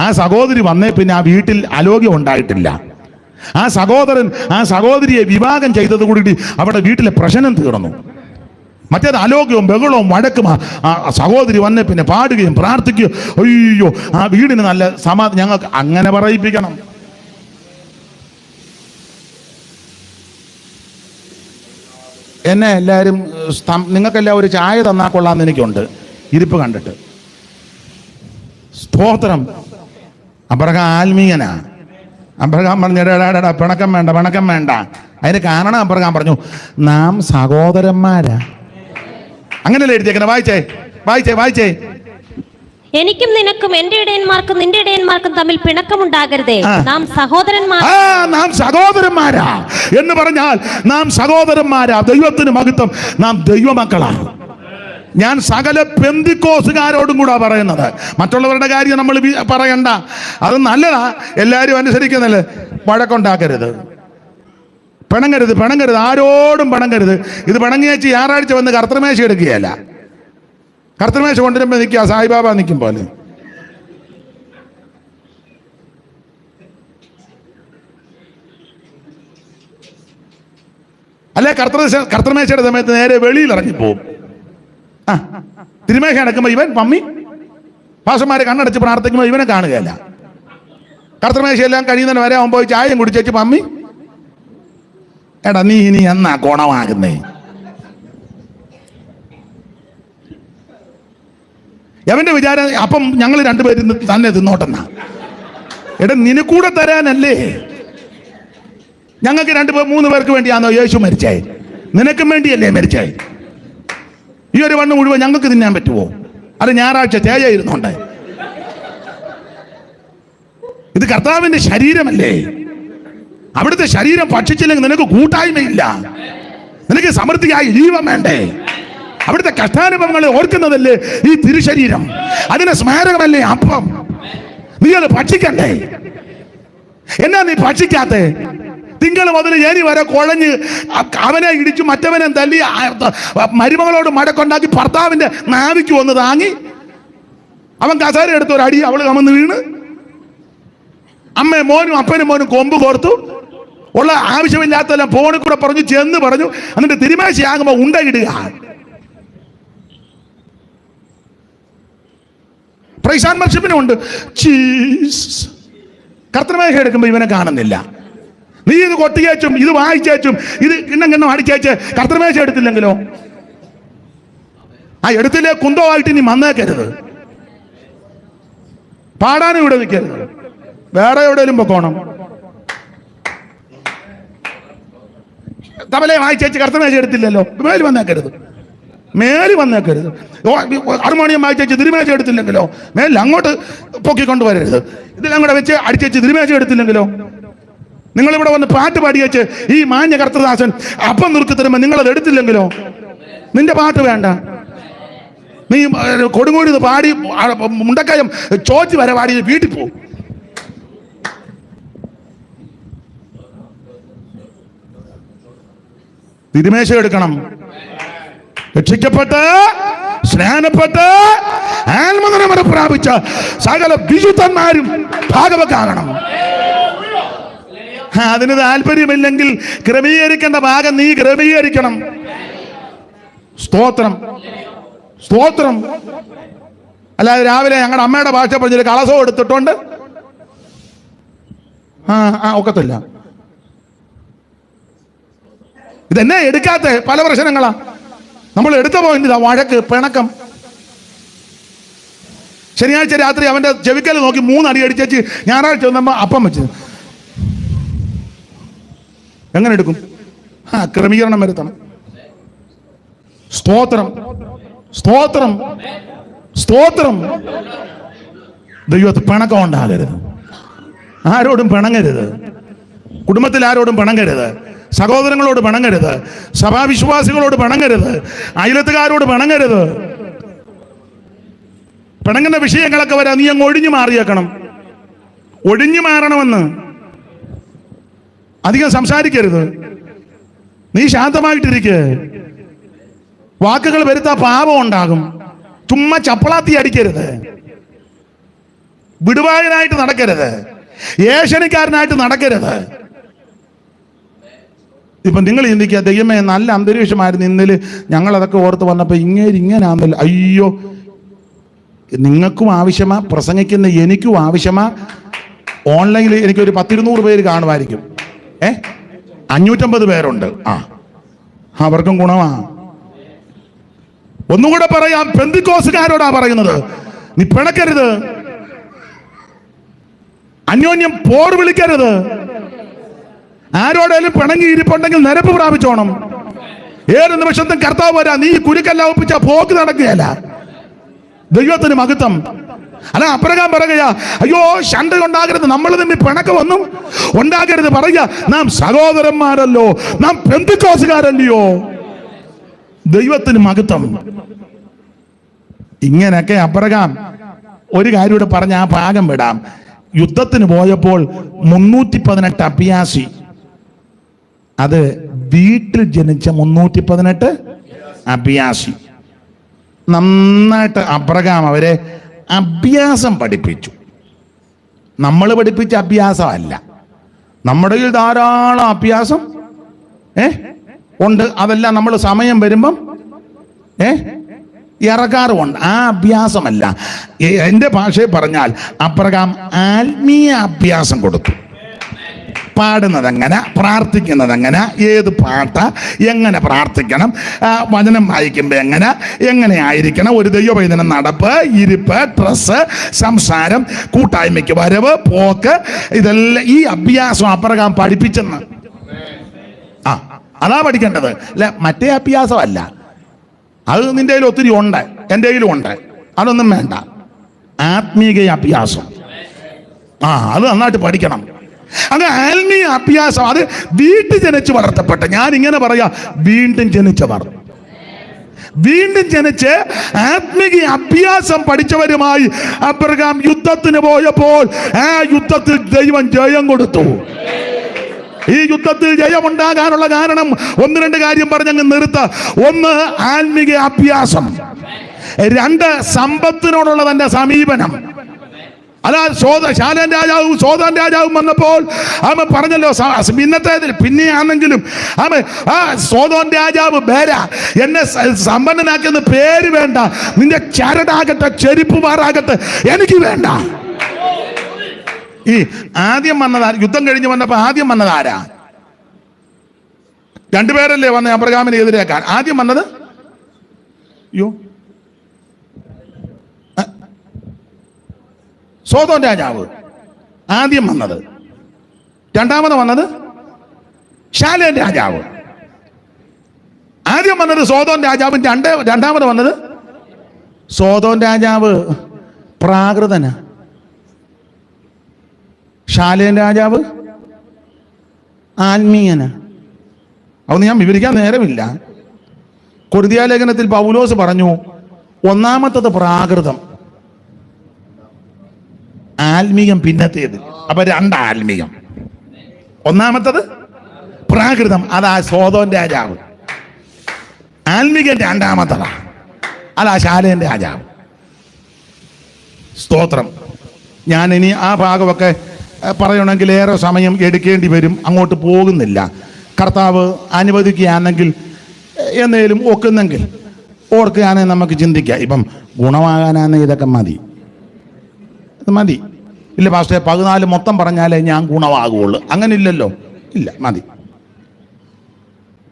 ആ സഹോദരി വന്നേ പിന്നെ ആ വീട്ടിൽ അലോഗ്യം ഉണ്ടായിട്ടില്ല. ആ സഹോദരൻ ആ സഹോദരിയെ വിവാഹം ചെയ്തത് കൂടി അവിടെ വീട്ടിലെ പ്രശ്നം തീർന്നു. മറ്റേത് അലോഗ്യവും ബഹളവും വഴക്കും. ആ സഹോദരി വന്നേ പിന്നെ പാടുകയും പ്രാർത്ഥിക്കുകയും അയ്യോ ആ വീടിന് നല്ല സമാധാനം. ഞങ്ങൾക്ക് അങ്ങനെ പറയിപ്പിക്കണം. എന്നെ എല്ലാവരും നിങ്ങൾക്കെല്ലാം ഒരു ചായ തന്നാൽ കൊള്ളാമെന്ന് എനിക്കുണ്ട്, ഇരിപ്പ് കണ്ടിട്ട്. സ്തോത്രം. അബ്രഹാം ആത്മീയനാ. അബ്രഹാം പറഞ്ഞു എടാ പിണക്കം വേണ്ട പിണക്കം വേണ്ട. അതിന് കാരണം അബ്രഹാം പറഞ്ഞു നാം സഹോദരന്മാരാ. അങ്ങനെയല്ലേ എഴുതിയേക്കണേ? വായിച്ചേ വായിച്ചേ വായിച്ചേ. എനിക്കും നിനക്കും എന്റെ ഇടയന്മാർക്കും നിന്റെ ഇടയന്മാർക്കും തമ്മിൽ പിണക്കമുണ്ടാകരുതേ, നാം സഹോദരന്മാർ. നാം സഹോദരന്മാരാ എന്ന് പറഞ്ഞാൽ നാം സഹോദരന്മാരാ. ദൈവത്തിന് മഹത്വം. നാം ദൈവമക്കളാണ്. ഞാൻ സകല പെന്തിക്കോസുകാരോടും കൂടാ പറയുന്നത്. മറ്റുള്ളവരുടെ കാര്യം നമ്മൾ പറയണ്ട, അത് നല്ലതാ, എല്ലാവരും അനുസരിക്കുന്നല്ലേ. വഴക്കുണ്ടാക്കരുത്. പിണങ്ങരുത്, പിണങ്ങരുത്, ആരോടും പിണങ്ങരുത്. ഇത് പിണങ്ങിയേച്ച് ഞായറാഴ്ച വന്ന് കർത്തൃമേശ എടുക്കുകയല്ല. കർത്തൃമേശ കൊണ്ടുവരുമ്പോൾ നിൽക്കുക സായിബാബ നിൽക്കും പോലെ. അല്ലെ കർത്തൃമേശയുടെ സമയത്ത് നേരെ വെളിയിൽ ഇറങ്ങിപ്പോവും. തിരുമേശ നടക്കുമ്പോൾ ഇവൻ മമ്മി പാസന്മാരെ കണ്ണടച്ച് പ്രാർത്ഥിക്കുമ്പോൾ ഇവനെ കാണുകയല്ല. കർത്തൃമേശയെല്ലാം കഴിയുന്നതിന് വരെ അവൻ പോയി ചായം കുടിച്ചേച്ച് മമ്മി എടാ നീ ഇനി എന്നാ ഗുണമാകുന്നേ? അവന്റെ വിചാരം അപ്പം ഞങ്ങൾ രണ്ടുപേരും തന്നെ തിന്നോട്ടെന്നാ. എടാ നിനക്കൂടെ തരാനല്ലേ, ഞങ്ങൾക്ക് 2-3 പേർക്ക് വേണ്ടിയാണോ യേശു മരിച്ചേ? നിനക്കും വേണ്ടിയല്ലേ മരിച്ചേ? ഈ ഒരു വണ്ണം മുഴുവൻ ഞങ്ങൾക്ക് തിന്നാൻ പറ്റുമോ? അത് ഞായറാഴ്ച തേജ ഇരുന്നുണ്ട്. ഇത് കർത്താവിന്റെ ശരീരമല്ലേ? അവിടുത്തെ ശരീരം ഭക്ഷിച്ചില്ലെങ്കിൽ നിനക്ക് കൂട്ടായ്മയില്ല, നിനക്ക് സമൃദ്ധിയായി ജീവൻ വേണ്ടേ? അവിടുത്തെ കഷ്ടാനുഭവങ്ങളെ ഓർക്കുന്നതല്ലേ ഈ തിരുശരീരം, അതിന്റെ സ്മാരകമല്ലേ അപ്പം. നീ അത് ഭക്ഷിക്കണ്ടേ? എന്നാ നീ ഭക്ഷിക്കാത്തെ? തിങ്കൾ മുതൽ ശനി വരെ കുഴഞ്ഞ് അവനെ ഇടിച്ചു മറ്റവനെ തല്ലി മരുമകളോട് മടക്കുണ്ടാക്കി ഭർത്താവിന്റെ നാവിക്ക് വന്ന് താങ്ങി അവൻ കസേര എടുത്ത ഒരു അടി അവള് കമന്ന് വീണ് അമ്മയും മോനും അപ്പനും മോനും കൊമ്പ് കോർത്തു ഉള്ള ആവശ്യമില്ലാത്തെല്ലാം ഫോണിൽ കൂടെ പറഞ്ഞു ചെന്ന് പറഞ്ഞു. എന്നിട്ട് തിരുമേശയാകുമ്പോ ഉണ്ടയിടുക. പ്രൈസാൻമർഷിപ്പിനുണ്ട്. കർത്തൃമേശ എടുക്കുമ്പോ ഇവനെ കാണുന്നില്ല. നീ ഇത് കൊട്ടിയേച്ചും ഇത് വായിച്ചേച്ചും ഇത് കിണ്ണം അടിച്ചേച്ച് കർത്തൃമേശ എടുത്തില്ലെങ്കിലോ? എടുത്തില്ലേ കുന്തമായിട്ട് ഇനി വന്നേക്കരുത്. പാടാനും ഇവിടെ നിൽക്കരുത്, വേറെ എവിടെയും പൊക്കോണം. തബലയെ വായിച്ചേച്ച് കർത്തൃമേശ എടുത്തില്ലല്ലോ, മേല് വന്നേക്കരുത്, മേല് വന്നേക്കരുത്. ഹാർമോണിയം വായിച്ചേച്ച് തിരുമേശ എടുത്തില്ലെങ്കിലോ? മേലിൽ അങ്ങോട്ട് പൊക്കിക്കൊണ്ടുവരരുത്. ഇതെല്ലാം കൂടെ വെച്ച് അടിച്ചേച്ച് തിരുമേശ എടുത്തില്ലെങ്കിലോ? നിങ്ങളിവിടെ വന്ന് പാട്ട് പാടിയേച്ച് ഈ മാന്യ കർത്തൃദാസൻ അപ്പം നുറുക്കി തരുമ്പോൾ നിങ്ങളത് എടുത്തില്ലെങ്കിലോ? നിന്റെ പാട്ട് വേണ്ട. നീ കൊടുങ്ങൂരി പാടി മുണ്ടക്കയം ചോച്ച് വരെ പാടി വീട്ടിൽ പോകും. തിരുമേശ എടുക്കണം. രക്ഷിക്കപ്പെട്ട് സ്നാനപ്പെട്ട് ആത്മനിർമ്മല പ്രാപിച്ച സകല വിശുദ്ധന്മാരും ഭാഗവക്കാകണം. അതിന് താല്പര്യമില്ലെങ്കിൽ ക്രമീകരിക്കേണ്ട ഭാഗം നീ ക്രമീകരിക്കണം. സ്തോത്രം, സ്തോത്രം. അല്ലാതെ രാവിലെ ഞങ്ങളുടെ അമ്മയുടെ ഭാഷ പറഞ്ഞൊരു കളസവും എടുത്തിട്ടുണ്ട് ഒക്കത്തില്ല. ഇതെന്നെ എടുക്കാത്ത പല പ്രശ്നങ്ങളാ. നമ്മൾ എടുത്ത പോയിന്റ് ഇതാ, വഴക്ക്, പിണക്കം. ശനിയാഴ്ച രാത്രി അവന്റെ ചെവിക്കൽ നോക്കി 3 അടി അടിച്ചേച്ച് ഞായറാഴ്ച വന്നപ്പോ അപ്പം വെച്ചത് എങ്ങനെ എടുക്കും? ക്രമീകരണം വരുത്തണം. സ്തോത്രം, സ്തോത്രം, സ്തോത്രം. ദൈവത്തിൽ പിണക്കം ഉണ്ടാകരുത്, ആരോടും പിണങ്ങരുത്, കുടുംബത്തിൽ ആരോടും പിണങ്ങരുത്, സഹോദരങ്ങളോട് പിണങ്ങരുത്, സഭാവിശ്വാസികളോട് പിണങ്ങരുത്, അയലത്തുകാരോട് പിണങ്ങരുത്. പിണങ്ങുന്ന വിഷയങ്ങളൊക്കെ വരാൻ നീ അങ്ങ് ഒഴിഞ്ഞു മാറിയേക്കണം. ഒഴിഞ്ഞു മാറണമെന്ന് അധികം സംസാരിക്കരുത്. നീ ശാന്തമായിട്ടിരിക്കുക. വാക്കുകൾ വരുത്താ പാപം ഉണ്ടാകും. ചുമ്മാ ചപ്പളാത്തി അടിക്കരുത്, വിടുവായനായിട്ട് നടക്കരുത്, ഏഷണിക്കാരനായിട്ട് നടക്കരുത്. ഇപ്പൊ നിങ്ങൾ ചിന്തിക്കുക, ദൈവമേ നല്ല അന്തരീക്ഷമായിരുന്നു ഇന്നലെ, ഞങ്ങളതൊക്കെ ഓർത്ത് വന്നപ്പോ ഇങ്ങനെയാണല്ലോ. അയ്യോ, നിങ്ങൾക്കും ആവശ്യമാ, പ്രസംഗിക്കുന്ന എനിക്കും ആവശ്യമാ. ഓൺലൈനിൽ എനിക്കൊരു 10-200 പേര് കാണുമായിരിക്കും. 550 പേരുണ്ട്. അവർക്കും ഗുണമാ. ഒന്നുകൂടെ പറയാം, പെന്തിക്കോസുകാരോടാ പറയുന്നത്, നീ പിണക്കരുത്, അന്യോന്യം പോർ വിളിക്കരുത്. ആരോടേലും പിണങ്ങി ഇരിപ്പുണ്ടെങ്കിൽ നിരപ്പ് പ്രാപിച്ചോണം. ഏത് നിമിഷത്തും കർത്താവ് വരാ. നീ കുരുക്കല്ല ഒപ്പിച്ച പോക്ക് നടക്കുകയല്ല. ദൈവത്തിന് മഹത്വം. അല്ല, അപ്രകാരം പറയുക, അയ്യോ ശണ്ട ഉണ്ടാകരുത്, നമ്മൾ തമ്മിൽ പിണക്കമൊന്നും ഉണ്ടാകരുത്. പറയുക, നാം സഹോദരന്മാരല്ലോ, നാം പെന്തിക്കോസുകാരല്ലയോ. ദൈവത്തിന് മഹത്വം. ഇങ്ങനെയൊക്കെ അപ്രകാരം ഒരു കാര്യം കൂടെ പറഞ്ഞ ആ ഭാഗം വിടാം. യുദ്ധത്തിന് പോയപ്പോൾ 318 അഭ്യാസി അത് വീട്ടിൽ ജനിച്ച 318 അഭ്യാസി. നന്നായിട്ട് അബ്രഹാം അവരെ അഭ്യാസം പഠിപ്പിച്ചു. നമ്മൾ പഠിപ്പിച്ച അഭ്യാസമല്ല. നമ്മുടെ കയ്യിൽ ധാരാളം അഭ്യാസം ഉണ്ട്. അതെല്ലാം നമ്മൾ സമയം വരുമ്പം ഇറക്കാറുമുണ്ട്. ആ അഭ്യാസമല്ല. എൻ്റെ ഭാഷയിൽ പറഞ്ഞാൽ അബ്രഹാം ആത്മീയ അഭ്യാസം കൊടുത്തു. പാടുന്നതെങ്ങനെ, പ്രാർത്ഥിക്കുന്നതെങ്ങനെ, ഏത് പാട്ട്, എങ്ങനെ പ്രാർത്ഥിക്കണം, വചനം വായിക്കുമ്പോൾ എങ്ങനെ ആയിരിക്കണം, ഒരു ദൈവവൈദ്യനം നടപ്പ്, ഇരിപ്പ്, ഡ്രസ്സ്, സംസാരം, കൂട്ടായ്മയ്ക്ക് വരവ്, പോക്ക്, ഇതെല്ലാം ഈ അഭ്യാസം അബ്രഹാം പഠിപ്പിച്ചെന്ന്. അതാ പഠിക്കേണ്ടത്. അല്ല മറ്റേ അഭ്യാസമല്ല. അത് നിന്റെ കയ്യിൽ ഒത്തിരി ഉണ്ട്, എൻ്റെ കയ്യിലും ഉണ്ട്. അതൊന്നും വേണ്ട. ആത്മീയ അഭ്യാസം അത് നന്നായിട്ട് പഠിക്കണം. അത് ആത്മീയ അഭ്യാസം. അത് വീട്ടിൽ ജനിച്ച് വളർത്തപ്പെട്ട, ഞാൻ ഇങ്ങനെ പറയാ, വീണ്ടും ജനിച്ചവർ, വീണ്ടും ജനിച്ച് ആത്മീയ അഭ്യാസം പഠിച്ചവരുമായി അബ്രഹാം യുദ്ധത്തിന് പോയപ്പോൾ ആ യുദ്ധത്തിൽ ദൈവം ജയം കൊടുത്തു. ഈ യുദ്ധത്തിൽ ജയമുണ്ടാകാനുള്ള കാരണം 1-2 കാര്യം പറഞ്ഞങ്ങ് നിർത്ത. 1, ആത്മീയ അഭ്യാസം. 2, സമ്പത്തിനോടുള്ള തന്റെ സമീപനം. അതാ ശാലേം രാജാവും സോദോം രാജാവും വന്നപ്പോൾ അവൻ പറഞ്ഞല്ലോ, ഇന്നത്തെ പിന്നെയാണെങ്കിലും അവൻ സോദോം രാജാവ് ബേര, എന്നെ സമ്പന്നനാക്കുന്ന പേര് വേണ്ട, നിന്റെ ചരടാകട്ടെ, ചെരുപ്പ് മാറാകട്ടെ, എനിക്ക് വേണ്ട. ഈ ആദ്യം വന്നതാ, യുദ്ധം കഴിഞ്ഞ് വന്നപ്പോ ആദ്യം വന്നതാരാ? 2 പേരല്ലേ വന്ന അബ്രഹാമിനെ എതിരേക്കാൻ. ആദ്യം വന്നത് സോദോം രാജാവ് ആദ്യം വന്നത്. രണ്ടാമത് വന്നത് ശാലേം രാജാവ്. ആദ്യം വന്നത് സോദോം രാജാവ്, രണ്ടാമത് വന്നത് സോദോം രാജാവ് പ്രാകൃതന്, ശാലേം രാജാവ് ആത്മീയന്. അതൊന്നും ഞാൻ വിവരിക്കാൻ നേരമില്ല. കൊരിന്ത്യ ലേഖനത്തിൽ പൗലോസ് പറഞ്ഞു, ഒന്നാമത്തത് പ്രാകൃതം, ആത്മീയം പിന്നത്തേത്. അപ്പൊ 2 ആത്മീയം. ഒന്നാമത്തത് പ്രാകൃതം, അതാ സോദോം രാജാവ്. ആത്മീയം രണ്ടാമത്തതാ, അതാ ശാലേം രാജാവ്. സ്തോത്രം. ഞാൻ ഇനി ആ ഭാഗമൊക്കെ പറയണമെങ്കിൽ ഏറെ സമയം എടുക്കേണ്ടി വരും, അങ്ങോട്ട് പോകുന്നില്ല. കർത്താവ് അനുവദിക്കുകയാണെങ്കിൽ എന്നേലും ഒക്കുന്നെങ്കിൽ ഓർക്കുകയാണെങ്കിൽ നമുക്ക് ചിന്തിക്കാം. ഇപ്പം ഗുണമാകാനാണെങ്കിൽ ഇതൊക്കെ മതി, മതി. ഇല്ല പാസ്റ്റേ 14 മൊത്തം പറഞ്ഞാലേ ഞാൻ ഗുണമാകുള്ളൂ, അങ്ങനെ ഇല്ലല്ലോ. ഇല്ല, മതി.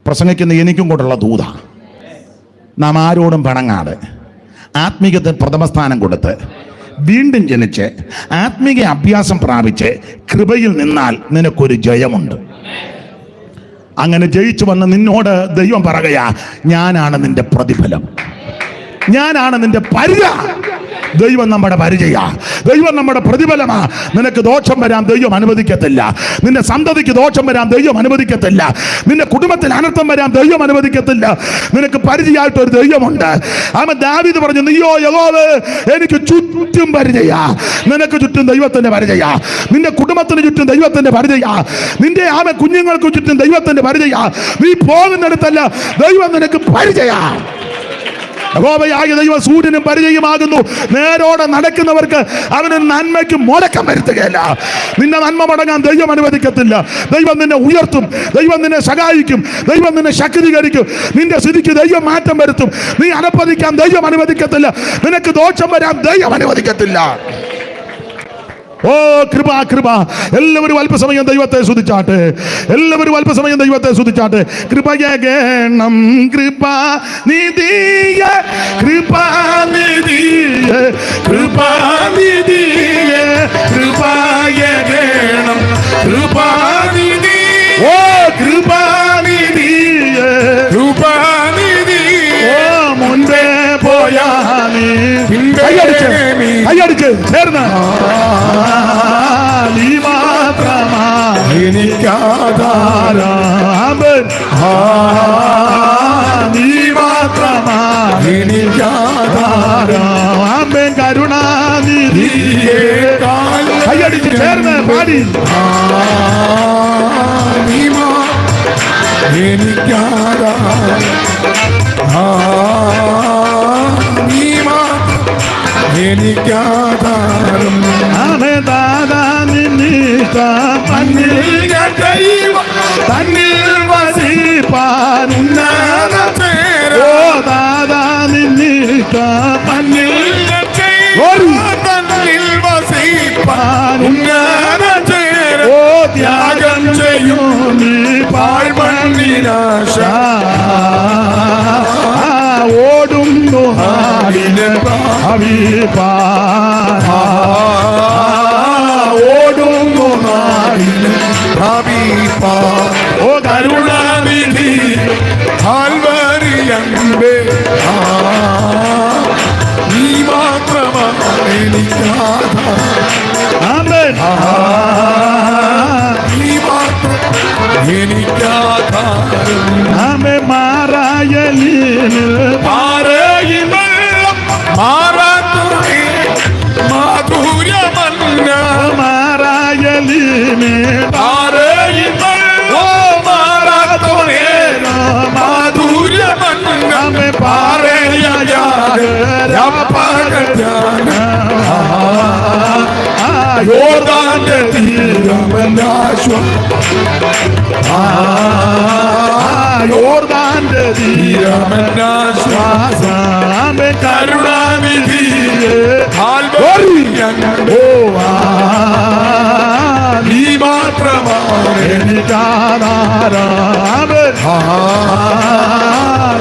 പ്രസംഗിക്കുന്ന എനിക്കും കൂടെയുള്ള ദൂത. നാം ആരോടും പിണങ്ങാതെ ആത്മീയത്തിന് പ്രഥമസ്ഥാനം കൊടുത്ത് വീണ്ടും ജനിച്ച് ആത്മീയ അഭ്യാസം പ്രാപിച്ച് കൃപയിൽ നിന്നാൽ നിനക്കൊരു ജയമുണ്ട്. അങ്ങനെ ജയിച്ചു വന്ന് നിന്നോട് ദൈവം പറയുകയാ, ഞാനാണ് നിന്റെ പ്രതിഫലം, ഞാനാണ് നിന്റെ പരിചയ. ദൈവം നമ്മുടെ പരിചയ, ദൈവം നമ്മുടെ പ്രതിഫലമാ. നിനക്ക് ദോഷം വരാൻ ദൈവം അനുവദിക്കത്തില്ല, നിന്റെ സന്തതിക്ക് ദോഷം വരാൻ ദൈവം അനുവദിക്കത്തില്ല, നിന്റെ കുടുംബത്തിൽ അനർത്ഥം വരാൻ ദൈവം അനുവദിക്കത്തില്ല. നിനക്ക് പരിചയമായിട്ട് ഒരു ദൈവമുണ്ട്. അവൻ ദാവീദ് പറഞ്ഞു, നീയോ യഹോവേ എനിക്ക് ചുറ്റും പരിചയ. നിനക്ക് ചുറ്റും ദൈവത്തിന്റെ പരിചയ, നിന്റെ കുടുംബത്തിന് ചുറ്റും ദൈവത്തിന്റെ പരിചയ, നിന്റെ കുഞ്ഞുങ്ങൾക്ക് ചുറ്റും ദൈവത്തിന്റെ പരിചയ. നീ പോകുന്നിടത്തല്ല ദൈവം നിനക്ക് പരിചയ. യഹോവയായ ദൈവം സൂര്യനും പരിചയമാകുന്നു. നേരോടെ നടക്കുന്നവർക്ക് അവന് നന്മയ്ക്ക് മുടക്കം വരുത്തുകയില്ല. നിന്റെ നന്മ മടങ്ങാൻ ദൈവം അനുവദിക്കത്തില്ല. ദൈവം നിന്നെ ഉയർത്തും, ദൈവം നിന്നെ സഹായിക്കും, ദൈവം നിന്നെ ശക്തീകരിക്കും. നിന്റെ സ്ഥിതിക്ക് ദൈവം മാറ്റം വരുത്തും. നീ അനപ്പതിക്കാൻ ദൈവം അനുവദിക്കത്തില്ല, നിനക്ക് ദോഷം വരാൻ ദൈവം അനുവദിക്കത്തില്ല. ഓ കൃപ, കൃപ. എല്ലാവരും അല്പസമയം ദൈവത്തെ സ്തുതിച്ചാട്ടെ, എല്ലാവരും അല്പസമയം ദൈവത്തെ സ്തുതിച്ചാട്ടെ. കൃപയഗണം കൃപാനിധിയ, കൃപാനിധിയ, കൃപാനിധിയ, കൃപയഗണം കൃപാനിധി. ഓ കൃപാനിധിയ, കൃപാനിധി. ഓ മുൻപേ പോയാനേ, കൈയടിച്ച് ചേർന്ന് നീ മാത്രമാ എനിക്കാധാരം, നീ മാത്രമാ എനിക്കാധാരം, കരുണാനിധി. കൈയടിച്ച് ചേർന്ന് പാടി. എനിക്കാധാരം നീ മാത്രം എനിക്കാധാരം ദാദാ നിന്നിഷ്ട തന്നിൽ ഞാൻ ദൈവം തന്നിൽ വസിപ്പാൻ ഉന്നത ചേരാ ഓ ദാദാ നിന്നിഷ്ട തന്നിൽ ഞാൻ ദൈവം തന്നിൽ വസിപ്പാൻ ഉന്നത ചേരാ ഓ ത്യാഗം ചെയ്യും നീ പാഴ്മണ്ണിനാശ ഓടുന്നു ഹാടിന് ഓടുന്നു നാടിന് ഭാവിപ്പാ ഓ കരുണാനിധി കാൽവരിയമ്പേ നീ മാത്രമാണ് എനിക്കാധാരം നീ മാത്രം എനിക്കാധാരം ആമേ മാറായലിന് പാറയിൽ വെള്ളം മാറാത്തേ മാധുര്യമല്ല മാറായലിന് പാറയിൽ വെള്ളം മാറാത്തേ മാധുര്യമല്ല ആമേ യോർദാന്റെ തീരമനാശ്വാസം യോർദാന്റെ തീരമനാശ്വാസം ആമേ കരുണാനിധിയെ ഓ നീ മാത്രമാണ് എനിക്കാധാരം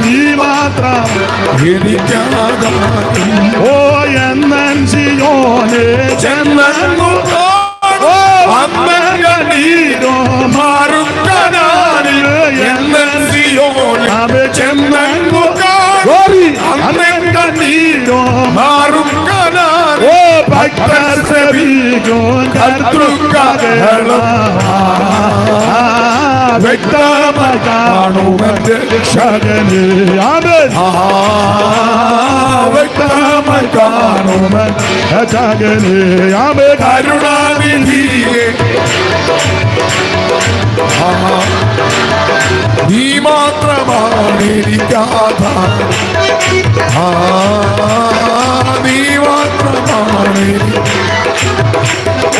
നീ മാത്രം എനിക്കാധാരം ഓ എന്നൻ സിയോനെ ചെന്നു അമ്മീരോ മാറും കനാലിൽ അവ ചെന്നു അമ്മൻ കണ്ണീരോ മാറും കനാൽ ഓ ഭക്തർ സേവിക്കോ കർത്തൃക്കകളും വ്യക്തമായി കാണുമെന്ന് രക്ഷകന് ആമേൻ വ്യക്തമായി കാണുമെന്ന് രക്ഷകന് ആമേൻ കരുണാനിധിയെ നീ മാത്രമാണ് എനിക്കാധാരം നീ മാത്രമാണ്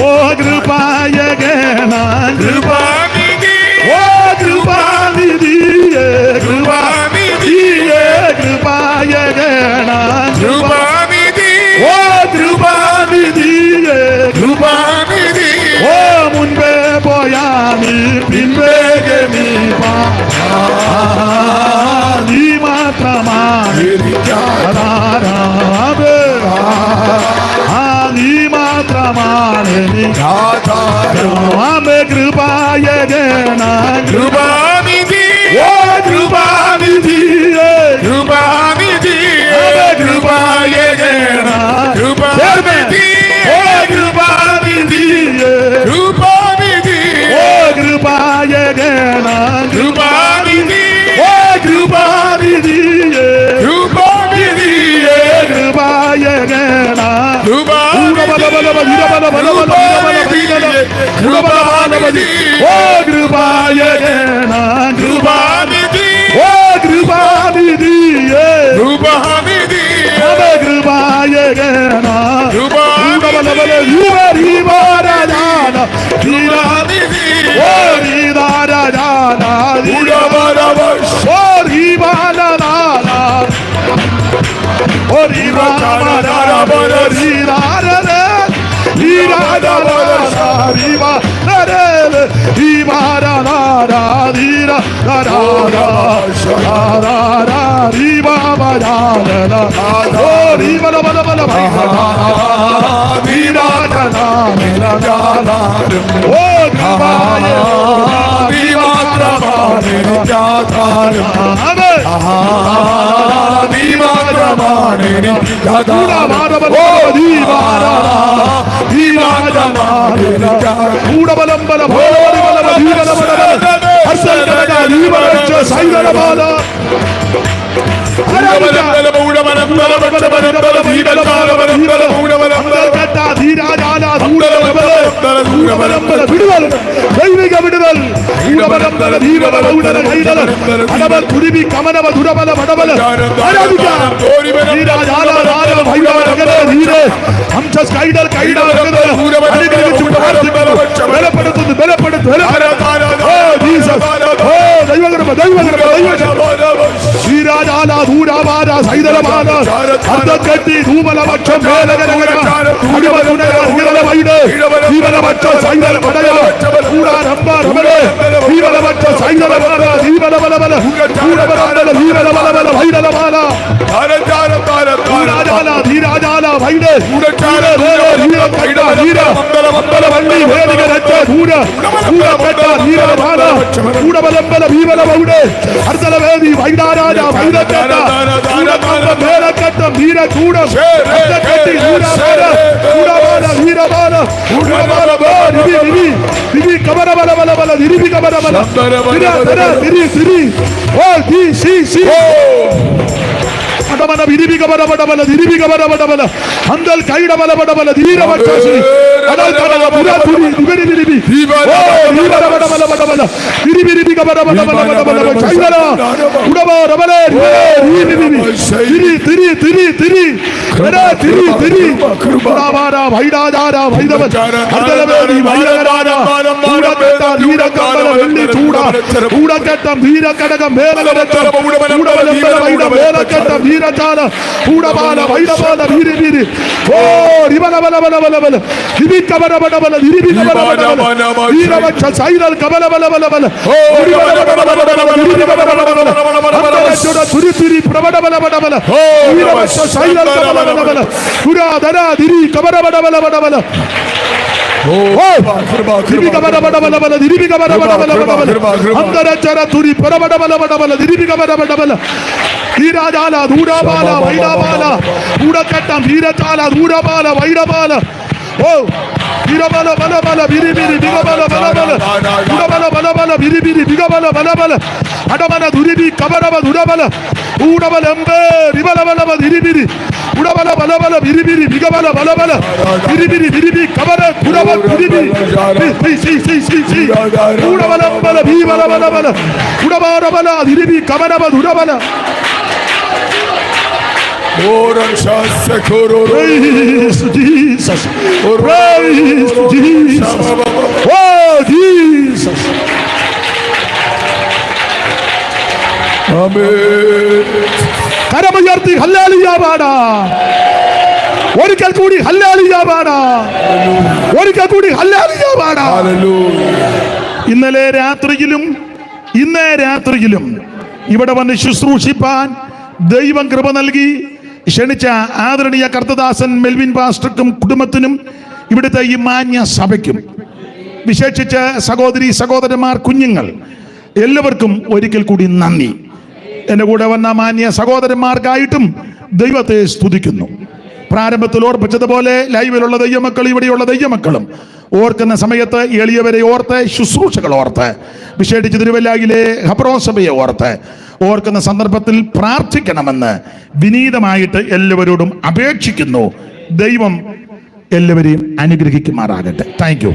ഓ കൃപായകന കൃപാനിധി ഓ കൃപാനിധിയെ കൃപാനിധിയെ കൃപായകന കൃപാനിധി ഓ കൃപാനിധിയെ കൃപാനിധി ഓ മുൻപേ പോയാ നീ പിൻവേഗെ നീ നീ മാത്രമാണ് എനിക്കാധാരം നീ മാത്രമാണ് ആമേ കൃപായകന കൃപാനിധി ഓ കൃപാനിധിയെ കൃപാനിധി കൃപായകന കൃപാനിധി ഓ കൃപാനിധിയെ കൃപാനിധി ഓ കൃപായകന കൃപാനിധി ഓ കൃപാനിധിയെ കൃപാനിധിയെ കൃപായകന ഓ കൃപായകന കൃപാനിധി ഓ കൃപാനിധിയെ കൃപാനിധി കൃപായകന ഓ രീതാരാജാന ഓ ഊടബലംബല വിടുതൽ, ദൈവിക വിടുതൽ. ഊടബലംബല ദീപബല ഊടല കൈതല അടബൽ തുരിബി കമനവ ദുരബല വടബല. ആരാധിക്കാം. ധീരാജാല ഭൈരവരകലെ ധീരെ അംശസ് കൈഡൽ കൈഡൽ അനുഗ്രഹിച്ചു പ്രാർത്ഥിക്കുന്നു. ബലപ്പെടുത്തുന്നു, ബലപ്പെടുത്തുന്നു. ഓ ജീസസ്, ഓ ദൈവകൃപ, ദൈവകൃപ, ദൈവകൃപ. ധീരാജാല ധൂരാബാല സൈതലബാല അർദ്ധക്കെട്ടി ധൂമലപക്ഷം വേലകരകര അടിമതുണരഹിതലവൈഡ് ജീവനപക്ഷം സൈതലപടയ ഊടാരംബ രമണേ ജീവനപക്ഷം സൈതലബാല ജീവനബലബല ഊടബലബല ജീവനബലബല വൈഡലബാല ധീരാജാല ധീരാജാല വൈഡ് വള്ളി വേദികരച്ച ധൂര ഊടപ്പെട്ട ധീരബാല ഊടബലംബല ഭീമലവൗഡ് അർദ്ധലവേദി വൈഡാരാജ വൈദക്കട്ട ഊടകമ്പം വേലക്കട്ടം ധീരകൂടം അർദ്ധക്കെട്ടി ധൂരാബാല ഊടബാല ധീരബാല ഊടബാല ദിവി ദിവി ദിവി കബരബലബലബല ദിരിബി കബരബല ദിര ദിരി ദിരി ഓ ദി സി സി അടമന വിരിബി കബരബലബല ദിരിബി കബരബലബല അന്തൽ കൈഡബലബലബല ധീരവക്ഷി അടൽ കടല പുരാതുരി ദിവരി ദിരിബി ഓ ധീരബലബലബല ദിരിബി ദിരിബി കബരബലബലബല ചൈതല ഉടബരബല ദിരി ദിരി ദിരി ദിരി ദിരി എടാ ദിരി ദിരി കൃപാവാര ഭൈഡാജാര ഭൈദവൻ അർദ്ധലവേദി വൈരകരാജ ഊടകെട്ട ധീരകമ്പല വെള്ളി ചൂട ഊടകെട്ടം ധീരകടകം വേലകരച്ചം ഊടബലംബല വൈഡ വേലകെട്ടം ധീരചാല ഊടബാല വൈഡബാല വീരി വീരി ഓ രിബലബലബലബലബല ദിവി കബരബലബല ദിരിബി കബരബലബല വീരവക്ഷ സൈതൽ കബലബലബലബല ഓ രിബലബലബലബല ദിരിബി കബരബലബല അന്തരച്ചുട തുരിതുരി പ്രബലബലബലബല ഓ വീരവക്ഷ സൈതൽ കബലബലബല പുരാധര ദിരി കബരബലബലബല ഓ ദിരിബി കബരബലബല ദിരിബി കബരബലബല അന്തരച്ചുട തുരി പ്രബലബലബല ദിരിബി കബരബലബല ധീരാജാല ധൂരാബാല വൈഡാബാല ഊടക്കട്ടം ധീരചാല ധൂരബാല വൈഡബാല ഓ ധീരബല ബലബല ബിരിബിരി ബിഗബല ബലബല ഊടബല ബലബല ബിരിബിരി ബിഗബല ബലബല അടമന ധുരിബി കബരബ ധുരബല ഊടബലംബേ ബിബലബലബ ധിരിബിരി ഉടബല ബലബല ബിരിബിരി ബിഗബല ബലബല ബിരിബിരി ബിരിബി കബര ധുരബ ധിരിബി സി സി സി സി ഊടബലംബല ബിബലബലബല ഉടബാരബല ധിരിബി കബരബ ധുരബല Praise Jesus. Praise Jesus. Oh Jesus. Amen. കരമുയർത്തി ഹല്ലേലൂയ പാടാ. ഒരിക്കൽ കൂടി ഹല്ലേലൂയ പാടാ. ഒരിക്കൽ കൂടി ഹല്ലേലൂയ പാടാ. ഇന്നലെ രാത്രിയിലും ഇന്നേ രാത്രിയിലും ഇവിടെ വന്ന് ശുശ്രൂഷിപ്പാൻ ദൈവം കൃപ നൽകി ക്ഷണിച്ച ആദരണീയ കർത്തദാസൻ മെൽവിൻ പാസ്റ്റർക്കും കുടുംബത്തിനും ഇവിടുത്തെ ഈ മാന്യ സഭയ്ക്കും വിശേഷിച്ച് സഹോദരി സഹോദരന്മാർ കുഞ്ഞുങ്ങൾ എല്ലാവർക്കും ഒരിക്കൽ കൂടി നന്ദി. എൻ്റെ കൂടെ വന്ന മാന്യ സഹോദരന്മാർക്കായിട്ടും ദൈവത്തെ സ്തുതിക്കുന്നു. പ്രാരംഭത്തിൽ ഓർപ്പിച്ചതുപോലെ ലൈവിലുള്ള ദൈവമക്കൾ ഇവിടെയുള്ള ദൈവമക്കളും ഓർക്കുന്ന സമയത്ത് എളിയവരെ ഓർത്ത് ശുശ്രൂഷകൾ ഓർത്ത് വിശേഷിച്ച് തിരുവല്ലായിലെ ഹബ്രോൻ സഭയെ ഓർത്ത് ഓർക്കുന്ന സന്ദർഭത്തിൽ പ്രാർത്ഥിക്കണമെന്ന് വിനീതമായിട്ട് എല്ലാവരോടും അപേക്ഷിക്കുന്നു. ദൈവം എല്ലാവരെയും അനുഗ്രഹിക്കുമാറാകട്ടെ. Thank you.